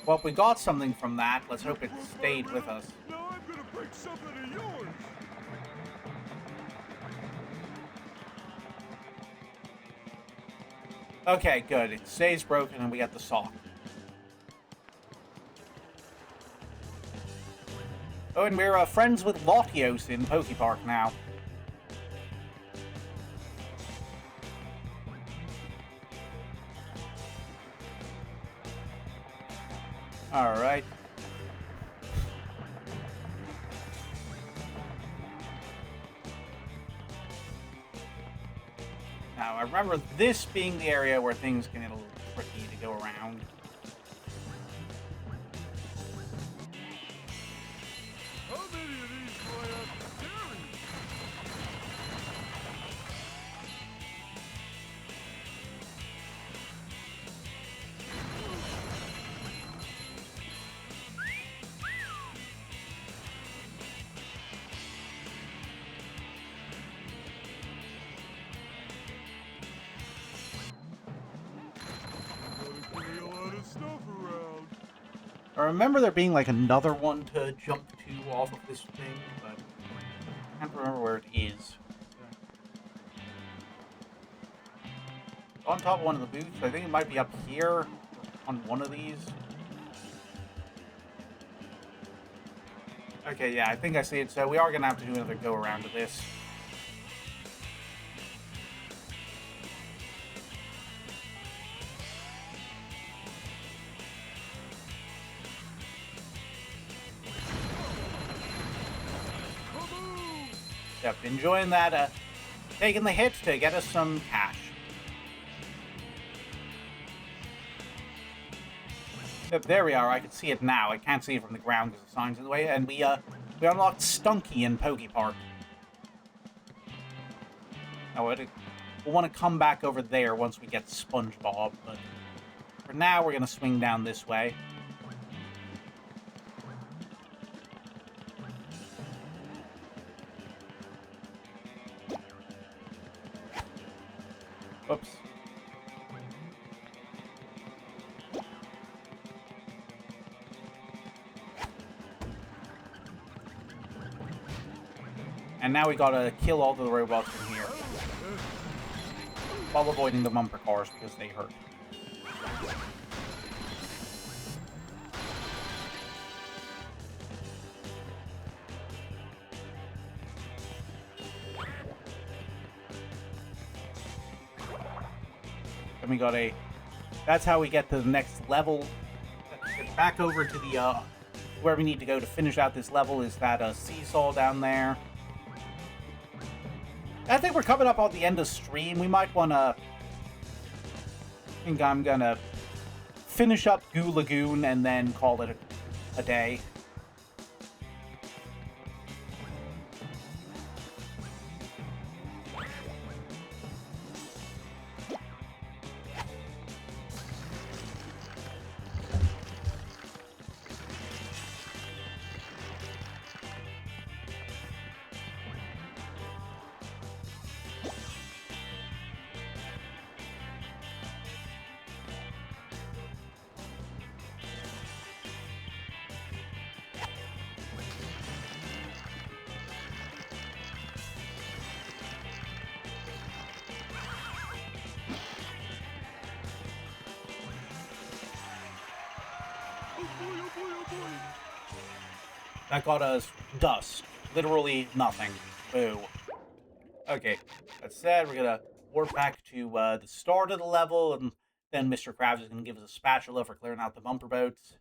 Well, we got something from that. Let's hope it stayed with us. Now I'm gonna break something of yours. Okay, good. It stays broken and we get the saw. Oh, and we're friends with Latios in Pokepark now. Alright. Now, I remember this being the area where things can get a little tricky to go around. How many of these do I have to carry? Gotta carry a lot of stuff around. I remember there being like another one to jump to off of this thing, but I can't remember where it is. On top of one of the booths, I think it might be up here on one of these. Okay, yeah, I think I see it. So we are gonna have to do another go around of this. Yep, enjoying that, taking the hit to get us some cash. Yep, there we are. I can see it now. I can't see it from the ground because the sign's in the way. And we unlocked Stunky in Pokepark. Now, we'll want to come back over there once we get SpongeBob, but for now, we're going to swing down this way. Oops. And now we gotta kill all the robots from here. While avoiding the bumper cars because they hurt. And we got a... That's how we get to the next level. Get back over to the, where we need to go to finish out this level is that, seesaw down there. I think we're coming up on the end of stream. We might want to... I think I'm gonna finish up Goo Lagoon and then call it a day. That got us dust. Literally nothing. Boo. Okay, that said, we're gonna warp back to the start of the level, and then Mr. Krabs is gonna give us a spatula for clearing out the bumper boats.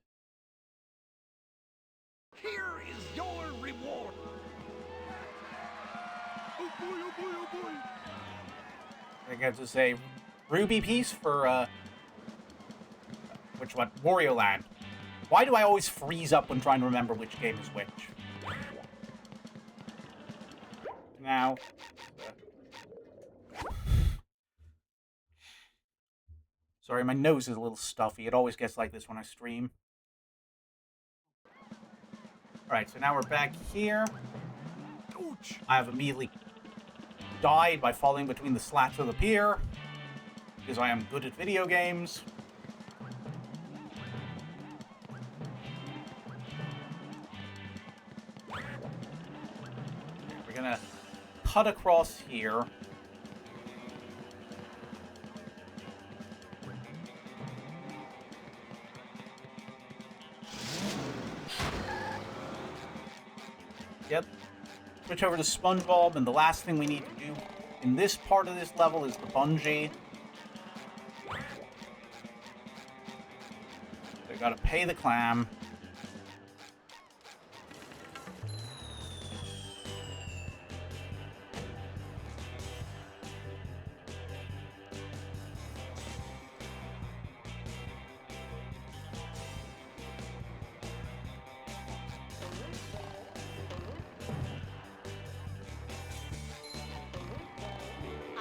Here is your reward. Oh boy, oh boy, oh boy. I get to say ruby piece for which one? Wario Land. Why do I always freeze up when trying to remember which game is which? Now, sorry, my nose is a little stuffy. It always gets like this when I stream. Alright, so now we're back here. Ouch. I have immediately died by falling between the slats of the pier, because I am good at video games. We're gonna cut across here. Yep. Switch over to SpongeBob, and the last thing we need to do in this part of this level is the bungee. So we gotta pay the clam.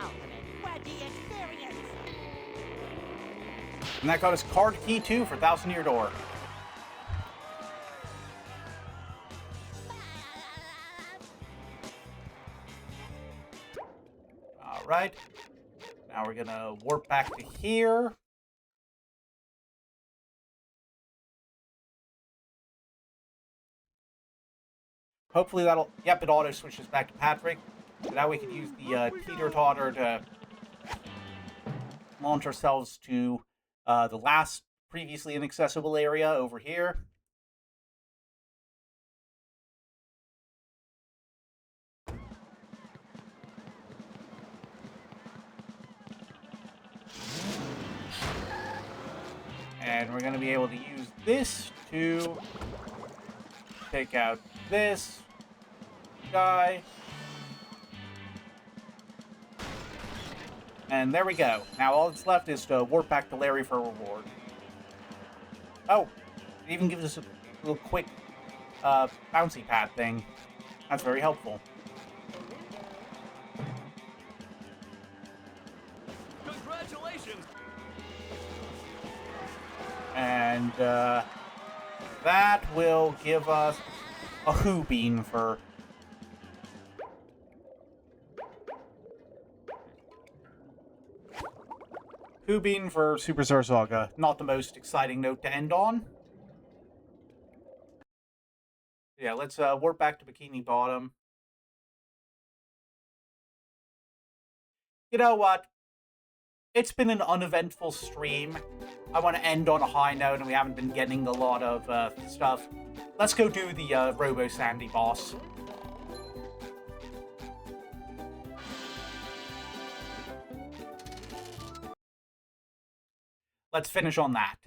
Ultimate wacky experience. And that got us card key 2 for 1,000-Year Door. Alright. Now we're gonna warp back to here. Hopefully that'll... Yep, it auto switches back to Patrick. So now we can use the teeter-totter to launch ourselves to the last previously inaccessible area over here. And we're going to be able to use this to take out this guy. And there we go. Now all that's left is to warp back to Larry for a reward. Oh, it even gives us a little quick bouncy pad thing. That's very helpful. Congratulations! And that will give us a Who Bean for... Who Bean for Superstar Saga. Not the most exciting note to end on. Yeah, let's warp back to Bikini Bottom. You know what? It's been an uneventful stream. I want to end on a high note, and we haven't been getting a lot of stuff. Let's go do the Robo Sandy boss. Let's finish on that.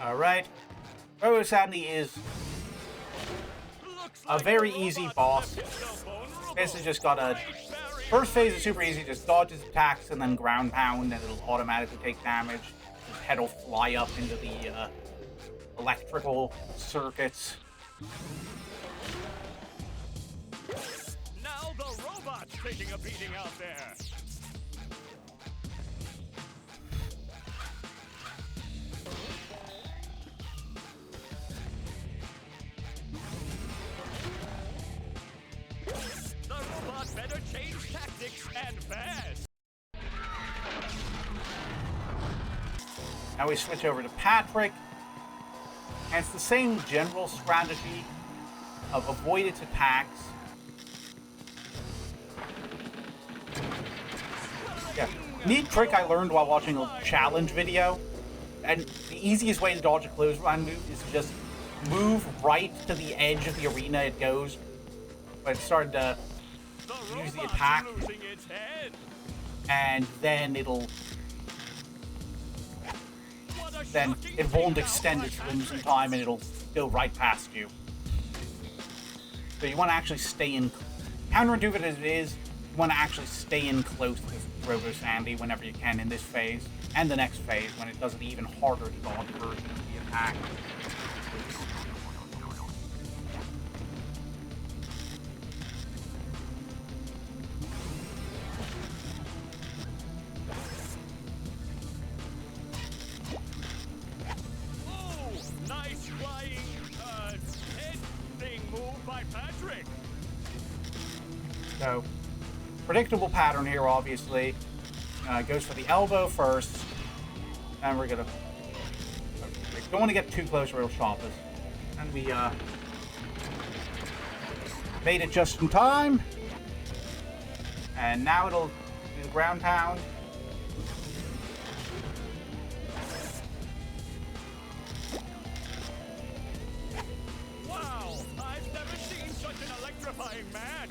Alright. Robo Sandy is a very easy boss. Basically just got a... First phase is super easy, just dodges attacks and then ground pound, and it'll automatically take damage. His head will fly up into the electrical circuits. Now the robot's taking a beating out there. The robot better change tactics and fast. Now we switch over to Patrick. And it's the same general strategy of avoid its attacks. Yeah. Neat trick I learned while watching a challenge video. And the easiest way to dodge a clothesline move is to just move right to the edge of the arena it goes. But it started to use the attack. And then it'll... Then it won't extend its limbs in time, and it'll go right past you. So you want to actually stay in... Counterintuitive as it is, you want to actually stay in close with Robo Sandy whenever you can in this phase, and the next phase, when it does an even harder to dodge version of the attack. So, predictable pattern here, obviously. Goes for the elbow first. And we're gonna... We don't want to get too close, or it'll chop us. And we, made it just in time. And now it'll do the ground pound. Wow! I've never seen such an electrifying match!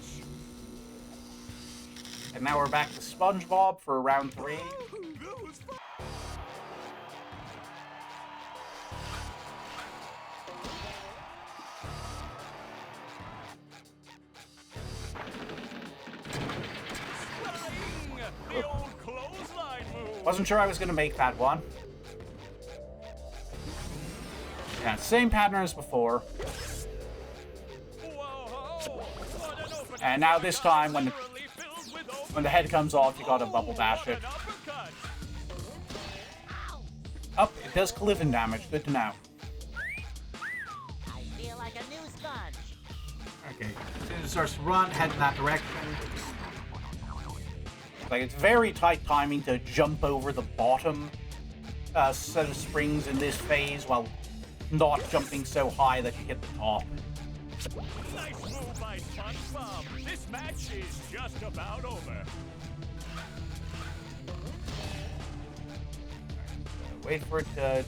And now we're back to SpongeBob for round 3. That was fun! The old clothesline move! Wasn't sure I was going to make that one. Yeah, same pattern as before. And now this time, when the head comes off, you gotta bubble dash it. Oh, it does collision damage. Good to know. I feel like a new sponge. Okay, as soon as it starts to run, head in that direction. Like, it's very tight timing to jump over the bottom set of springs in this phase while not jumping so high that you hit the top. Nice move by SpongeBob. This match is just about over. Wait for it to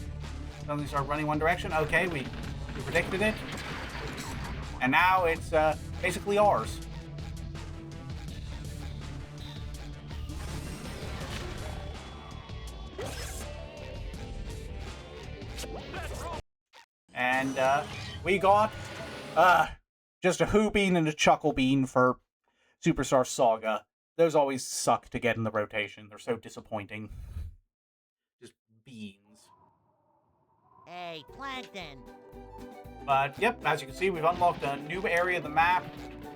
suddenly start running one direction. Okay, we predicted it. And now it's basically ours. And we got just a Who Bean and a Chuckle Bean for Superstar Saga. Those always suck to get in the rotation. They're so disappointing. Just beans. Hey, Plankton. But, yep, as you can see, we've unlocked a new area of the map.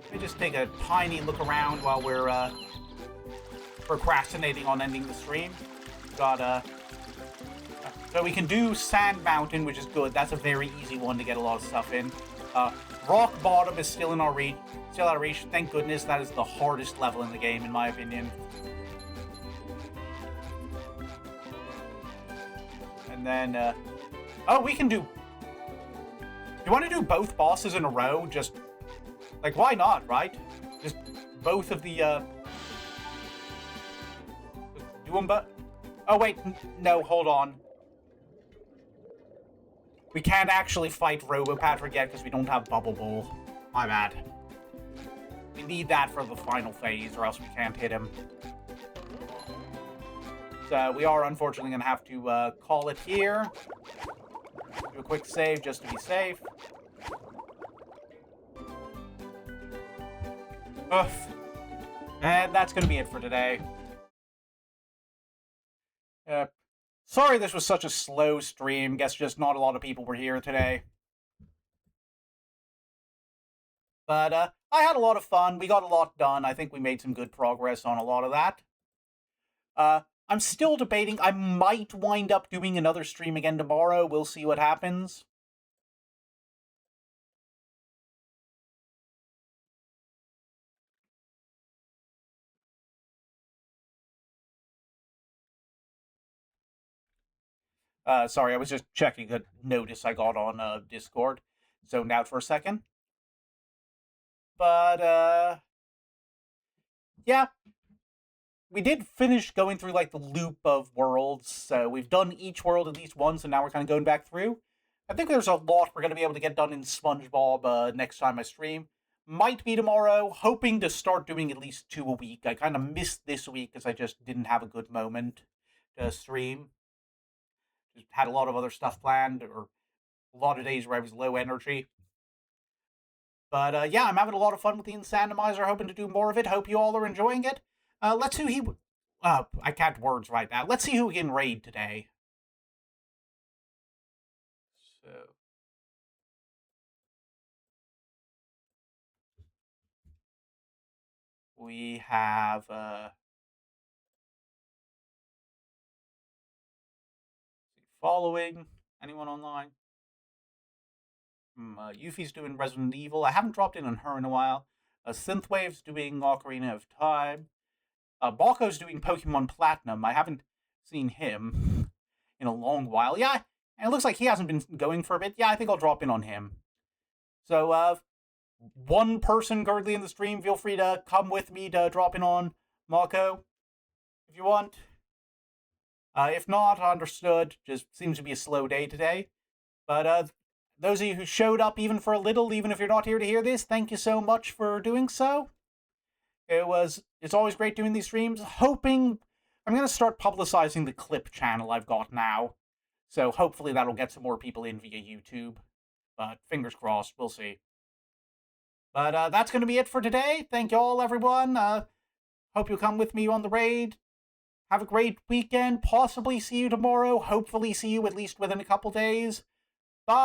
Let me just take a tiny look around while we're procrastinating on ending the stream. We've got, so we can do Sand Mountain, which is good. That's a very easy one to get a lot of stuff in. Rock Bottom is still in our reach. Still out of reach. Thank goodness. That is the hardest level in the game, in my opinion. And then, oh, we can do... You want to do both bosses in a row? Just, like, why not, right? Just both of the, do them both... Oh, wait, no, hold on. We can't actually fight Robo-Patrick yet because we don't have Bubble Bowl. My bad. We need that for the final phase, or else we can't hit him. So we are unfortunately going to have to call it here. Do a quick save just to be safe. Ugh. And that's going to be it for today. Sorry this was such a slow stream. Guess just not a lot of people were here today. But I had a lot of fun. We got a lot done. I think we made some good progress on a lot of that. I'm still debating. I might wind up doing another stream again tomorrow. We'll see what happens. Sorry, I was just checking a notice I got on Discord. Zoned out for a second. But, yeah. We did finish going through, like, the loop of worlds. So we've done each world at least once, and now we're kind of going back through. I think there's a lot we're going to be able to get done in SpongeBob next time I stream. Might be tomorrow. Hoping to start doing at least 2 a week. I kind of missed this week because I just didn't have a good moment to stream. Just had a lot of other stuff planned, or a lot of days where I was low energy. But, yeah, I'm having a lot of fun with the Insandomizer, hoping to do more of it. Hope you all are enjoying it. Let's see who he... I can't words right now. Let's see who we can raid today. So... We have, following. Anyone online? Yuffie's doing Resident Evil. I haven't dropped in on her in a while. Synthwave's doing Ocarina of Time. Balko's doing Pokemon Platinum. I haven't seen him in a long while. Yeah, and it looks like he hasn't been going for a bit. Yeah, I think I'll drop in on him. So, one person currently in the stream, feel free to come with me to drop in on Marco if you want. If not, understood. Just seems to be a slow day today. But those of you who showed up even for a little, even if you're not here to hear this, thank you so much for doing so. It's always great doing these streams. Hoping I'm going to start publicizing the clip channel I've got now. So hopefully that'll get some more people in via YouTube. But fingers crossed, we'll see. But that's going to be it for today. Thank you all, everyone. Hope you'll come with me on the raid. Have a great weekend. Possibly see you tomorrow. Hopefully see you at least within a couple days. Bye!